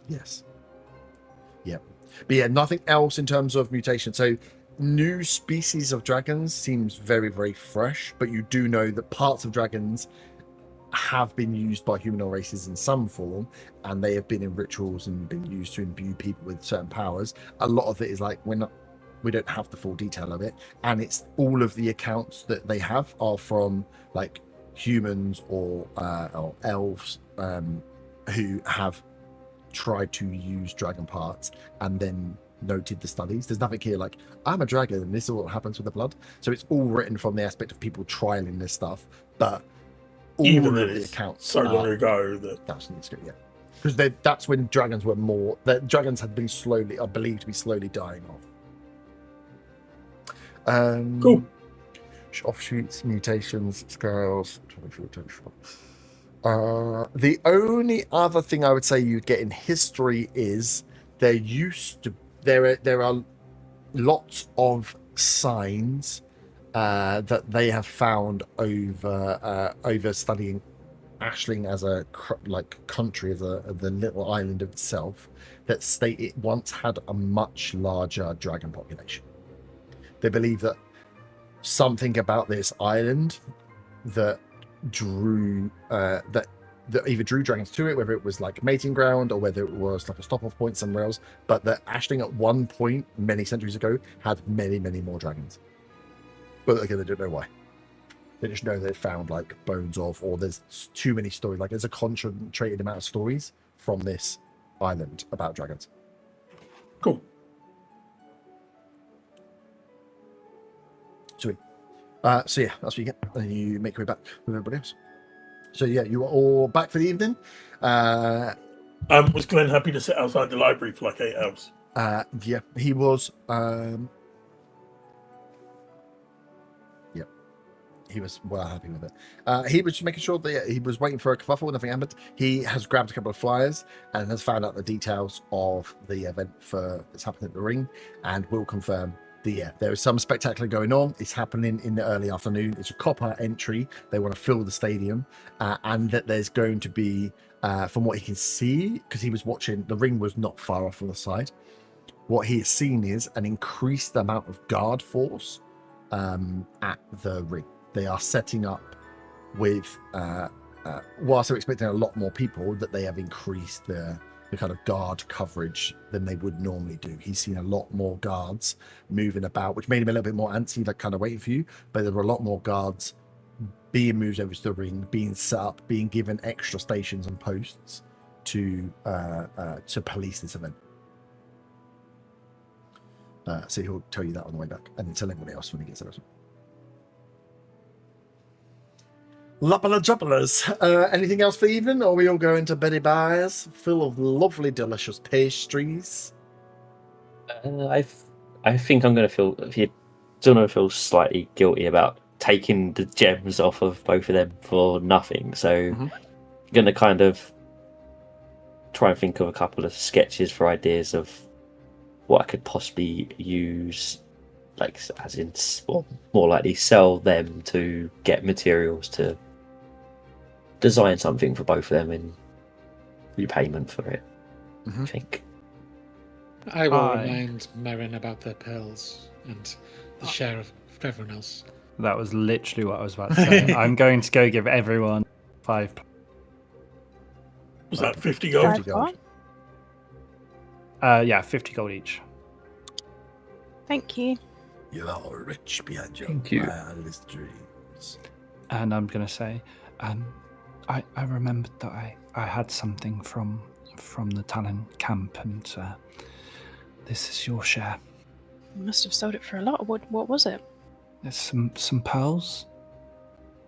Yes. Yep. But yeah, nothing else in terms of mutation. So new species of dragons seems very, very fresh, but you do know that parts of dragons have been used by humanoid races in some form, and they have been in rituals and been used to imbue people with certain powers. A lot of it is like we don't have the full detail of it, and it's all of the accounts that they have are from like humans or elves who have tried to use dragon parts and then noted the studies. There's nothing here like, I'm a dragon and this is what happens with the blood. So it's all written from the aspect of people trialing this stuff, but all Even of though the it's accounts so long ago that that's yeah, because that's when dragons were more, the dragons had been slowly, are believed to be slowly dying off. Cool. Offshoots, mutations, scales. The only other thing I would say you'd get in history is there are lots of signs that they have found over studying Ashling as a country, as the little island of itself, that state it once had a much larger dragon population. They believe that something about this island that drew that either drew dragons to it, whether it was like a mating ground or whether it was like a stop-off point somewhere else, but that Ashling at one point many centuries ago had many, many more dragons. But again, they don't know why. They just know they found like bones of, or there's too many stories. Like there's a concentrated amount of stories from this island about dragons. cool. Sweet. So yeah, that's what you get. And you make your way back with everybody else. So yeah, you are all back for the evening. Was Glenn happy to sit outside the library for like 8 hours? Yeah, he was. He was well happy with it. He was just making sure that he was waiting for a kerfuffle. Nothing happened. He has grabbed a couple of flyers and has found out the details of the event that's happening at the ring, and will confirm there is some spectacular going on. It's happening in the early afternoon. It's a copper entry. They want to fill the stadium, and that there's going to be, from what he can see, because he was watching, the ring was not far off on the side. What he has seen is an increased amount of guard force at the ring. They are setting up with, whilst they're expecting a lot more people, that they have increased the the kind of guard coverage than they would normally do. He's seen a lot more guards moving about, which made him a little bit more antsy, like kind of waiting for you. But there were a lot more guards being moved over to the ring, being set up, being given extra stations and posts to police this event. So he'll tell you that on the way back, and then tell everybody else when he gets there as well. Luppala juppalas. Anything else for the evening, or are we all going to Betty Byers, full of lovely, delicious pastries? I think I'm going to feel. Zuna feels slightly guilty about taking the gems off of both of them for nothing. So, going to kind of try and think of a couple of sketches for ideas of what I could possibly use, like as in, well, more likely sell them to get materials to design something for both of them in repayment for it. I think. I will remind Merrin about the pearls and the share of everyone else. That was literally what I was about to say. I'm going to go give everyone 5. Was that 50 gold? 50 gold. Yeah, 50 gold each. Thank you. You are rich beyond your Thank you. wildest dreams. And I'm going to say, I remembered that I had something from the Talon camp, and this is your share. You must have sold it for a lot. What was it? There's some pearls.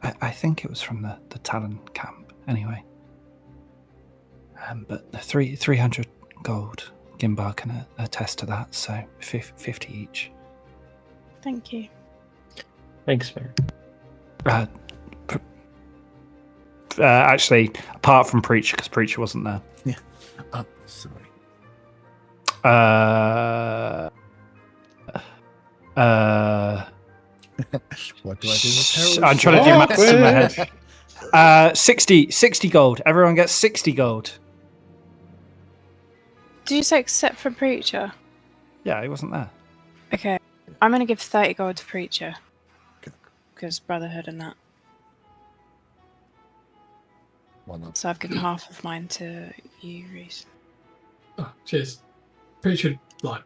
I think it was from the Talon camp, anyway. But the 300 gold, Gimbar can attest to that, so 50 each. Thank you. Thanks, Merrin. Actually, apart from Preacher, because Preacher wasn't there. Yeah. Oh, sorry. What do I do with Harold? I'm trying to do maths in my head. 60 gold. Everyone gets 60 gold. Did you say except for Preacher? Yeah, he wasn't there. Okay. I'm going to give 30 gold to Preacher. Okay. Because Brotherhood and that. Why not? So I've given half of mine to you, Reese. Oh, cheers. Pretty like,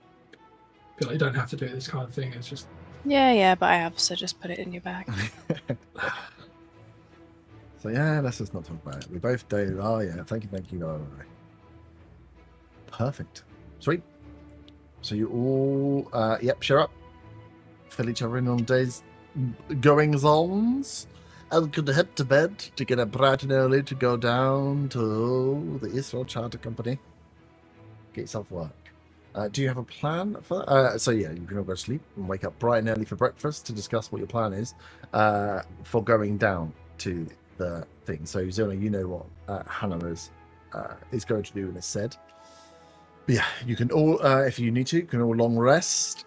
feel like you don't have to do this kind of thing. It's just Yeah, but I have, so just put it in your bag. So yeah, let's just not talk about it. We both do. Oh yeah, thank you. No. Perfect. Sweet. So you all, share up. Fill each other in on days goings-ons. And could head to bed to get up bright and early to go down to the Israel Charter Company. Get yourself work. Do you have a plan for that? So yeah, you can all go to sleep and wake up bright and early for breakfast to discuss what your plan is for going down to the thing. So Zona, you know what Hannah is going to do and has said. But yeah, you can all, if you need to, you can all long rest.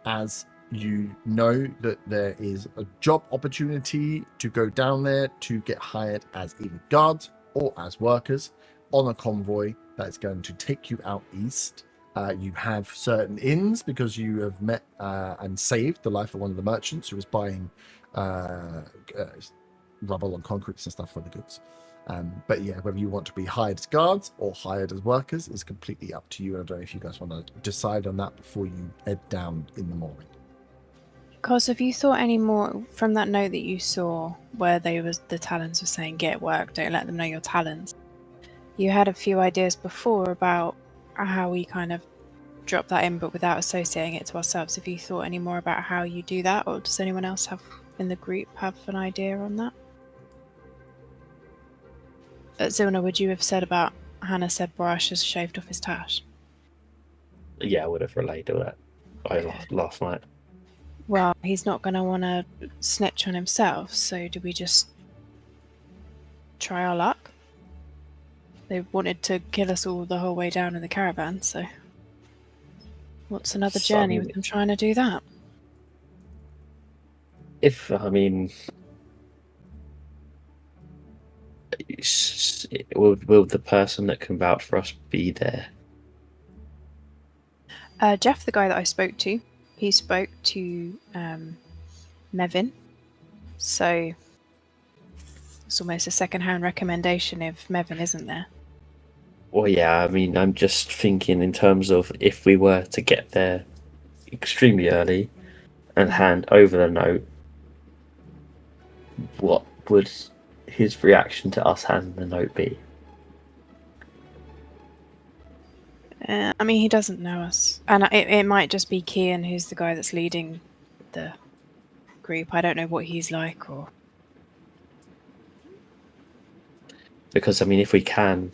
As you know that there is a job opportunity to go down there to get hired as either guards or as workers on a convoy that is going to take you out east. You have certain inns because you have met and saved the life of one of the merchants who was buying rubble and concretes and stuff for the goods. But yeah, whether you want to be hired as guards or hired as workers is completely up to you. And I don't know if you guys want to decide on that before you head down in the morning. Cos, have you thought any more from that note that you saw where the Talons were saying get work, don't let them know your talents? You had a few ideas before about how we kind of drop that in but without associating it to ourselves. Have you thought any more about how you do that, or does anyone else in the group have an idea on that? Zilna, would you have said about Hannah said Borash has shaved off his tash? Yeah, I would have relayed all that last night. Well, he's not going to want to snitch on himself, so do we just try our luck? They wanted to kill us all the whole way down in the caravan, so what's another journey with them trying to do that? Will the person that can vouch for us be there? Jeff, the guy that I spoke to, he spoke to Mevin, so it's almost a second-hand recommendation if Mevin isn't there. Well, yeah, I mean, I'm just thinking in terms of if we were to get there extremely early and hand over the note, what would his reaction to us handing the note be? I mean, he doesn't know us. And it might just be Kian who's the guy that's leading the group. I don't know what he's like or... Because, I mean, if we can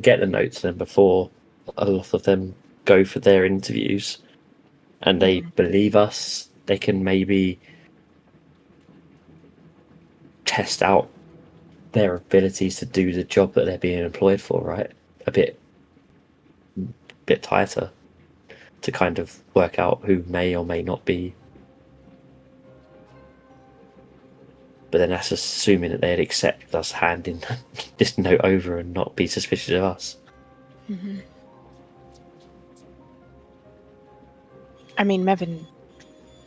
get the notes then before a lot of them go for their interviews and they believe us, they can maybe test out their abilities to do the job that they're being employed for, right? A bit tighter to kind of work out who may or may not be. But then that's assuming that they'd accept us handing this note over and not be suspicious of us. Mm-hmm. I mean, Mevin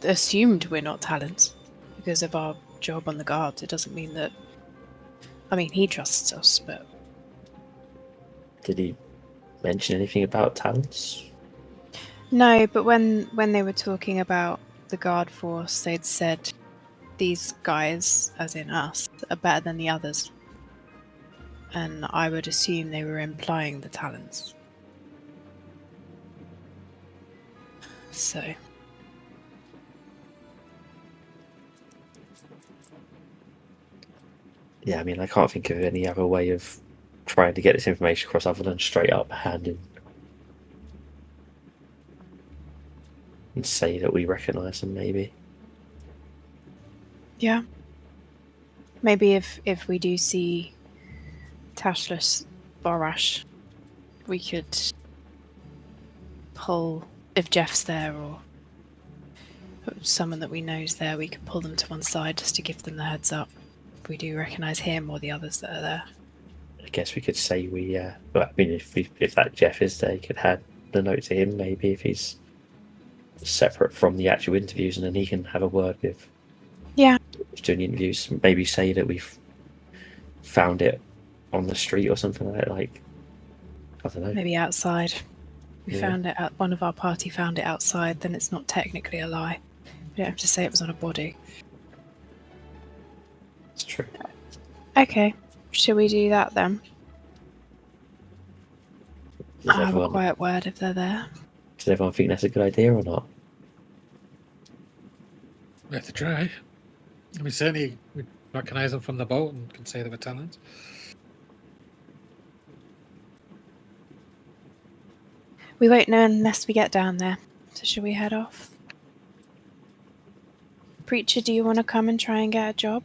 assumed we're not talents because of our job on the guards. It doesn't mean that... I mean, he trusts us, but... Did he mention anything about talents? No, but when they were talking about the guard force, they'd said these guys, as in us, are better than the others. And I would assume they were implying the talents. So... Yeah, I mean, I can't think of any other way of trying to get this information across other than straight up handing and say that we recognise them, maybe. Yeah. Maybe if we do see Tashless Borash, we could pull, if Jeff's there or someone that we know is there, we could pull them to one side just to give them the heads up. If we do recognise him or the others that are there. I guess we could say well, I mean, if that Jeff is there, you could hand the note to him, maybe, if he's separate from the actual interviews, and then he can have a word with who's doing the interviews. Maybe say that we've found it on the street or something like that. Like, I don't know. Maybe outside. We found it out. One of our party found it outside. Then it's not technically a lie. We don't have to say it was on a body. It's true. Okay. Shall we do that then? I'll have a quiet word if they're there. Does everyone think that's a good idea or not? We have to try. I mean, certainly we recognise them from the boat and can say they were talents. We won't know unless we get down there. So shall we head off? Preacher, do you want to come and try and get a job?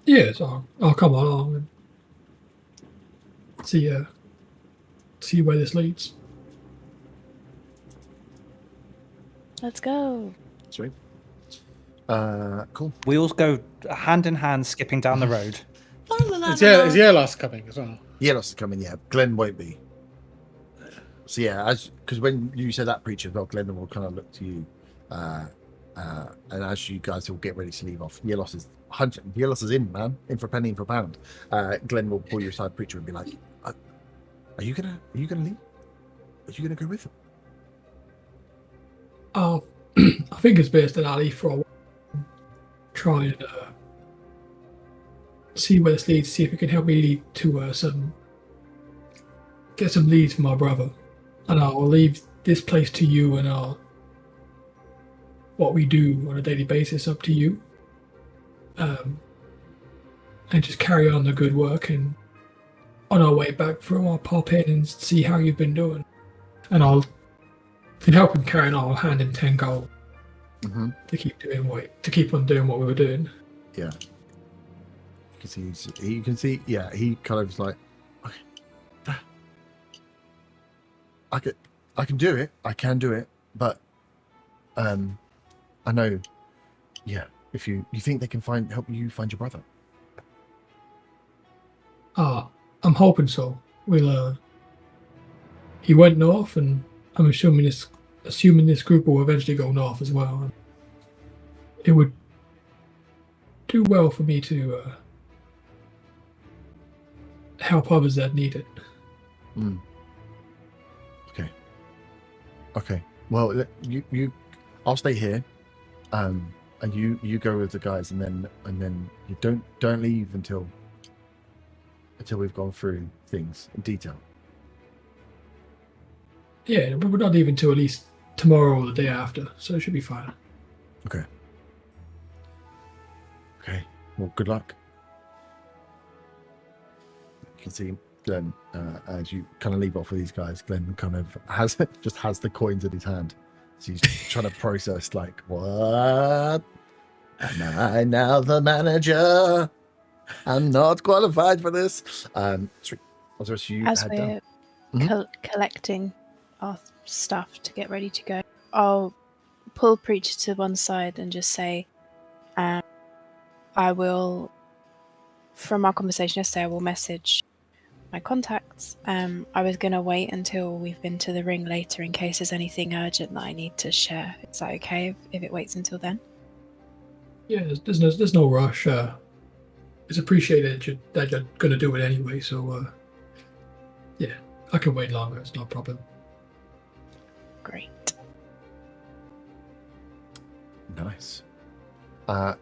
Yes, I'll come along and see where this leads. Let's go. Sweet. Cool. We all go hand in hand, skipping down the road. Is Yelos coming as well? Yelos is coming, yeah. Glenn won't be. So yeah, because when you said that, Preacher, well, Glenn will kind of look to you, and as you guys will get ready to leave off, Yelos is in, man, in for a penny, in for a pound. Glenn will pull you aside, Preacher, and be like, "Are you gonna leave? Are you gonna go with him?" I think it's best that I leave for a while. Try and see where this leads. See if it can help me lead to get some leads for my brother, and I'll leave this place to you, and what we do on a daily basis up to you, and just carry on the good work. And on our way back through, I'll pop in and see how you've been doing, and I'll can help him carry on. I'll hand him 10 gold to keep on doing what we were doing. Yeah. Because you can see, yeah, he kind of is like, okay, I can do it, but I know, yeah, if you think they can help you find your brother. I'm hoping so. He went north, and I'm assuming this group will eventually go north as well. it would do well for me to help others that need it. Okay. Well, you, I'll stay here, and you go with the guys, and then you don't leave until we've gone through things in detail. Yeah, but we're not leaving till at least tomorrow or the day after, so it should be fine. Okay. Well, good luck. You can see Glenn, as you kind of leave off with these guys, Glenn kind of has the coins in his hand. So he's trying to process, like, what? Am I now the manager? I'm not qualified for this. You As head we're down. collecting our stuff to get ready to go, I'll pull Preacher to one side and just say, I will, from our conversation yesterday, I will message my contacts. I was going to wait until we've been to the ring later in case there's anything urgent that I need to share. Is that okay if it waits until then? Yeah, there's no rush. It's appreciated that you're going to do it anyway, so yeah, I can wait longer. It's no problem. Great. Nice.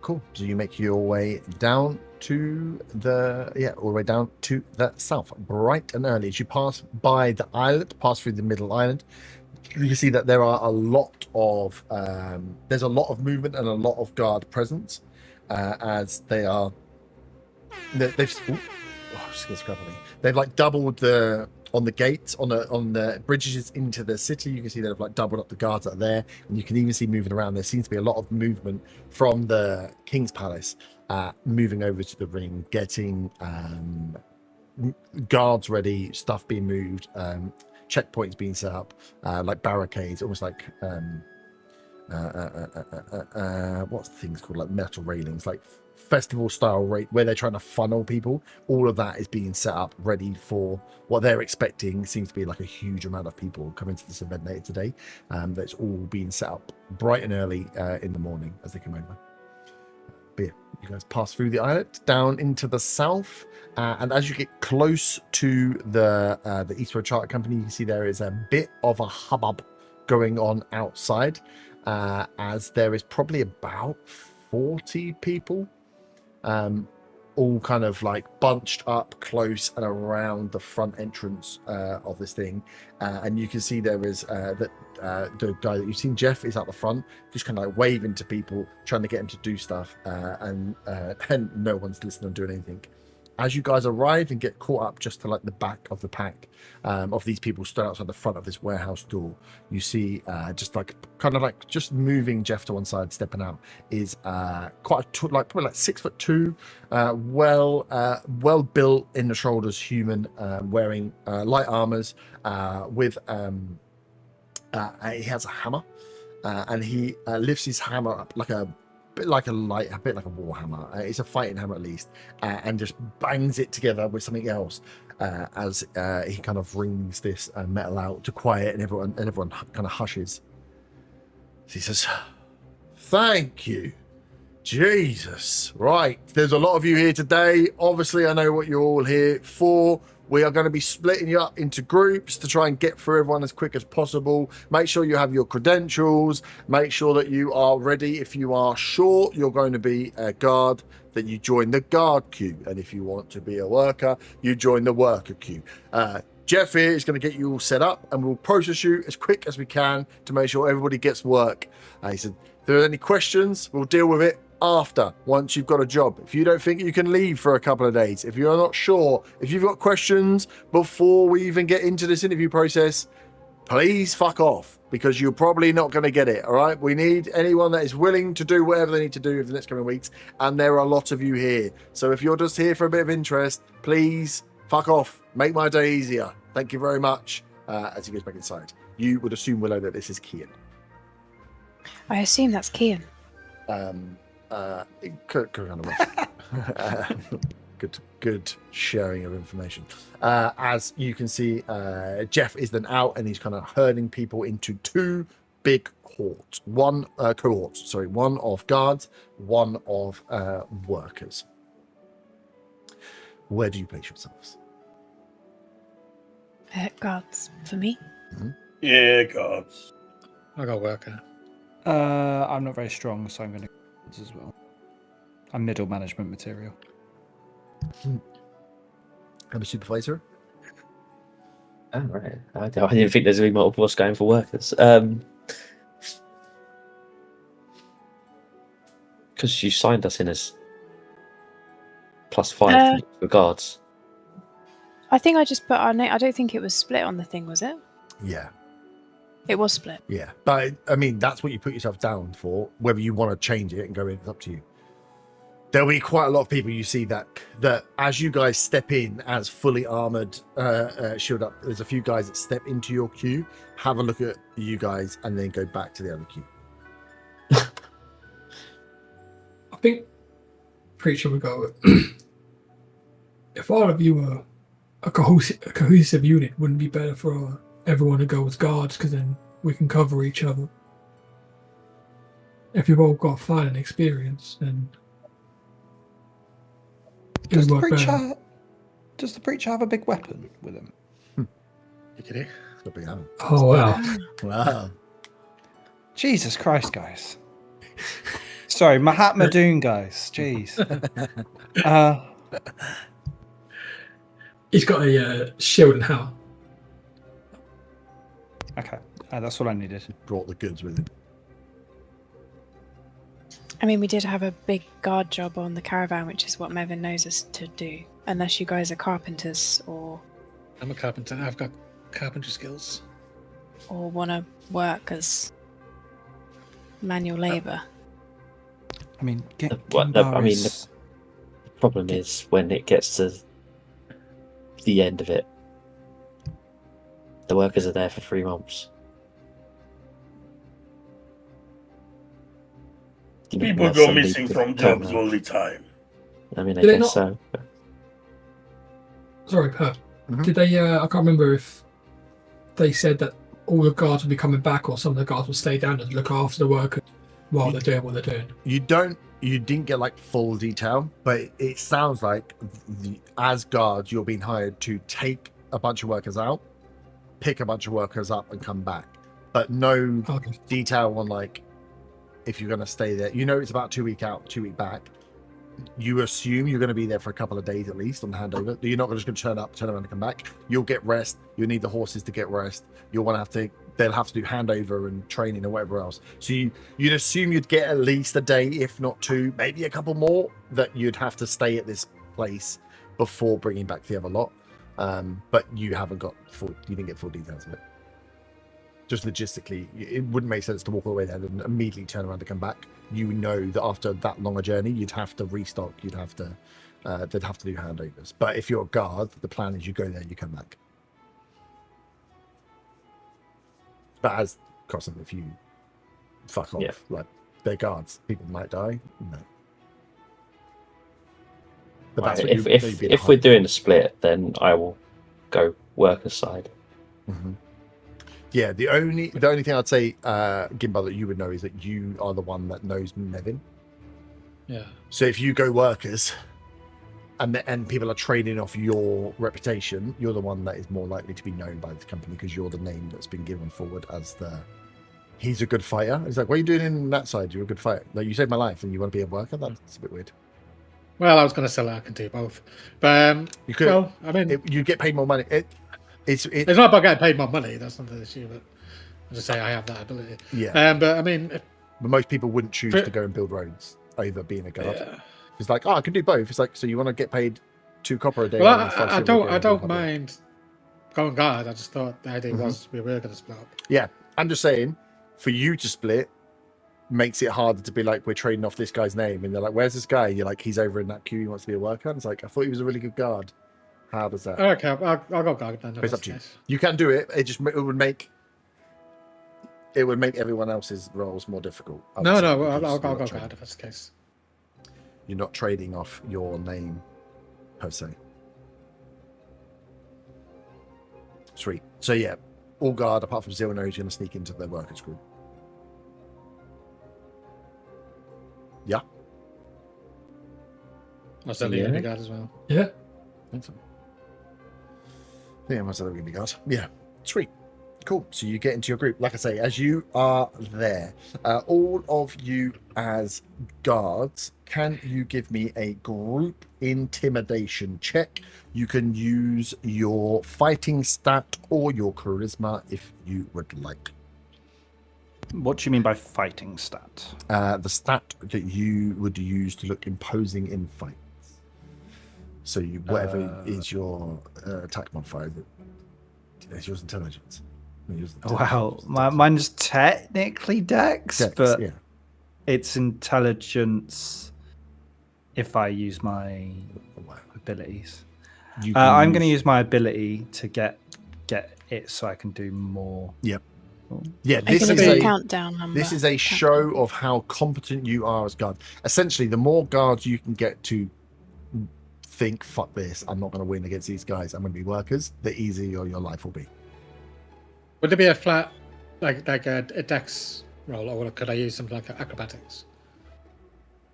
Cool. So you make your way down to all the way down to the south, bright and early. As you pass by the island, pass through the middle island, you can see that there are a lot of there's a lot of movement and a lot of guard presence, as they've like doubled on the gates, on the bridges into the city. You can see they've like doubled up the guards that are there, and you can even see moving around. There seems to be a lot of movement from the King's Palace, moving over to the ring, getting guards ready, stuff being moved, checkpoints being set up, like barricades, almost like what's the things called, like metal railings, like festival style rate, where they're trying to funnel people. All of that is being set up ready for what they're expecting. Seems to be like a huge amount of people coming to this event later today. That's all being set up bright and early in the morning as they come over. But yeah, you guys pass through the islet down into the south, and as you get close to the Eastwood Charter Company, you can see there is a bit of a hubbub going on outside, as there is probably about 40 people, all kind of like bunched up close and around the front entrance of this thing, and you can see there is the guy that you've seen, Jeff, is at the front, just kind of like waving to people, trying to get him to do stuff, and no one's listening or doing anything. As you guys arrive and get caught up just to like the back of the pack of these people stood outside the front of this warehouse door, you see just like kind of like just moving Jeff to one side, stepping out, is quite probably like 6'2", well built in the shoulders, human, wearing light armors, with he has a hammer, and he lifts his hammer up like a bit like a war hammer. It's a fighting hammer at least, and just bangs it together with something else, as he kind of rings this metal out to quiet, and everyone kind of hushes. So he says, "Thank you, Jesus." Right, there's a lot of you here today. Obviously, I know what you're all here for. We are going to be splitting you up into groups to try and get through everyone as quick as possible. Make sure you have your credentials. Make sure that you are ready. If you are sure you're going to be a guard, then you join the guard queue. And if you want to be a worker, you join the worker queue. Jeff here is going to get you all set up, and we'll process you as quick as we can to make sure everybody gets work. He said, if there are any questions, we'll deal with it after, once you've got a job. If you don't think you can leave for a couple of days, if you're not sure, if you've got questions before we even get into this interview process, please fuck off, because you're probably not going to get it. All right, we need anyone that is willing to do whatever they need to do over the next coming weeks, and there are a lot of you here. So if you're just here for a bit of interest, please fuck off, make my day easier. Thank you very much. As he goes back inside, you would assume, Willow, that this is Kian. I assume that's Kian. Good sharing of information. As you can see, Jeff is then out, and he's kind of herding people into two big cohort. Sorry, one of guards, one of workers. Where do you place yourselves? Guards for me. Yeah, gods. I got worker. I'm not very strong, so I'm going to go as well. I'm middle management material. I'm a supervisor. Oh, right. I didn't think there's any multiple us going for workers. Because you signed us in as +5 for guards. I think I just put our name. I don't think it was split on the thing, was it? Yeah. It was split. Yeah, but I mean, that's what you put yourself down for. Whether you want to change it and go in, it's up to you. There'll be quite a lot of people you see that as you guys step in as fully armored, shield up. There's a few guys that step into your queue, have a look at you guys, and then go back to the other queue. I think Preacher would go, if all of you were a cohesive unit, wouldn't it be better for everyone to go as guards, because then we can cover each other. If you've all got fighting experience, then Does it'll the work better. preacher have a big weapon with him? Yickety. It's a big hammer. Oh wow! Wow. Jesus Christ, guys. Sorry, Mahatma Doon, guys. Jeez. He's got a shield and hammer. Okay, that's all I needed. Brought the goods with him. I mean, we did have a big guard job on the caravan, which is what Mevin knows us to do. Unless you guys are carpenters or I'm a carpenter. I've got carpentry skills. want to work as manual labour. I mean, The Gimbar problem is when it gets to the end of it, the workers are there for 3 months. People go missing from jobs all the time. I mean, I Do they guess not- so. Sorry, Pat. Mhm. Did they? I can't remember if they said that all the guards would be coming back, or some of the guards would stay down and look after the workers while they're doing what they're doing. You didn't get like full detail, but it sounds like as guards, you're being hired to take a bunch of workers out, pick a bunch of workers up, and come back. But no Okay. detail on like if you're going to stay there. You know, it's about 2 week out, 2 week back. You assume you're going to be there for a couple of days at least on handover. You're not just going to turn around and come back. You'll get rest. You'll need the horses to get rest. You'll want to they'll have to do handover and training and whatever else. So you'd assume you'd get at least a day, if not 2, maybe a couple more, that you'd have to stay at this place before bringing back the other lot. But you didn't get full details of it. Just logistically, it wouldn't make sense to walk away there and immediately turn around to come back. You know that after that long a journey, you'd have to restock. They'd have to do handovers. But if you're a guard, the plan is you go there, you come back. But as crossing, if you fuck off, Yeah. like they're guards, people might die. No. But that's what If we're doing a split, then I will go worker side. Mm-hmm. Yeah, the only thing I'd say, Gimbar, that you would know is that you are the one that knows Mevin. Yeah. So if you go workers, and people are trading off your reputation, you're the one that is more likely to be known by the company because you're the name that's been given forward as he's a good fighter. It's like, what are you doing in that side? You're a good fighter. Like, you saved my life and you want to be a worker? That's a bit weird. Well, I was going to say I can do both, but You could. well, I mean, You get paid more money. It's it's not about getting paid more money. That's not the issue. But I just say I have that ability. yeah. But I mean, But most people wouldn't choose But- to go and build roads over being a guard. yeah. It's like, I can do both. It's like, so you want to get paid 2 copper a day? Well, and then 5 I silver a day, don't blah, blah, blah. mind going guard. I just thought the idea Mhm. was we were going to split up. Yeah, I'm just saying, for you to split makes it harder to be like, we're trading off this guy's name, and they're like, where's this guy? You're like, he's over in that queue. He wants to be a worker. And it's like, I thought he was a really good guard. How does that? Okay, I'll go guard then. But it's up to you. You can do it. It would make everyone else's roles more difficult. I would No, say, no, because I'll you're go not guard trading- if that's the case. You're not trading off your name per se. Sweet. So yeah, all guard apart from Zero knows you're going to sneak into the workers group. Yeah. Was that the Yeah. only guard as well? Yeah. I think so. Yeah, most of the guard. Yeah, sweet. Cool. So you get into your group. Like I say, as you are there, all of you as guards, can you give me a group intimidation check? You can use your fighting stat or your charisma if you would like. What do you mean by fighting stat? The stat that you would use to look imposing in fights. So you, whatever is your attack modifier, it's yours intelligence. Wow, mine's technically Dex, but yeah. it's intelligence if I use my abilities. You can I'm going to use my ability to get it so I can do more. Yep. Oh. Yeah, I this can is do a a countdown number. this is a show of how competent you are as guard. Essentially, the more guards you can get to think, fuck this, I'm not going to win against these guys, I'm going to be workers, the easier your life will be. Would there be a flat, like a dex roll, or could I use something like acrobatics?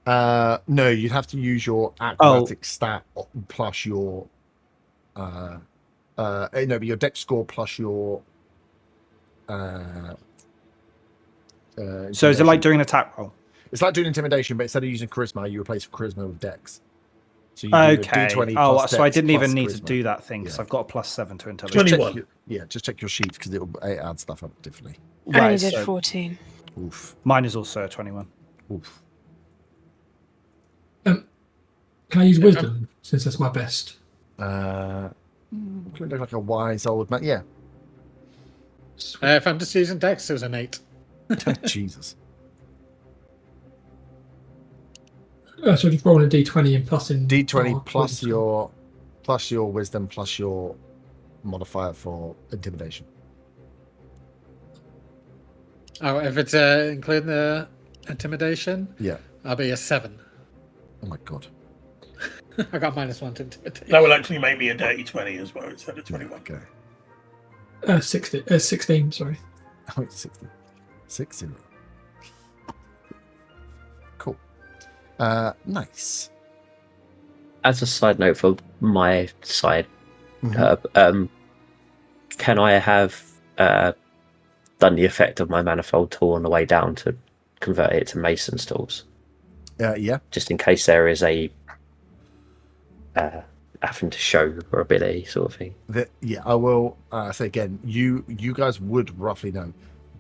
No, you'd have to use your acrobatic stat plus your no, but your dex score plus your So is it like doing an attack roll? It's like doing intimidation, but instead of using charisma, you replace charisma with dex. So you do Okay. a D20 Oh, plus so I dex didn't even plus need to charisma. do that thing because Yeah. I've got a +7 to intelligence. Just check 21. just check your sheet because it adds stuff up differently. I only Right, did so 14. Oof. mine is also a 21. Oof. Can I use wisdom since that's my best? Could look like a wise old man. Yeah. If I'm just using dex, it was an 8. Jesus. So just rolling a d20 and plus in D20 oh, plus wisdom. your wisdom plus your modifier for intimidation. Oh, if it's including the intimidation, Yeah. I'll be a 7. Oh my god. I got -1 to intimidation. That will actually make me a dirty 20 as well instead of 21. Okay. 16, sorry. Oh, it's 60. 60. Cool. Nice. As a side note for my side, Mhm. can I have done the effect of my manifold tool on the way down to convert it to mason's tools, Yeah. just in case there is a having to show your ability sort of thing? Yeah, I will say again, you guys would roughly know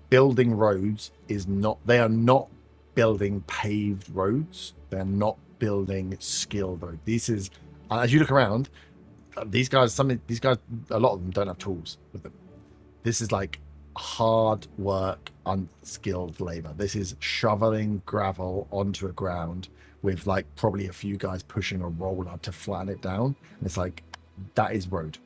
building roads is not, they are not building paved roads, they're not building skilled roads. This is as you look around, these guys, a lot of them don't have tools with them. This is like hard work, unskilled labor. This is shoveling gravel onto a ground with like probably a few guys pushing a roller to flatten it down. And it's like, that is road.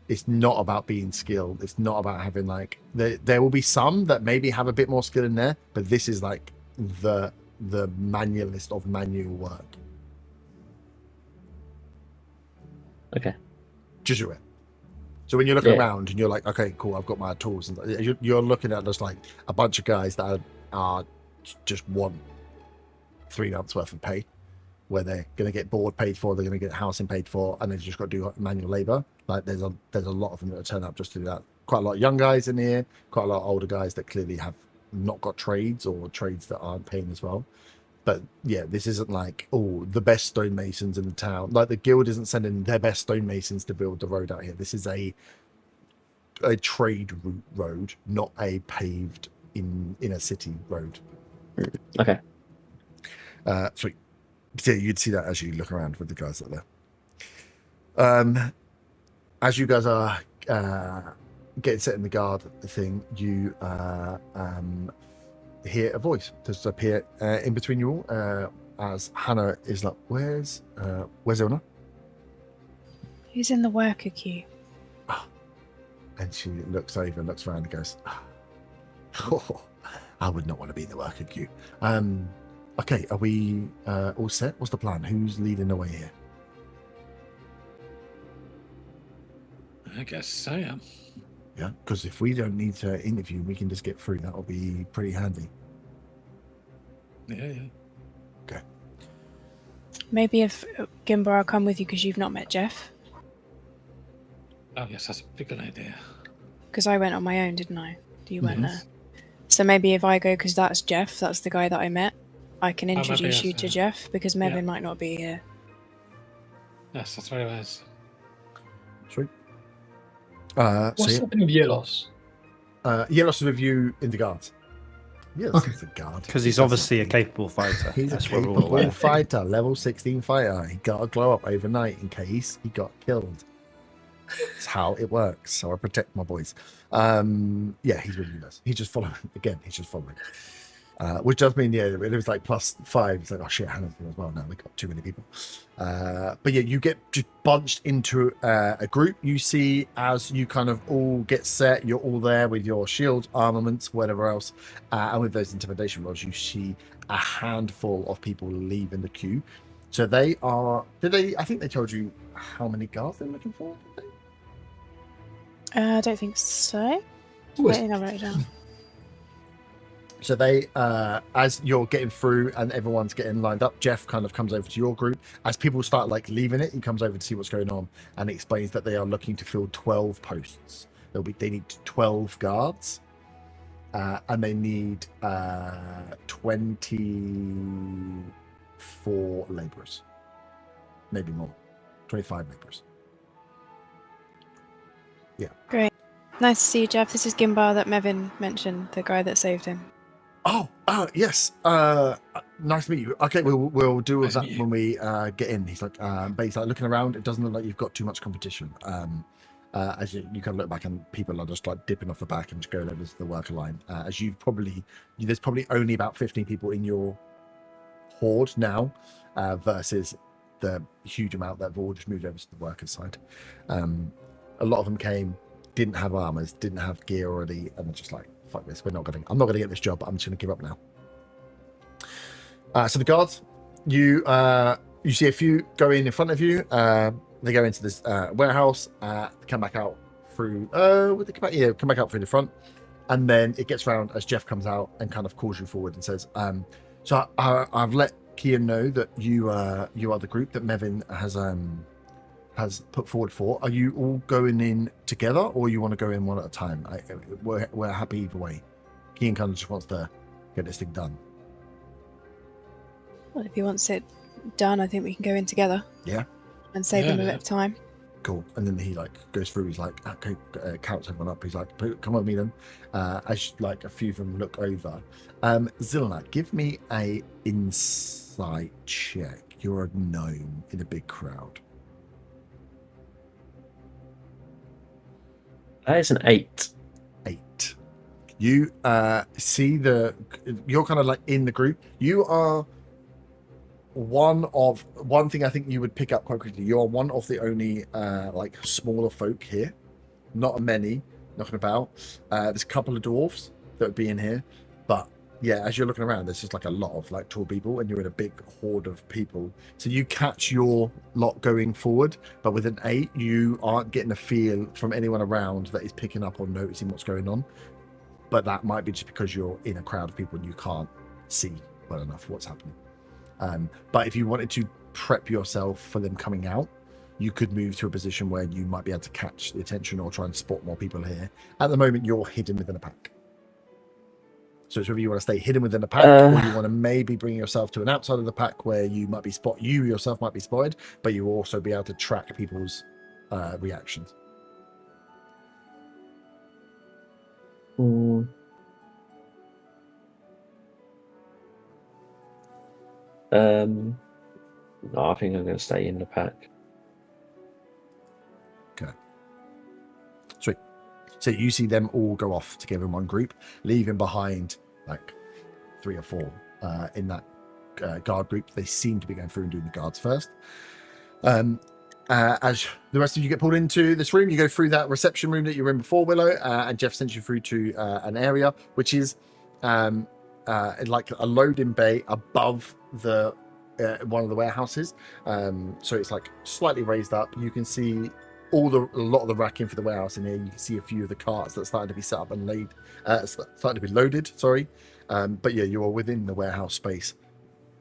It's not about being skilled. It's not about having like, there will be some that maybe have a bit more skill in there, but this is like the manualist of manual work. Okay. Just do it. So when you're looking Yeah. around and you're like, okay, cool, I've got my tools, and you're looking at just like a bunch of guys that are just want 3 months worth of pay, where they're going to get board paid for, they're going to get housing paid for, and they've just got to do manual labor. Like there's a lot of them that turn up just to do that. Quite a lot of young guys in here, quite a lot of older guys that clearly have not got trades or trades that aren't paying as well. But yeah, this isn't like, oh, the best stonemasons in the town. Like the guild isn't sending their best stonemasons to build the road out here. This is a trade route road, not a paved in a city road. Okay. Sweet. So you'd see that as you look around with the guys that are there. As you guys are getting set in the guard thing, you hear a voice just appear in between you all as Hannah is like, where's Ilna? Who's in the worker queue? And she looks over and looks around and goes, oh, I would not want to be in the worker queue. Okay, are we all set? What's the plan? Who's leading the way here? I guess I am. Yeah, because if we don't need to interview, we can just get through. That'll be pretty handy. Yeah. Okay. Maybe if Gimbar, I'll come with you because you've not met Jeff. Oh yes, that's a good idea. Because I went on my own, didn't I? You weren't Mhm. there. So maybe if I go, because that's Jeff, that's the guy that I met, I can maybe introduce you yes, to yeah. Jeff because Mevin Yeah. might not be here. Yes, that's very nice. Sweet. So What's happening with Yelos? Yelos with you in the guards. Yelos Okay. is a guard. Because He he's doesn't- obviously a capable fighter. He's That's a what we're all capable aware. fighter, level 16 fighter. He got to glow up overnight in case he got killed. That's how it works. So I protect my boys. Yeah, he's really nice. He's just following. Again, he's just following. Which does mean, yeah, it was like +5. It's like, oh shit, Hannah's here as well. Now we got too many people. But yeah, you get just bunched into a group. You see as you kind of all get set, you're all there with your shields, armaments, whatever else. And with those intimidation rolls, you see a handful of people leaving the queue. So they are, I think they told you how many guards they're looking for, did they? I don't think so. Who is- Wait, I'll write it down. So they, as you're getting through and everyone's getting lined up, Jeff kind of comes over to your group. As people start like leaving it, he comes over to see what's going on and explains that they are looking to fill 12 posts. They need 12 guards, and they need 24 laborers, maybe more, 25 laborers. Great. Nice to see you, Jeff. This is Gimbar that Mevin mentioned, the guy that saved him. Oh, yes. Nice to meet you. Okay, we'll do Nice to that meet you. when we get in. He's like, but he's like looking around. It doesn't look like you've got too much competition. As you kind of look back, and people are just like dipping off the back and just going over to the worker line. As there's probably only about 15 people in your horde now, versus the huge amount that have all just moved over to the worker side. A lot of them didn't have armors, didn't have gear already, and they're just like, fuck this, I'm not gonna get this job. I'm just gonna give up now. So the guards, you see a few go in front of you. They go into this warehouse, come back out through come back out through the front, and then it gets round as Jeff comes out and kind of calls you forward and says, so I've let Kian know that you are the group that Mevin has put forward for. Are you all going in together, or you want to go in one at a time? We're happy either way. Kian kind of just wants to get this thing done. Well, if he wants it done, I think we can go in together. Yeah. And save him a Yeah. bit of time. Cool. And then he like goes through. He's like, okay, counts everyone up. He's like, come with me then. As like a few of them look over. Zilna, give me a insight check. You're a gnome in a big crowd. That is an 8. 8. You see you're kind of like in the group. You are one thing I think you would pick up quite quickly. You are one of the only like smaller folk here. Not many knocking about. There's a couple of dwarves that would be in here, but yeah, as you're looking around, there's just like a lot of like tall people, and you're in a big horde of people. So you catch your lot going forward, but with an 8, you aren't getting a feel from anyone around that is picking up or noticing what's going on. But that might be just because you're in a crowd of people and you can't see well enough what's happening. But if you wanted to prep yourself for them coming out, you could move to a position where you might be able to catch the attention or try and spot more people here. At the moment, you're hidden within a pack. So it's whether you want to stay hidden within a pack, or you want to maybe bring yourself to an outside of the pack where you might be you yourself might be spotted, but you will also be able to track people's reactions. No, I think I'm going to stay in the pack. Okay. Sweet. So you see them all go off together in one group, leaving behind like 3 or 4 in that guard group. They seem to be going through and doing the guards first. As the rest of you get pulled into this room, you go through that reception room that you were in before, Willow, and Jeff sends you through to an area which is like a loading bay above the one of the warehouses. So it's like slightly raised up. You can see a lot of the racking for the warehouse in here. You can see a few of the carts that are starting to be set up and starting to be loaded. Sorry, but yeah, you are within the warehouse space.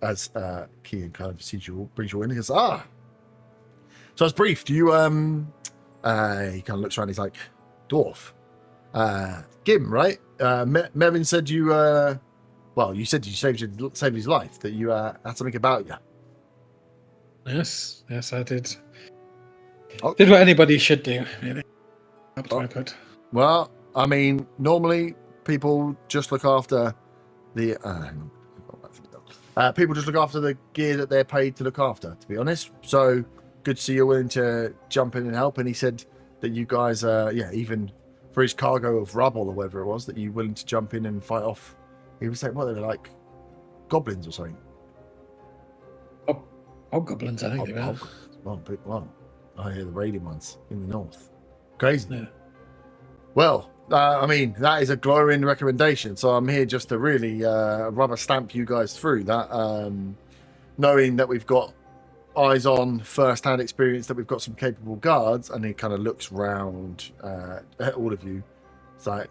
as Kian kind of sees you, brings you in, he goes, so I was briefed. You he kind of looks around. He's like, dwarf, Gim, right? Mevin said you well, you said you saved his life. That you had something about you. Yes, I did. Oh. Did what anybody should do, really. Up to my put. Well, I mean, normally people just look after the. People just look after the gear that they're paid to look after. To be honest, so good to see you're willing to jump in and help. And he said that you guys, even for his cargo of rubble or whatever it was, that you willing to jump in and fight off. He was saying, what they were like, goblins or something. Goblins, I think they were. Well, I hear the raiding ones in the north. Crazy. Yeah. Well, I mean, that is a glowing recommendation. So I'm here just to really rubber stamp you guys through that, knowing that we've got eyes on first-hand experience, that we've got some capable guards, and he kind of looks round at all of you. It's like,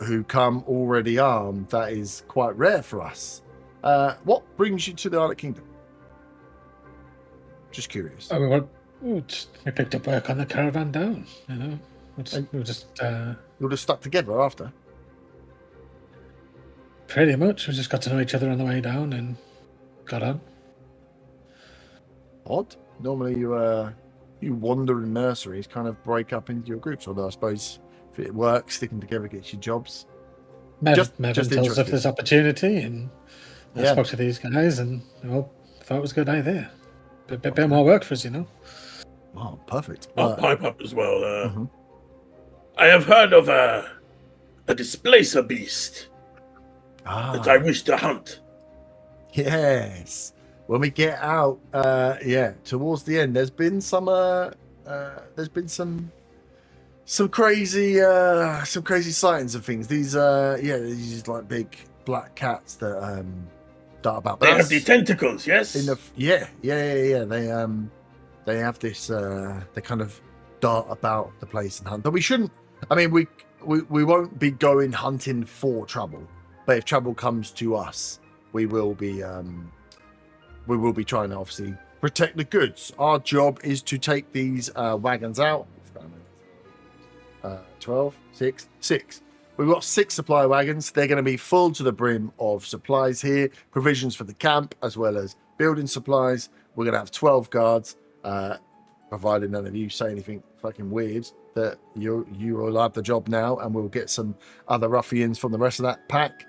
who come already armed. That is quite rare for us. What brings you to the Island Kingdom? Just curious. Oh, we picked up work on the caravan down, you know. We're just You're just stuck together after? pretty much. We just got to know each other on the way down and got on. Odd. Normally you wander in nurseries, kind of break up into your groups, although I suppose if it works, sticking together gets you jobs. Mevin just tells us if interested. there's opportunity, and I Yeah. spoke to these guys, and they all thought it was a good idea. Bit more work for us, you know. Oh, perfect. I'll pipe up as well. Mhm. I have heard of a displacer beast that I wish to hunt. Yes. When we get out, towards the end, there's been some crazy sightings of things. These these like big black cats that dart about. But They have that's the tentacles, yes? in the They have this. They kind of dart about the place and hunt. But we shouldn't. I mean, we won't be going hunting for trouble. But if trouble comes to us, we will be trying to obviously protect the goods. Our job is to take these wagons out. 6. We've got 6 supply wagons. They're going to be full to the brim of supplies here, provisions for the camp, as well as building supplies. We're going to have 12 guards, provided none of you say anything fucking weird, that you will have the job now, and we'll get some other ruffians from the rest of that pack.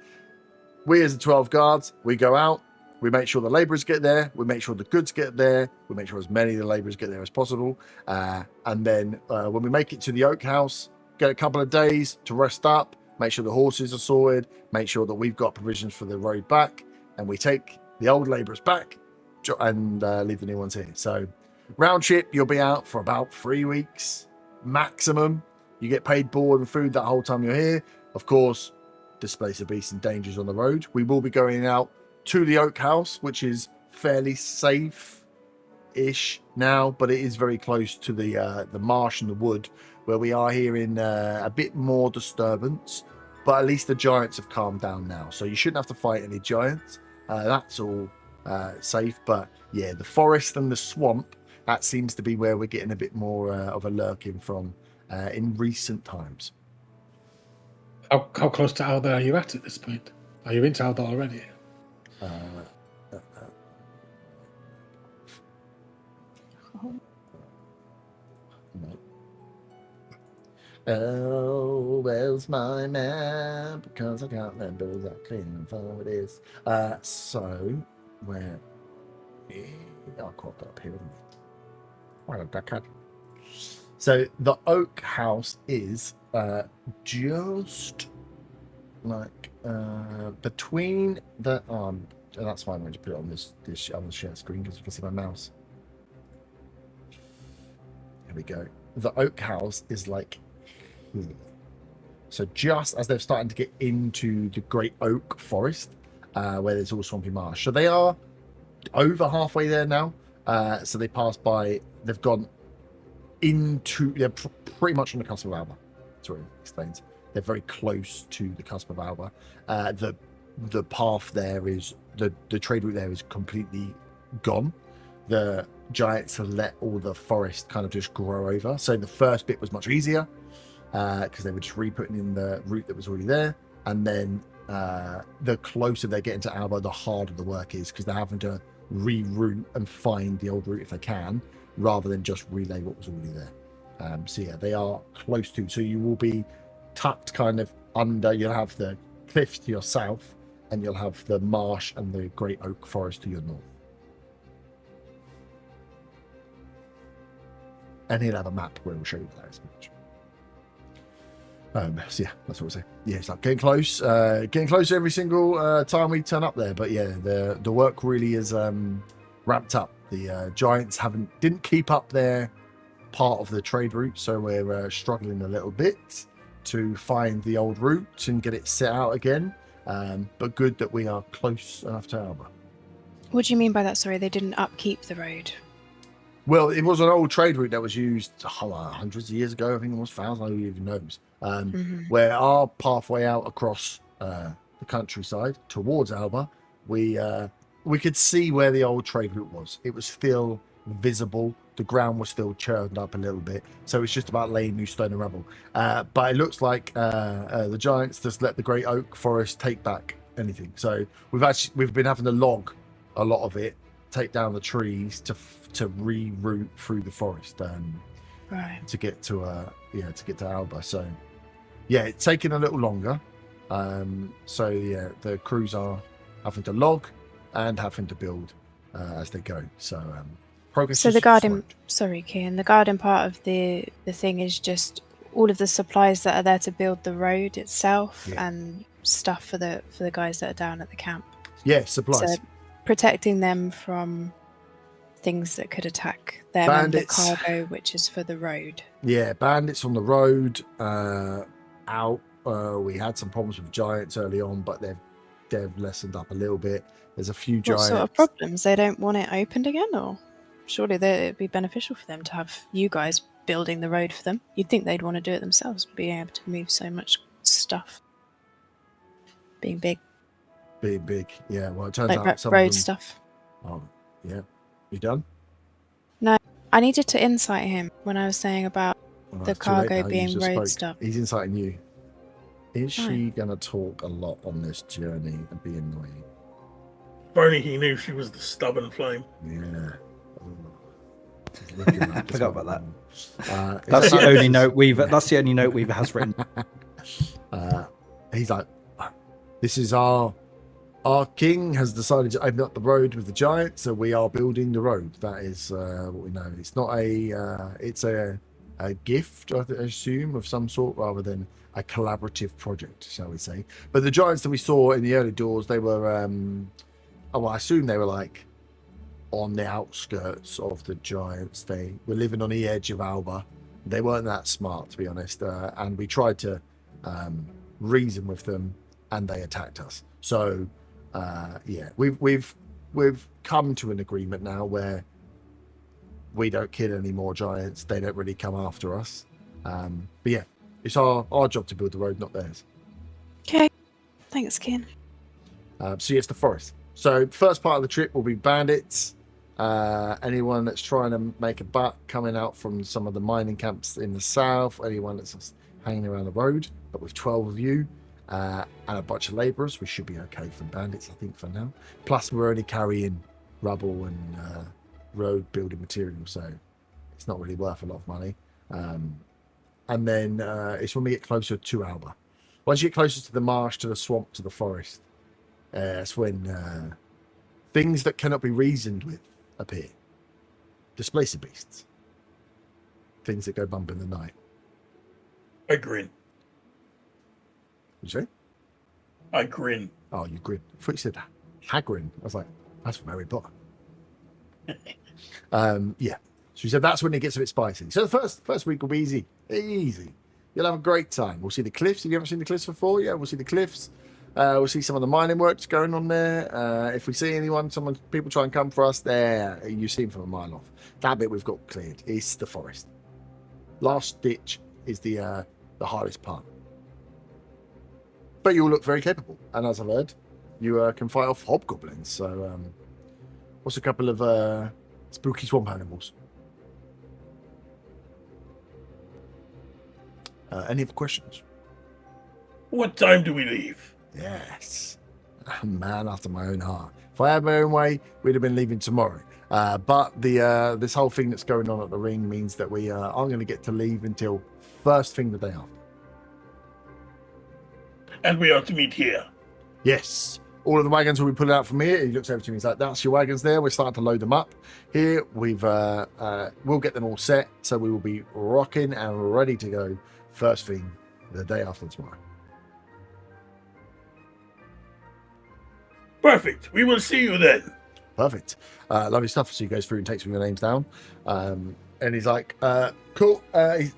We, as the 12 guards, we go out. We make sure the labourers get there. We make sure the goods get there. We make sure as many of the labourers get there as possible. And then when we make it to the Oak House, get a couple of days to rest up, make sure the horses are sorted, make sure that we've got provisions for the road back, and we take the old labourers back and leave the new ones here. So round trip, you'll be out for about 3 weeks maximum. You get paid board and food that whole time you're here. Of course, displace of beasts and dangers on the road. We will be going out to the Oak House, which is fairly safe-ish now, but it is very close to the marsh and the wood, where we are hearing a bit more disturbance, but at least the giants have calmed down now, so you shouldn't have to fight any giants. That's all safe, but yeah, the forest and the swamp, that seems to be where we're getting a bit more of a lurking from in recent times. How close to Alba are you at this point? Are you into Alba already? Oh, where's my map? Because I can't remember exactly how far it is. So where? I'll crop up here. Well, that. So the Oak House is just like between the that's why I'm going to put it on this on the share screen, because you can see my mouse. Here we go. The Oak House is like here. So just as they're starting to get into the Great Oak Forest, where there's all swampy marsh. So they are over halfway there now. So they passed by. They've gone into. They're pretty much on the cusp of Alba. That's what it explains. They're very close to the cusp of Alba. The the path there is the trade route there is completely gone. The giants have let all the forest kind of just grow over. So the first bit was much easier because they were just re-putting in the route that was already there. And then the closer they get into Alba, the harder the work is because they're having to reroute and find the old route if they can, rather than just relay what was already there. So yeah, they are close to. So you will be tucked kind of under. You'll have the cliffs to your south, and you'll have the marsh and the great oak forest to your north. And he'll have a map where we'll show you that as much. So yeah, that's what we'll say. Yeah, it's like getting closer every single time we turn up there. But yeah, the work really is ramped up. The giants didn't keep up their part of the trade route, so we're struggling a little bit to find the old route and get it set out again. But good that we are close enough to Alba. What do you mean by that? Sorry, they didn't upkeep the road. Well, it was an old trade route that was used hundreds of years ago. I think it was thousands. Who even knows? Where our pathway out across the countryside towards Alba, we could see where the old trade route was. It was still visible. The ground was still churned up a little bit, so it's just about laying new stone and rubble. But it looks like the giants just let the great oak forest take back anything. So we've been having to log a lot of it, take down the trees to reroute through the forest Right. to get to Alba. So yeah, it's taking a little longer. So yeah, the crews are having to log and having to build as they go. So progress. So is the garden, slow. sorry, Kian, the garden part of the thing is just all of the supplies that are there to build the road itself and stuff for the guys that are down at the camp. Yeah, supplies. So protecting them from things that could attack them, Bandits. and the cargo, which is for the road. Yeah, bandits on the road. Out. We had some problems with giants early on, but they've lessened up a little bit. There's a few What giants. sort of problems? They don't want it opened again, or surely it'd be beneficial for them to have you guys building the road for them. You'd think they'd want to do it themselves, being able to move so much stuff. Being big, Big. Yeah. Well, it turns like out some road of them. stuff. Oh, yeah. You done? I needed to insight him when I was saying about Well, the it's too late cargo now, you being just road spoke. stuff. He's inciting you. Is Right. she gonna talk a lot on this journey and be annoying? If only he knew she was the stubborn flame. Yeah. He's looking at this Forgot about one. That's the only note Weaver. That's the only note Weaver has written. He's like, this is our king has decided to open up the road with the giants, so we are building the road. That is what we know. It's not it's a gift, I assume, of some sort, rather than a collaborative project, shall we say. But the giants that we saw in the early doors, they were I assume they were like on the outskirts of the giants. They were living on the edge of Alba. They weren't that smart, to be honest, and we tried to reason with them, and they attacked us. So yeah, we've come to an agreement now where we don't kill any more giants. They don't really come after us. But yeah, it's our job to build the road, not theirs. Okay, thanks, Kian. So yes, the forest. So first part of the trip will be bandits. Anyone that's trying to make a buck coming out from some of the mining camps in the south. Anyone that's just hanging around the road. But with 12 of you and a bunch of labourers, we should be okay from bandits, I think, for now. Plus, we're only carrying rubble and road building materials, so it's not really worth a lot of money. And then it's when we get closer to Alba. Once you get closer to the marsh, to the swamp, to the forest, that's when things that cannot be reasoned with appear. Displacer beasts. Things that go bump in the night. I grin. Did you say? I grin. Oh, you grin. I thought you said Hagrin. I was like, that's from Harry Potter. Yeah. So we said that's when it gets a bit spicy. So the first week will be easy. Easy. You'll have a great time. We'll see the cliffs. If you haven't seen the cliffs before, yeah, we'll see the cliffs. We'll see some of the mining works going on there. If we see anyone, people try and come for us, there you see them from a mile off. That bit we've got cleared. It's the forest. Last ditch is the hardest part. But you all look very capable, and as I've heard, you can fight off hobgoblins. So, what's a couple of spooky swamp animals? Any other questions? What time do we leave? Yes. A man after my own heart. If I had my own way, we'd have been leaving tomorrow. But the this whole thing that's going on at the ring means that we aren't going to get to leave until first thing the day after. And we are to meet here. Yes. All of the wagons will be pulling out from here. He looks over to me. He's like, "That's your wagons there. We're starting to load them up here. We'll get them all set, so we will be rocking and ready to go first thing the day after tomorrow." Perfect. We will see you then. Perfect. Lovely stuff. So he goes through and takes all your names down. And he's like, cool.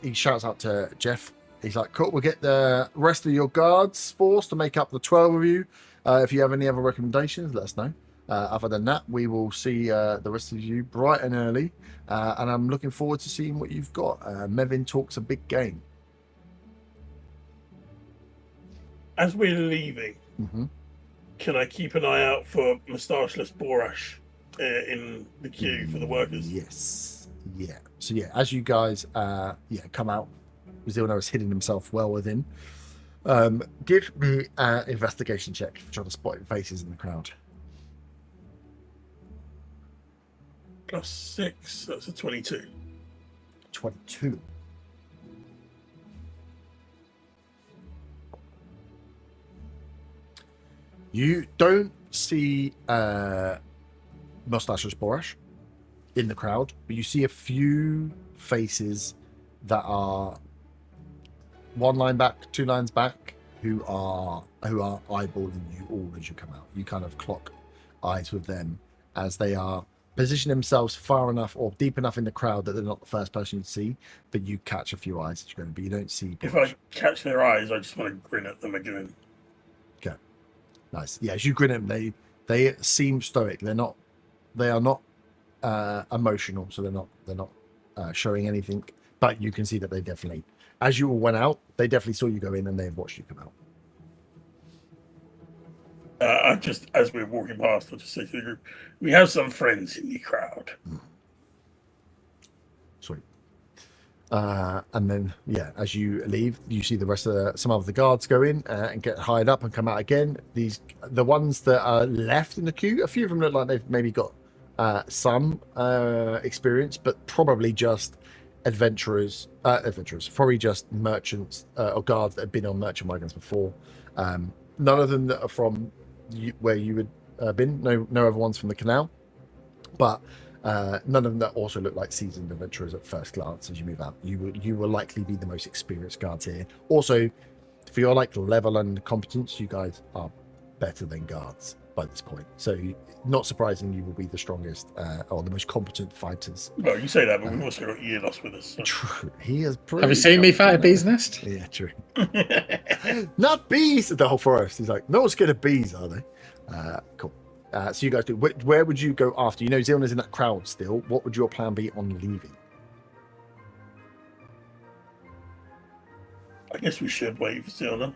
He shouts out to Jeff. He's like, cool. We'll get the rest of your guards force to make up the 12 of you. If you have any other recommendations, let us know. Other than that, we will see the rest of you bright and early. And I'm looking forward to seeing what you've got. Mevin talks a big game. As we're leaving, can I keep an eye out for moustacheless Borash in the queue for the workers? Yes. Yeah. So yeah, as you guys come out, Zilno is hidden himself well within. Give me an investigation check for trying to spot faces in the crowd. +6, that's a 22. 22. You don't see Mustache Borash in the crowd, but you see a few faces that are one line back, two lines back, who are eyeballing you all as you come out. You kind of clock eyes with them as they are position themselves far enough or deep enough in the crowd that they're not the first person you see, but you catch a few eyes as you go, but you don't see If Borash. I catch their eyes, I just want to grin at them again. Nice. Yeah, as you grin at them, they seem stoic. They are not emotional, so they're not showing anything. But you can see that they definitely, as you all went out, they definitely saw you go in and they've watched you come out. I just, as we're walking past, I'll just say to the group, we have some friends in the crowd. Sweet. And then, yeah, as you leave, you see the rest of some of the guards go in and get hired up and come out again. The ones that are left in the queue, a few of them look like they've maybe got some experience, but probably just adventurers, probably just merchants or guards that have been on merchant wagons before. None of them that are from where you had been. No other ones from the canal, but none of them that also look like seasoned adventurers at first glance as you move out. You will likely be the most experienced guards here. Also, for your level and competence, you guys are better than guards by this point. So not surprising, you will be the strongest or the most competent fighters. Well, you say that, but we've also got Earloss with us. So. True. He is pretty. Have you seen me fight a bee's nest? Yeah, true. Not bees! The whole forest. He's like, no one's scared of bees, are they? Cool. So you guys do. Where would you go after? You know, Zilna's in that crowd still. What would your plan be on leaving? I guess we should wait for Zilna.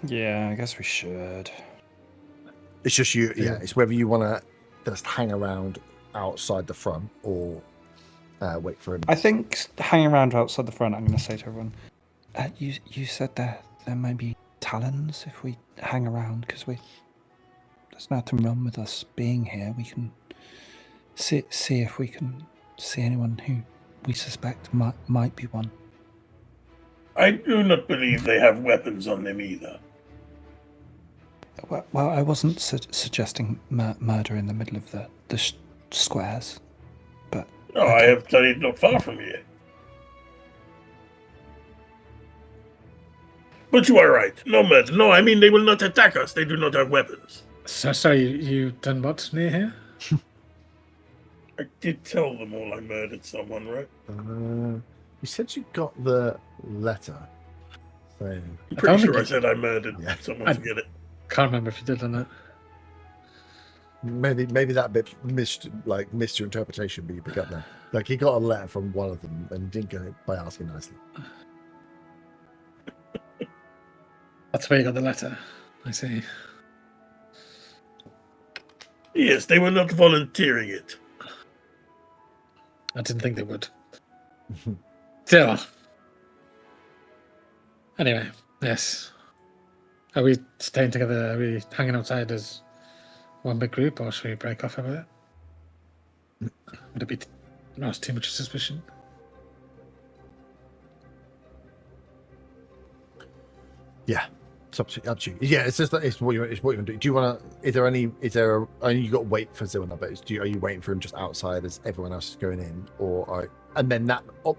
Yeah, I guess we should. It's just you. Yeah, it's whether you want to just hang around outside the front or wait for him. I think hanging around outside the front, I'm going to say to everyone, you said there may be talons if we hang around, because there's nothing wrong with us being here. We can see if we can see anyone who we suspect might be one. I do not believe they have weapons on them either. Well, I wasn't suggesting murder in the middle of the squares, but... Oh, I have studied not far from here. But you are right. No murder. No, I mean they will not attack us. They do not have weapons. So you done what near here? I did tell them all I murdered someone, right? You said you got the letter. So I'm pretty sure I said I murdered someone to I- get it. Can't remember if you did or not. maybe that bit missed your interpretation, but you pick up there. Like he got a letter from one of them and didn't get it by asking nicely. That's where you got the letter. I see. Yes, they were not volunteering it. I didn't think they would. Still. Anyway, yes. Are we staying together? Are we hanging outside as one big group, or should we break off a bit? Would it be not too much suspicion? Yeah, it's up to you. Yeah, it's just that it's what you want to do. Do you want to? Only you got to wait for Zilna, but are you waiting for him just outside as everyone else is going in, and then that? Oh,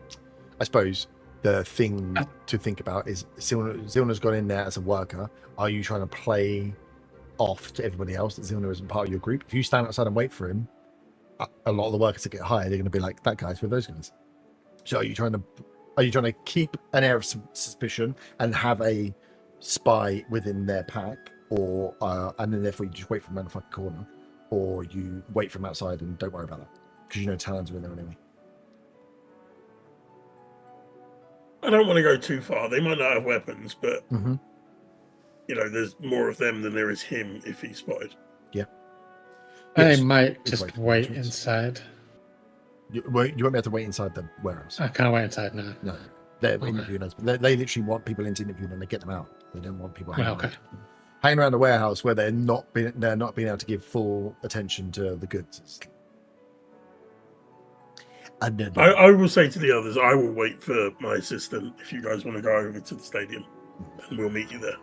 I suppose the thing to think about is Zilna's gone in there as a worker. Are you trying to play off to everybody else that Zilna isn't part of your group? If you stand outside and wait for him, a lot of the workers that get hired, they're going to be like, that guy's with those guys. So are you trying to keep an air of suspicion and have a spy within their pack, or and then therefore you just wait for him around the fucking corner, or you wait for him outside and don't worry about that because you know Talons are in there anyway? I don't want to go too far. They might not have weapons, but there's more of them than there is him if he's spotted. Yeah. I might just wait inside. You won't be able to wait inside the warehouse. I can't wait inside now. No. They're interviewing us. They literally want people in to interview them and they get them out. They don't want people hanging around the warehouse where they're not being able to give full attention to the goods. And I will say to the others, I will wait for my assistant if you guys want to go over to the stadium, and we'll meet you there.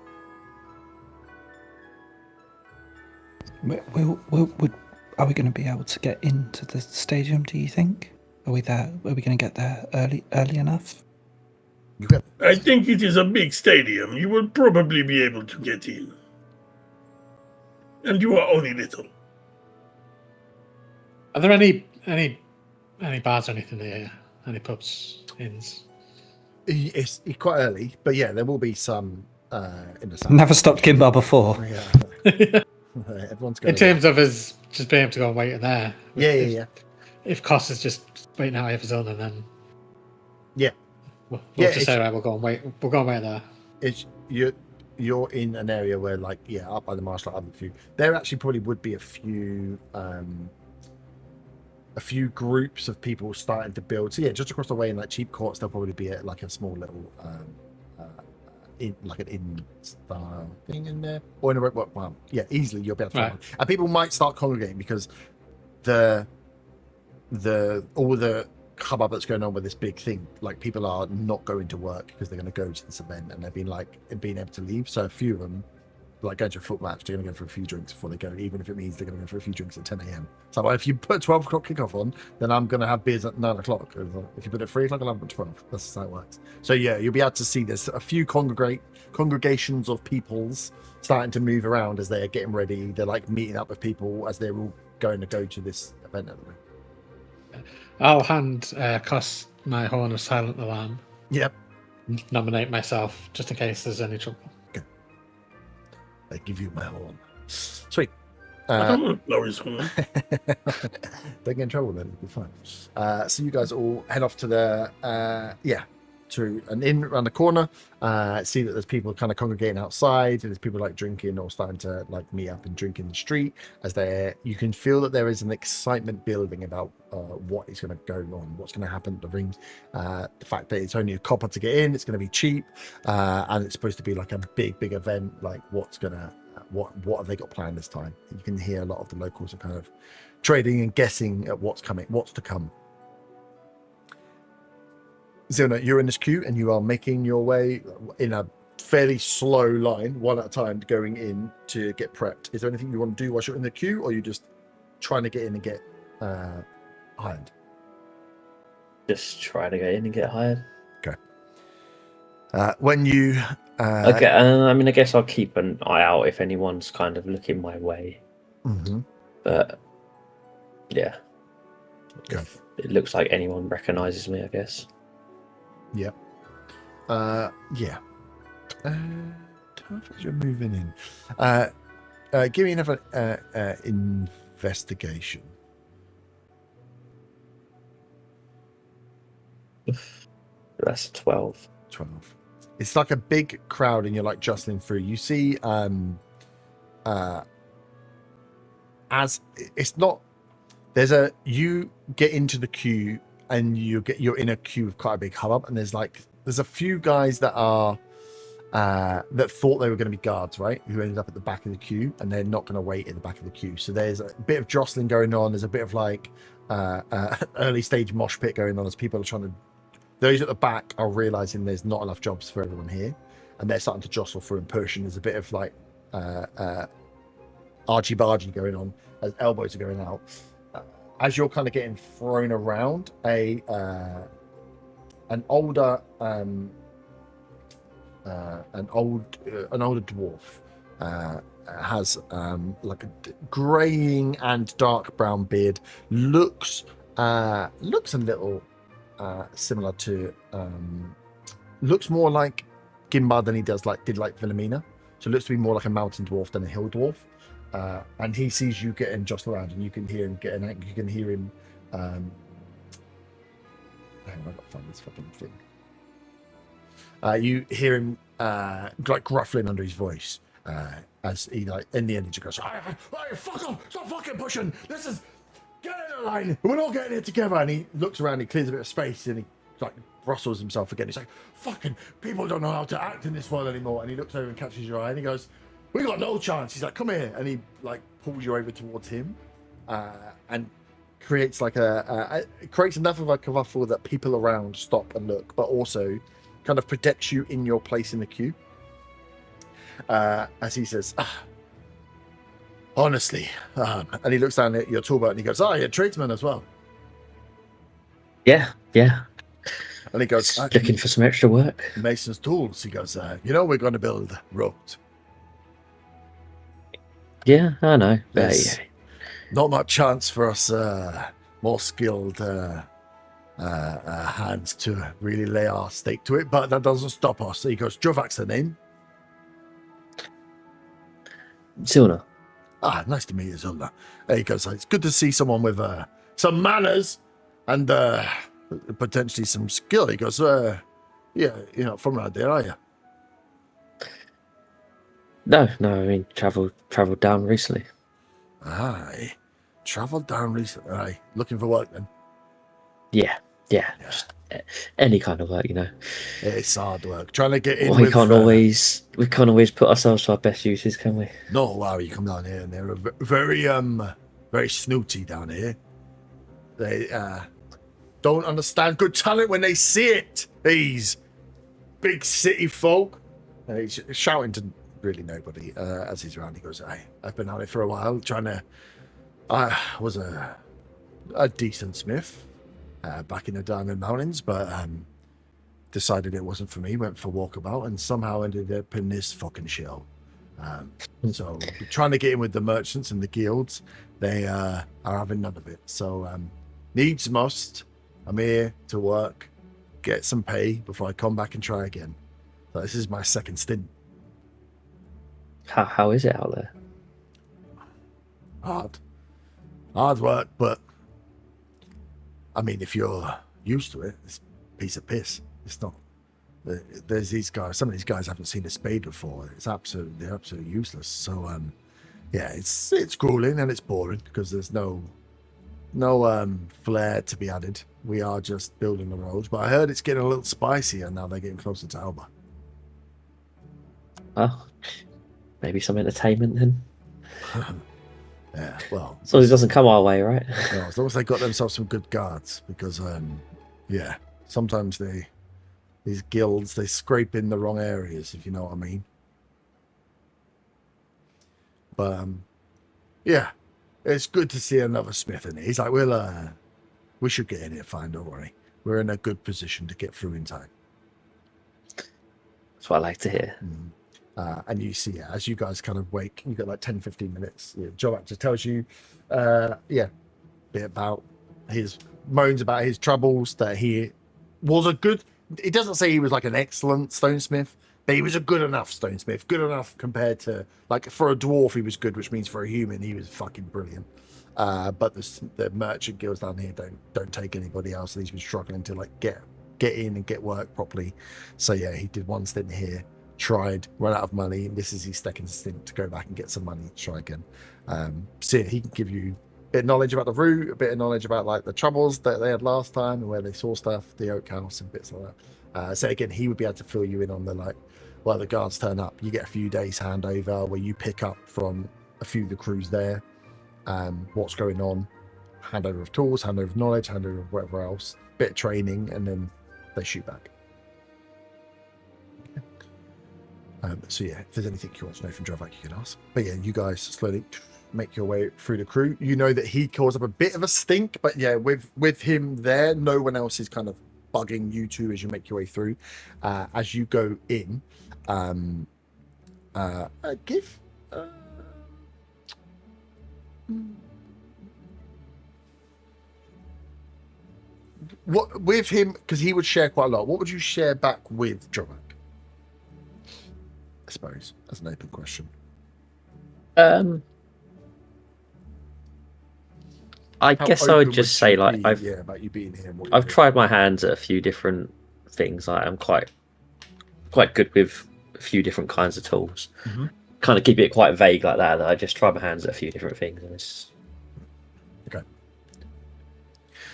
Are we going to be able to get into the stadium, do you think? Are we going to get there early enough? I think it is a big stadium. You will probably be able to get in. And you are only little. Are there any bars or anything there? Any pubs, inns? It's quite early, but yeah, there will be some in the summer. Never stopped Kimbar before. Yeah. Everyone's going in terms of us just being able to go and wait in there. Yeah. If Koss is just waiting out of his own, and then we'll just say, right, we'll go and wait. We'll go and wait there. It's you're in an area where, like, up by the marshal, other few. There actually probably would be a few groups of people starting to build. So yeah, just across the way in like cheap courts, there'll probably be like a small little like an inn style thing in there, or in a well, easily you'll be able to find one. And people might start congregating because all the hubbub that's going on with this big thing, like people are not going to work because they're going to go to this event and they've been being able to leave. So a few of them, like going to a foot match, they're going to go for a few drinks before they go, even if it means they're going to go for a few drinks at 10 a.m. So if you put 12 o'clock kickoff on, then I'm going to have beers at 9 o'clock. If you put it at 3 o'clock, I'll have them at 12. That's how it works. So yeah, you'll be able to see there's a few congregations of peoples starting to move around as they're getting ready. They're like meeting up with people as they're all going to go to this event at the moment. I'll hand Koss my horn of silent alarm. Yep. Nominate myself just in case there's any trouble. I give you my horn. Sweet. I don't want to blow his horn. Don't get in trouble then. It'll be fine. So you guys all head off to to an inn around the corner. See that there's people kind of congregating outside. There's people like drinking or starting to like meet up and drink in the street. You can feel that there is an excitement building about what is going to go on, what's going to happen at the rings. The fact that it's only a copper to get in, it's going to be cheap, and it's supposed to be like a big event. Like what have they got planned this time? You can hear a lot of the locals are kind of trading and guessing at what's to come. Zilna, you're in this queue and you are making your way in a fairly slow line, one at a time, going in to get prepped. Is there anything you want to do while you're in the queue, or are you just trying to get in and get hired? Just try to get in and get hired. Okay. When you okay, I mean, I guess I'll keep an eye out if anyone's kind of looking my way. Mm-hmm. But yeah, okay. It looks like anyone recognizes me, I guess. Yeah. Yeah. You're moving in. Give me another investigation. That's 12. 12. it's like a big crowd, and you're like jostling through. You see, as it's not. You get into the queue, and you're in a queue with quite a big hubbub, and there's a few guys that are that thought they were going to be guards, right? Who ended up at the back of the queue, and they're not going to wait in the back of the queue. So there's a bit of jostling going on. There's a bit of early stage mosh pit going on as people are trying to. Those at the back are realizing there's not enough jobs for everyone here, and they're starting to jostle through and push. And there's a bit of argy-bargy going on as elbows are going out. As you're kind of getting thrown around, an older dwarf has like a graying and dark brown beard. Looks a little similar to looks more like Gimbar than he did Wilhelmina. So it looks to be more like a mountain dwarf than a hill dwarf. And he sees you getting jostled around, and you can hear him getting angry. You can hear him. Hang on, I got to find this fucking thing. You hear him like gruffling under his voice as he in the end he just goes, "Hey, fuck off! Stop fucking pushing! This is get in the line. We're all getting it together." And he looks around, he clears a bit of space, and he brustles himself again. He's like, "Fucking people don't know how to act in this world anymore." And he looks over and catches your eye, and he goes, "We got no chance." He's like, "Come here," and he pulls you over towards him, and creates creates enough of a kerfuffle that people around stop and look, but also kind of protects you in your place in the queue. As he says, "Honestly," and he looks down at your toolbox and he goes, "Oh, you're a tradesman as well." Yeah. And he goes, Looking for some extra work. "Mason's tools." He goes, we're going to build roads. Yeah, I know. There's not much chance for us more skilled hands to really lay our stake to it, but that doesn't stop us. So he goes, "Jovak's the name." Zilna. Nice to meet you, Zilna. And he goes, "It's good to see someone with some manners and potentially some skill." He goes, "Yeah, you're not from around there, are you?" No, I mean travelled down recently. Aye, travelled down recently. Aye, looking for work then. Yeah. Just any kind of work, you know. It's hard work trying to get in. We can't always put ourselves to our best uses, can we? No, wow, you come down here and they're very very snooty down here. They don't understand good talent when they see it. These big city folk, and he's shouting to really nobody as he's around. He goes, "I've been out here for a while I was a decent smith back in the Diamond Mountains, but decided it wasn't for me. Went for walkabout and somehow ended up in this fucking shell. So trying to get in with the merchants and the guilds, they are having none of it. So needs must. I'm here to work, get some pay before I come back and try again. So this is my second stint." How is it out there? Hard work, but I mean, if you're used to it, it's a piece of piss. It's not. There's these guys. Some of these guys haven't seen a spade before. They're absolutely useless. So it's grueling and it's boring because there's no flair to be added. We are just building the roads, but I heard it's getting a little spicier now. They're getting closer to Alba. Oh, maybe some entertainment then. Yeah, well, as long as it doesn't come our way, right? Well, as long as they got themselves some good guards, because sometimes these guilds, they scrape in the wrong areas, if you know what I mean. But it's good to see another smith in here. He's like, we should get in here fine, don't worry. We're in a good position to get through in time. That's what I like to hear. And you see, as you guys kind of wake, you got 10-15 minutes. Jovak just tells you, a bit about his moans about his troubles, that he was a good. He doesn't say he was like an excellent stonesmith, but he was a good enough stonesmith. Good enough compared to for a dwarf, he was good, which means for a human, he was fucking brilliant. But the merchant guilds down here don't take anybody else, and he's been struggling to get get in and get work properly. So yeah, he did one stint here, tried, run out of money, and this is his second stint to go back and get some money, try again. So yeah, he can give you a bit of knowledge about the route, a bit of knowledge about like the troubles that they had last time and where they saw stuff, the Oak House and bits like that. So again, he would be able to fill you in on the like, well, the guards turn up, you get a few days handover where you pick up from a few of the crews there, what's going on, handover of tools, handover of knowledge, handover of whatever else, bit of training, and then they shoot back. So yeah, if there's anything you want to know from Drovak, you can ask. But yeah, you guys slowly make your way through the crew. You know that he caused up a bit of a stink, but yeah, with him there, no one else is kind of bugging you two as you make your way through. As you go in, give what with him, because he would share quite a lot. What would you share back with Drovak? I suppose as an open question. I How guess I open would just you say like be, about you being here. And what you're I've doing? tried my hands at a few different things. Like I'm quite good with a few different kinds of tools. Mhm. Kind of keep it quite vague like that. That I just tried my hands at a few different things, and it's Okay.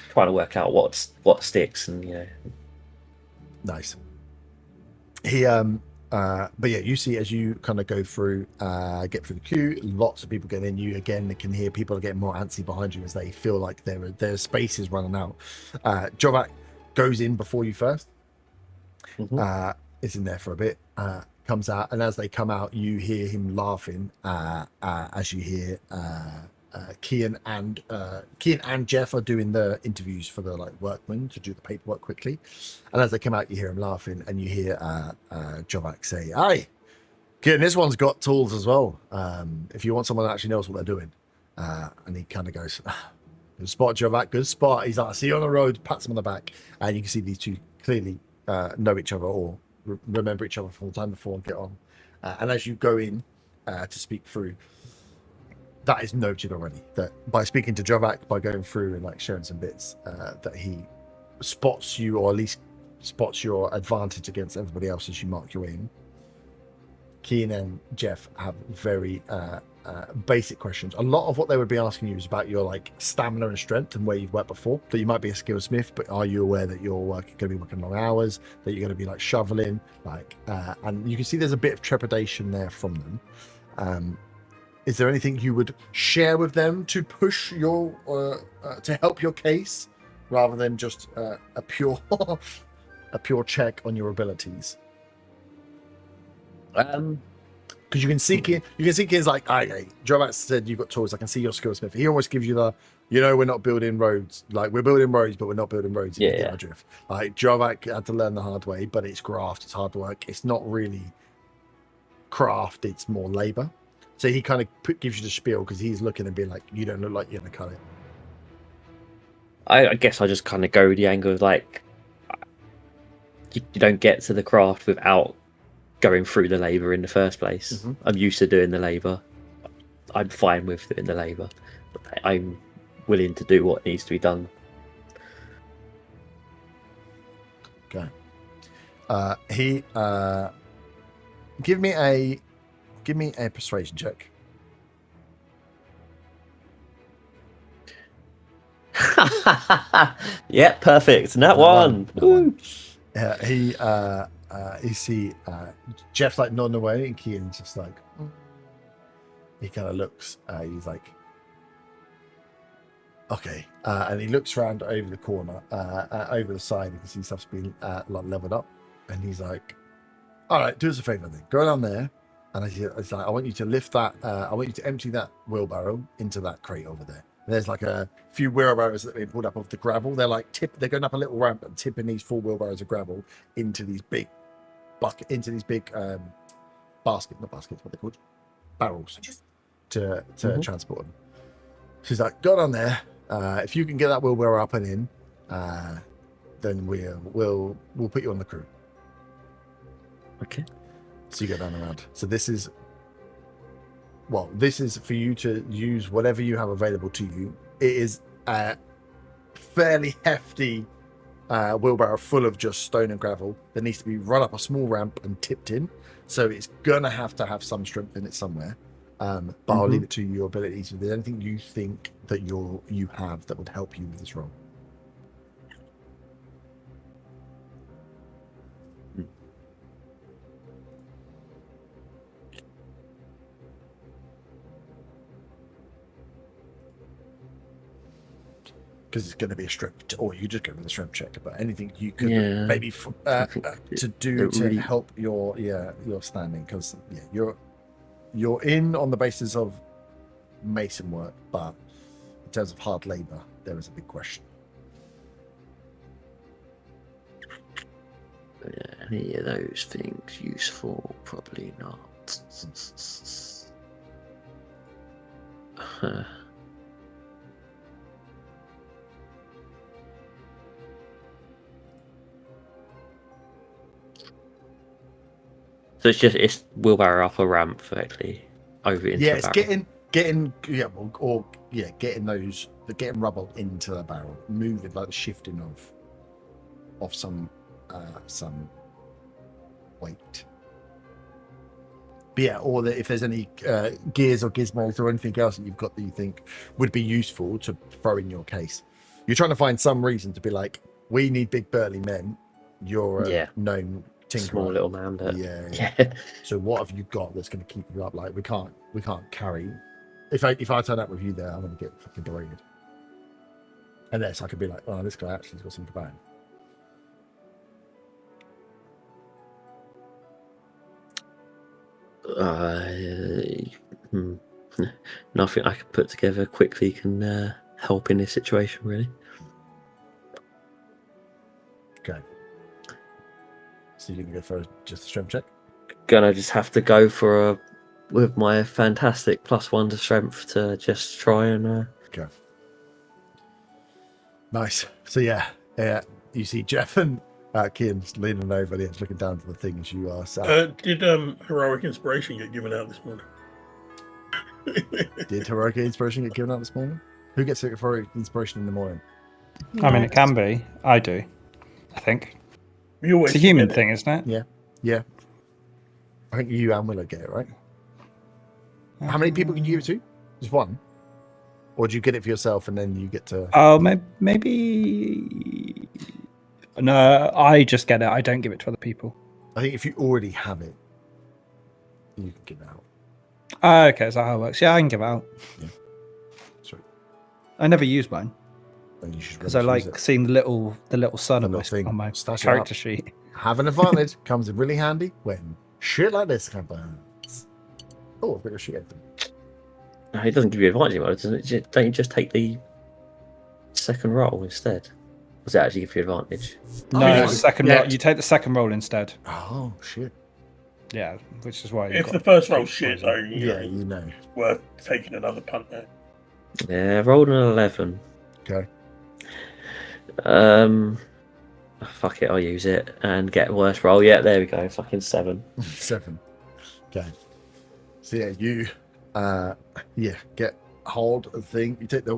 trying to work out what sticks, and Nice. He but yeah, you see as you kind of go through, get through the queue, lots of people get in. You again can hear people are getting more antsy behind you as they feel like their space is running out. Drovak goes in before you first. Mhm. Is in there for a bit. Comes out, and as they come out, you hear him laughing. As you hear Kian and Jeff are doing the interviews for the like workmen to do the paperwork quickly, and as they come out, you hear him laughing, and you hear Drovak say, "Aye, Kian, this one's got tools as well. If you want someone that actually knows what they're doing," and he kind of goes, "Good spot, Drovak. Good spot." He's like, "See you on the road." Pats him on the back, and you can see these two clearly know each other or remember each other from the time before and get on. And as you go in to speak through, that is noted already, that by speaking to Drovak, by going through and like sharing some bits, that he spots you, or at least spots your advantage against everybody else as you mark your way in. Keen and Jeff have very basic questions. A lot of what they would be asking you is about your like stamina and strength and where you've worked before. That you might be a skillsmith, but are you aware that you're going to be working long hours? That you're going to be like shoveling, like, and you can see there's a bit of trepidation there from them. Is there anything you would share with them to push your to help your case, rather than just a pure a pure check on your abilities? Because you can see Kian's like, Drovak said you've got tools. I can see your skillsmith. He almost gives you the, we're not building roads. Like, we're building roads, but we're not building roads. If you get my drift. Like, Drovak had to learn the hard way, but it's graft. It's hard work. It's not really craft. It's more labor. So he kind of gives you the spiel because he's looking and being like, you don't look like you're gonna cut it. I guess I just kind of go with the angle of like, you don't get to the craft without going through the labour in the first place. Mhm. I'm used to doing the labour. I'm fine with doing the labour. I'm willing to do what needs to be done. Okay. He give me a persuasion check. Yeah, perfect. And that one. Woo. You see Jeff's like nodding away, and Kian's just like, he kind of looks, he's like, okay, and he looks around over the corner, over the side. You can see stuff's been like leveled up, and he's like, all right, do us a favor then, go down there, and it's like, I want you to lift that, I want you to empty that wheelbarrow into that crate over there. And there's like a few wheelbarrows that have been pulled up off the gravel. They're like they're going up a little ramp and tipping these full wheelbarrows of gravel into these big baskets, not baskets, what they're called, barrels, to transport them. She's like, go down there. If you can get that wheelbarrow up and in, then we'll put you on the crew. Okay. So you go down around. So this is for you to use whatever you have available to you. It is a fairly hefty wheelbarrow full of just stone and gravel that needs to be run up a small ramp and tipped in. So it's gonna have to have some strength in it somewhere. But I'll leave it to your abilities. If there's anything you think that you have that would help you with this role. Because it's going to be a strength, or you just go with a strength check. But anything you could maybe to do to help your standing, because you're in on the basis of mason work, but in terms of hard labor, there is a big question. Any of those things useful? Probably not. So it's wheelbarrow up a ramp effectively over into the it's barrel. getting rubble into the barrel, moving like the shifting of some weight. But or if there's any gears or gizmos or anything else that you've got that you think would be useful to throw in your case. You're trying to find some reason to be like, we need big burly men. You're a known tinkerer. Small little man. Yeah. So what have you got that's going to keep you up? Like we can't carry. If I turn up with you there, I'm going to get fucking berated. Unless I could be like, oh, this guy actually's got something about him. Nothing I can put together quickly can help in this situation, really. Okay. So you're going to go for just a strength check? Gonna just have to go for with my fantastic +1 to strength to just try and. Okay. Nice. So yeah, you see Jeff and Kian's leaning over there, looking down to the thing as you are sat. Did heroic inspiration get given out this morning? Did heroic inspiration get given out this morning? Who gets heroic inspiration in the morning? I mean, it can be. I do. I think It's a human thing, isn't it? Yeah. I think you and Willow get it, right? How many people can you give it to? Just one? Or do you get it for yourself and then you get to... Oh, maybe... No, I just get it. I don't give it to other people. I think if you already have it, you can give it out. Oh, okay, is that how it works? Yeah, I can give it out. Yeah. Sweet. I never use mine. Because I like seeing the little sun on my Stash character sheet. Have an advantage. Comes in really handy when shit like this happens. Oh, I've got a sheet open. No, it doesn't give you advantage anymore, doesn't it? Don't you just take the second roll instead? Does it actually give you advantage? No, second roll. You take the second roll instead. Oh shit! Yeah, which is why. If the first roll's shit, though, you know, it's worth taking another punt there. Yeah, I rolled an 11. Okay. Fuck it, I'll use it and get a worse roll. Yeah, there we go. Fucking 7. 7. Okay. So yeah, you get hold of the thing.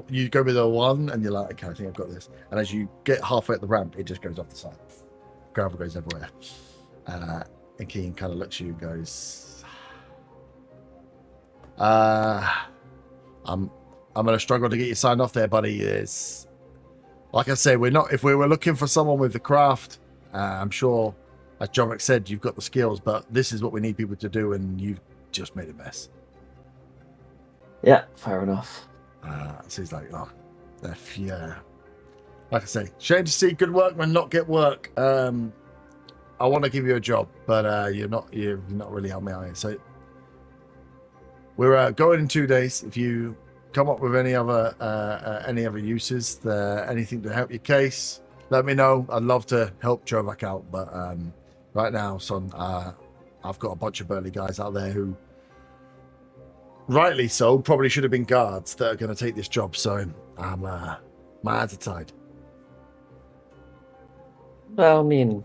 You go with a 1 and you're like, okay, I think I've got this. And as you get halfway up the ramp, it just goes off the side. Gravel goes everywhere. And Keen kind of looks at you and goes, I'm gonna struggle to get you signed off there, buddy. It's like I say, if we were looking for someone with the craft, I'm sure, as Jovic said, you've got the skills, but this is what we need people to do, and you've just made a mess. Yeah, fair enough. So he's like, like I say, shame to see good workmen not get work. I want to give you a job, but you're not really helping me out here. So we're going in 2 days. If you come up with any other uses, anything to help your case, let me know. I'd love to help Jovac out, but right now, son, I've got a bunch of burly guys out there who, rightly so, probably should have been guards that are going to take this job. So my hands are tied. Well, I mean,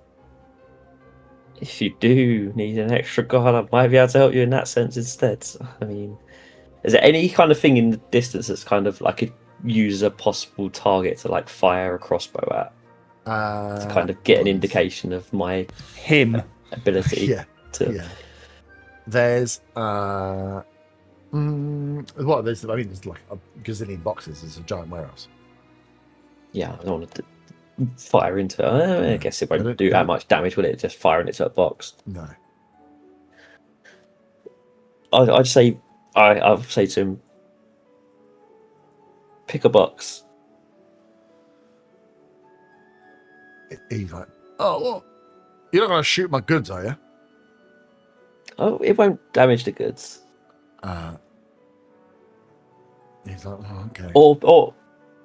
if you do need an extra guard, I might be able to help you in that sense instead. So, I mean, is there any kind of thing in the distance that's kind of like a use a possible target to like fire a crossbow at? to kind of get an indication of my Him. ability. Yeah. To, Yeah. There's there's like a gazillion boxes. There's a giant warehouse. Yeah, I don't want to fire into it. I guess it won't do that much damage, will it? Just firing into a box. No. I'd say I'll say to him, pick a box. He's like, oh, well, you're not going to shoot my goods, are you? Oh, it won't damage the goods. He's like, oh, okay.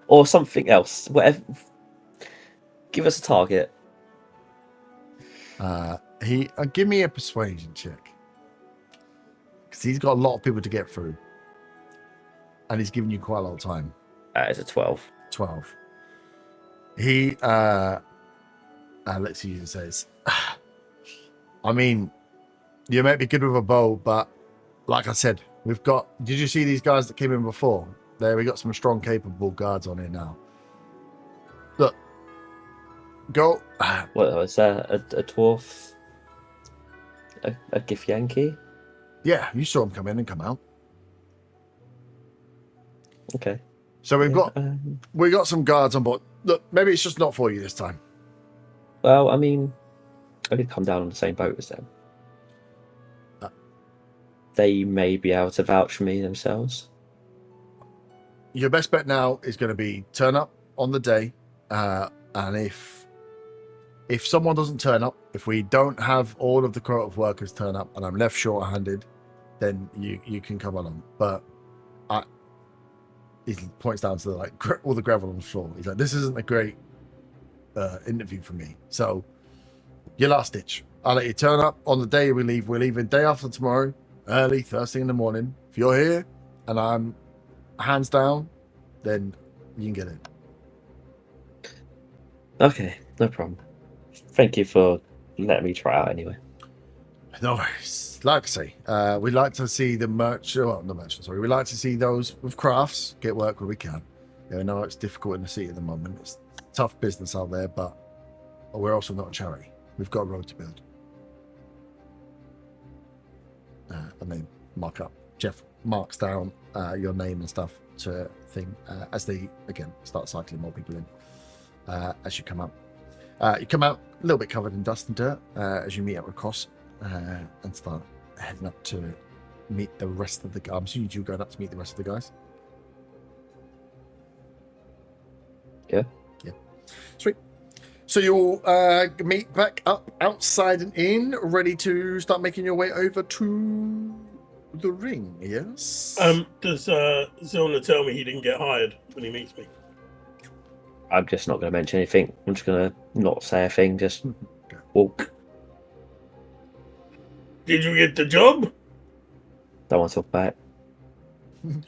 Or something else. Whatever. Give us a target. Give me a persuasion check. Because he's got a lot of people to get through. And he's giving you quite a lot of time. It's a 12. 12. He lets you and says, I mean, you might be good with a bow, but like I said, did you see these guys that came in before? We got some strong, capable guards on here now. Look, go. What was that? A dwarf? A Githyanki? Yeah, you saw him come in and come out. Okay. So we got some guards on board. Look, maybe it's just not for you this time. Well, I mean, I could come down on the same boat as them. They may be able to vouch for me themselves. Your best bet now is going to be turn up on the day, and if someone doesn't turn up, if we don't have all of the quota of workers turn up, and I'm left short-handed, then you can come along. But he points down to all the gravel on the floor. He's like, this isn't a great interview for me. So your last ditch. I'll let you turn up on the day we leave. We're leaving day after tomorrow, early, first thing in the morning. If you're here and I'm hands down, then you can get in. Okay, no problem. Thank you for letting me try out anyway. No worries. Like I say, we like to see the merchants. We like to see those with crafts get work where we can. I know it's difficult in the city at the moment. It's tough business out there, but we're also not a charity. We've got a road to build. And they mark up. Jeff marks down your name and stuff to thing as they again start cycling more people in as you come out. You come out a little bit covered in dust and dirt as you meet up with Cross and start heading up to meet the rest of the guys. I'm assuming you're going up to meet the rest of the guys. Yeah. Sweet. So you'll meet back up outside an inn, ready to start making your way over to the ring, yes? Does Zilna tell me he didn't get hired when he meets me? I'm just not going to mention anything. I'm just going to not say a thing, just walk. Did you get the job? Don't want to talk about it.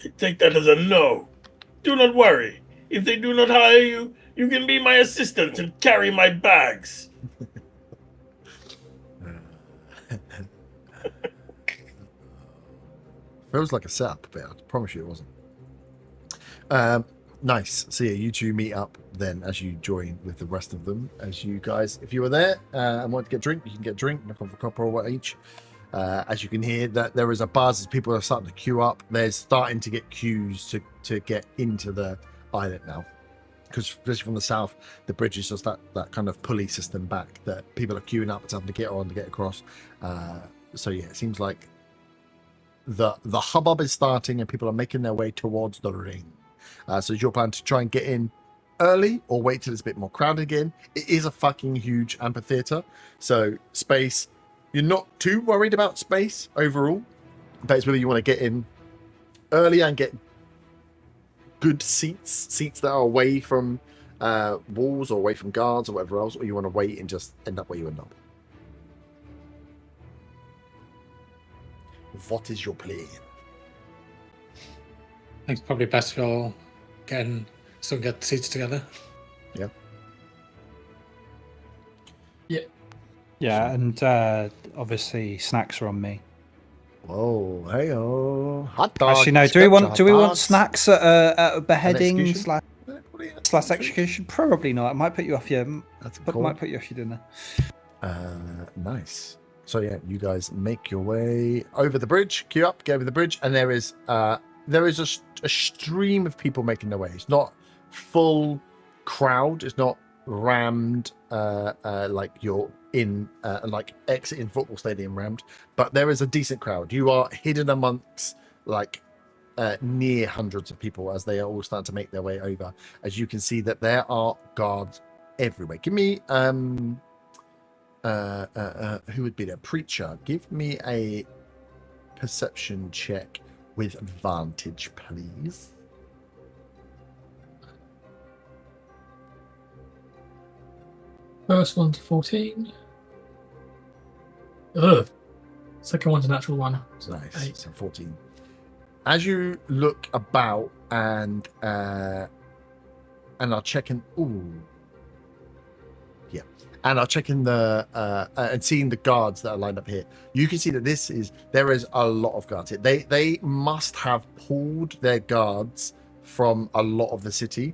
I take that as a no. Do not worry. If they do not hire you, you can be my assistant and carry my bags. Feels like a setup, but I promise you it wasn't. Nice. So yeah, you two meet up then as you join with the rest of them. As you guys, if you were there and want to get a drink, you can get a drink, knock off a copper or what each. As you can hear, that there is a buzz as people are starting to queue up. There's starting to get queues to get into the island now. Because especially from the south, the bridge is just that kind of pulley system back that people are queuing up to have to get on to get across. So yeah, it seems like the hubbub is starting and people are making their way towards the ring. So is your plan to try and get in early or wait till it's a bit more crowded again? It is a fucking huge amphitheater, so space, you're not too worried about space overall, but it's whether you want to get in early and get good seats that are away from walls or away from guards or whatever else, or you want to wait and just end up where you end up. What is your plan? I think it's probably best we all get the seats together. Yeah. Yeah, and obviously snacks are on me. Whoa, hey-oh. Hot dogs. Actually, no. Do we want snacks at a beheading? execution? execution? Probably not. It might put you off your. That's But cool. might put you off your dinner. Nice. So yeah, you guys make your way over the bridge, queue up, get over the bridge, and there is a stream of people making their way. It's not full crowd. It's not rammed like you're in like exiting football stadium rammed, but there is a decent crowd. You are hidden amongst like near hundreds of people as they are all starting to make their way over. As you can see that there are guards everywhere. Give me who would be the preacher? Give me a perception check with advantage, please. First one's 14. Ugh. Second one's a natural one. So Nice. 8. So 14. As you look about and are checking, and are checking the and seeing the guards that are lined up here, you can see that there is a lot of guards here. They must have pulled their guards from a lot of the city.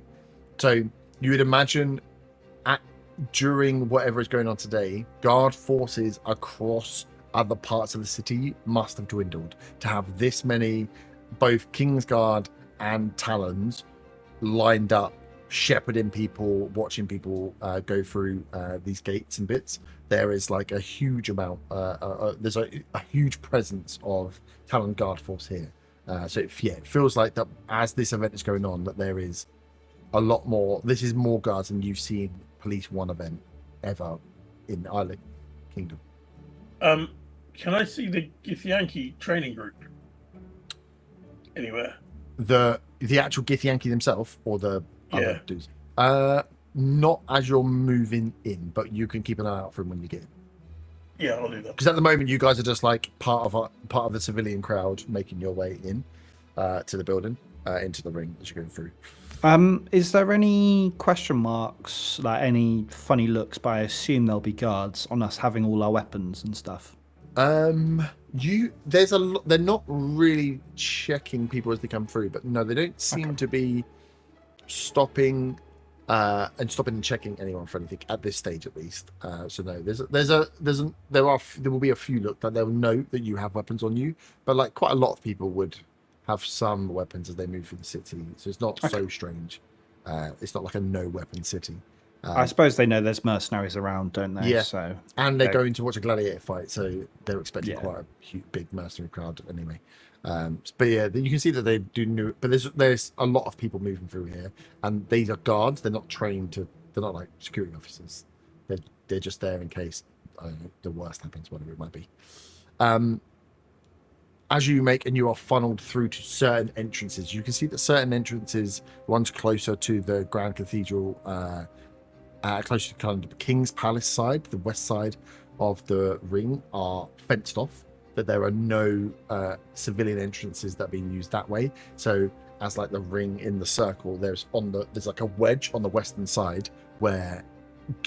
So you would imagine during whatever is going on today, guard forces across other parts of the city must have dwindled to have this many, both Kingsguard and Talons, lined up, shepherding people, watching people go through these gates and bits. There is like a huge amount, there's a huge presence of Talon Guard force here. So it feels like that as this event is going on, that there is a lot more. This is more guards than you've seen police one event ever in Island Kingdom. Can I see the Githyanki training group anywhere? The actual Githyanki themselves, or the other dudes? Not as you're moving in, but you can keep an eye out for them when you get in. Yeah, I'll do that. Because at the moment, you guys are just like part of the civilian crowd making your way in to the building, into the ring as you're going through. Is there any question marks, like any funny looks? But I assume there'll be guards on us having all our weapons and stuff. There's a lot. They're not really checking people as they come through, but no, they don't seem to be stopping and checking anyone for anything at this stage, at least. So no, there will be a few look that they'll know that you have weapons on you, but like quite a lot of people would have some weapons as they move through the city, so it's not so strange. It's not like a no weapon city. I suppose they know there's mercenaries around, don't they? Yeah. So and they're going to watch a gladiator fight, so they're expecting Yeah. quite a huge, big mercenary crowd anyway. But yeah, you can see that they do know. But there's a lot of people moving through here, and these are guards. They're not trained to. They're not like security officers. They're just there in case the worst happens, whatever it might be. As you are funneled through to certain entrances, you can see that certain entrances, one's closer to the Grand Cathedral, closer to kind of the King's Palace side, the west side of the ring, are fenced off. That there are no civilian entrances that are being used that way. So as like the ring in the circle, there's like a wedge on the western side where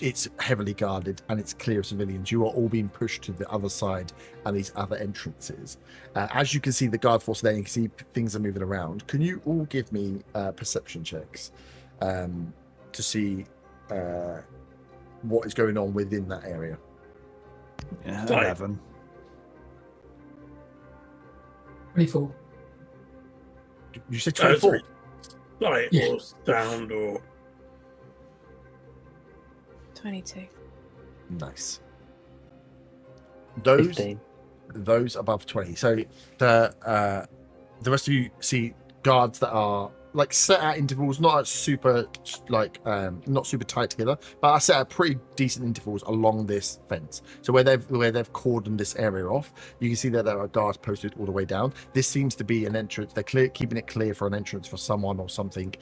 it's heavily guarded and it's clear of civilians. You are all being pushed to the other side and these other entrances. As you can see the guard force there, you can see things are moving around. Can you all give me perception checks to see what is going on within that area? yeah, Right. 11. 24. You said 24. Light Yeah. or sound or 22. Nice. Those 15. those above 20. So the rest of you see guards that are like set at intervals, not at super not super tight together, but are set at pretty decent intervals along this fence. So where they've cordoned this area off, you can see that there are guards posted all the way down. This seems to be an entrance. They're keeping it clear for an entrance for someone or something.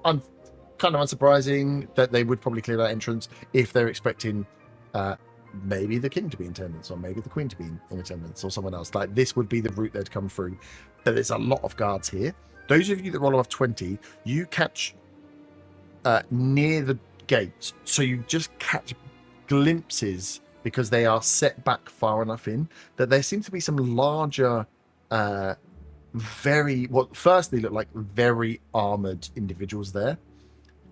Kind of unsurprising that they would probably clear that entrance if they're expecting maybe the king to be in attendance, or maybe the queen to be in attendance, or someone else. Like this would be the route they'd come through. But there's a lot of guards here. Those of you that roll above 20, you catch near the gates, so you just catch glimpses because they are set back far enough in that there seems to be some larger, firstly look like very armored individuals there.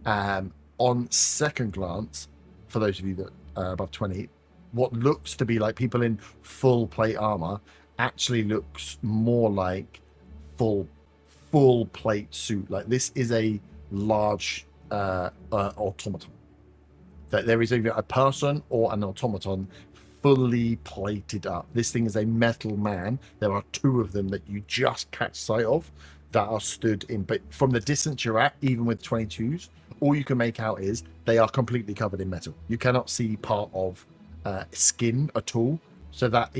On second glance, for those of you that are above 20, what looks to be like people in full plate armor actually looks more like full plate suit. Like this is a large automaton. That there is either a person or an automaton fully plated up. This thing is a metal man. There are two of them that you just catch sight of that are stood in, but from the distance you're at, even with 22s, all you can make out is they are completely covered in metal. You cannot see part of skin at all. So that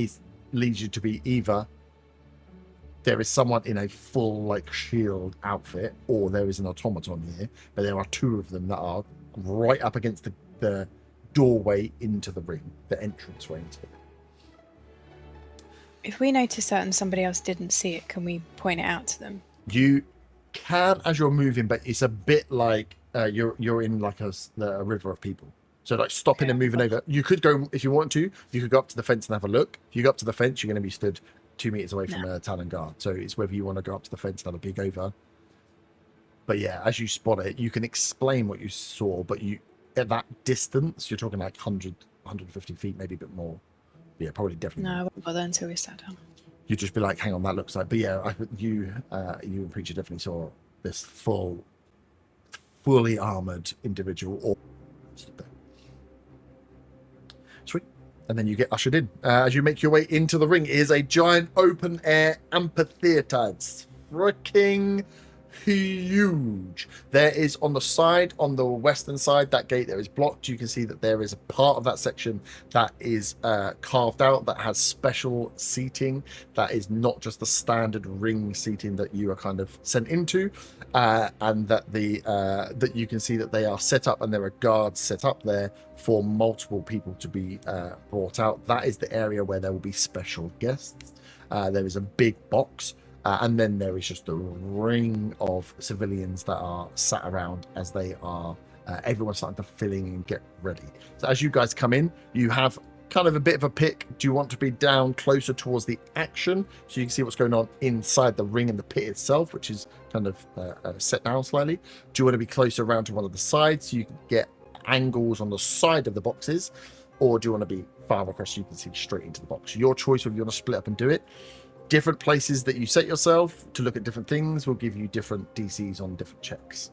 leads you to be either there is someone in a full like shield outfit, or there is an automaton here. But there are two of them that are right up against the doorway into the ring, the entranceway into it. If we notice that and somebody else didn't see it, can we point it out to them? You can as you're moving, but it's a bit like you're in like a river of people. So like stopping and moving over. You could go, if you want to, you could go up to the fence and have a look. If you go up to the fence, you're going to be stood 2 meters away from a Talon guard. So it's whether you want to go up to the fence and have a peek over. But yeah, as you spot it, you can explain what you saw, but you at that distance, you're talking like 100, 150 feet, maybe a bit more. Yeah, probably definitely. No, I won't bother until we sat down. You'd just be like, hang on, that looks like. But yeah, you and Preacher definitely saw this fully armored individual. Or sweet. And then you get ushered in. As you make your way into the ring, is a giant open air amphitheater. It's freaking huge. There is on the western side, that gate there is blocked. You can see that there is a part of that section that is carved out, that has special seating, that is not just the standard ring seating that you are kind of sent into, and that that you can see that they are set up, and there are guards set up there for multiple people to be brought out. That is the area where there will be special guests. There is a big box. And then there is just a ring of civilians that are sat around as they are, everyone's starting to fill in and get ready. So as you guys come in, you have kind of a bit of a pick. Do you want to be down closer towards the action so you can see what's going on inside the ring and the pit itself, which is kind of set down slightly? Do you want to be closer around to one of the sides so you can get angles on the side of the boxes? Or do you want to be far across so you can see straight into the box? Your choice whether you want to split up and do it. Different places that you set yourself to look at different things will give you different DCs on different checks.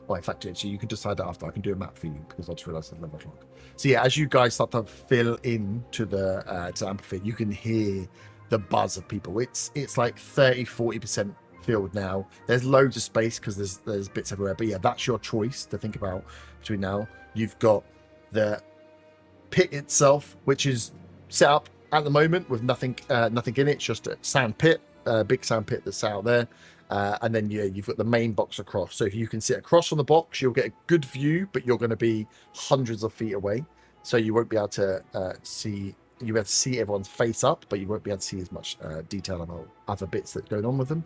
Well, in fact, actually, you can decide that after. I can do a map for you because I just realized it's 11 o'clock. So yeah, as you guys start to fill in to the amphitheater, you can hear the buzz of people. It's like 30-40% filled now. There's loads of space because there's bits everywhere. But yeah, that's your choice to think about between now. You've got the pit itself, which is set up at the moment with nothing in it. It's just a sand pit, big sand pit that's out there, and then you've got the main box across. So if you can sit across from the box, you'll get a good view, but you're going to be hundreds of feet away, so you won't be able to see. You'll be able to see everyone's face up, but you won't be able to see as much detail about other bits that are going on with them.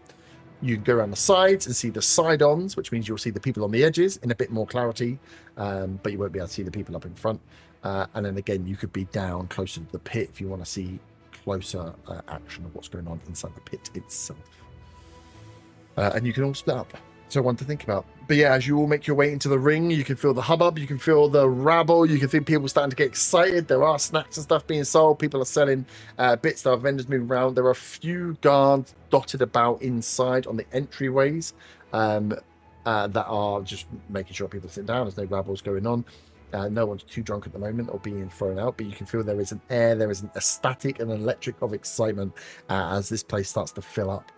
You can go around the sides and see the side-ons, which means you'll see the people on the edges in a bit more clarity, but you won't be able to see the people up in front. And then again, you could be down closer to the pit if you want to see closer action of what's going on inside the pit itself. And you can all split up. So one to think about. But yeah, as you all make your way into the ring, you can feel the hubbub, you can feel the rabble, you can feel people starting to get excited. There are snacks and stuff being sold. People are selling bits. There are vendors moving around. There are a few guards dotted about inside on the entryways that are just making sure people sit down. There's no rabbles going on. No one's too drunk at the moment or being thrown out, but you can feel there is an air, there is a static and an electric of excitement as this place starts to fill up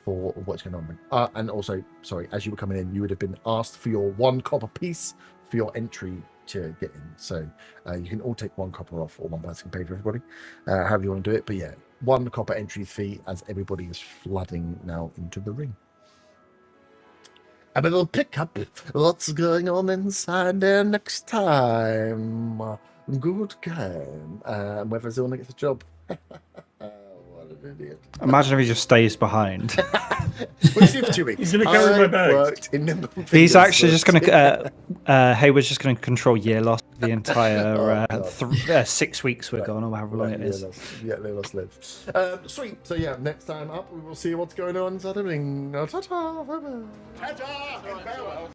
for what's going on. And also, sorry, as you were coming in, you would have been asked for your 1 copper piece for your entry to get in. So you can all take 1 copper off, or one person can pay for everybody, however you want to do it. But yeah, 1 copper entry fee as everybody is flooding now into the ring. And we'll pick up what's going on inside there next time. Good game. Whether Zilna gets a job. What an idiot. Imagine if he just stays behind. We'll see for 2 weeks. He's going to carry my bags. He's actually just going to... Hayward's just going to control year loss. the entire God. 6 weeks we're gone, or however long it is. Let us live. Sweet. So yeah, next time up we will see what's going on. Ta-ta. Ta-ta. Farewell.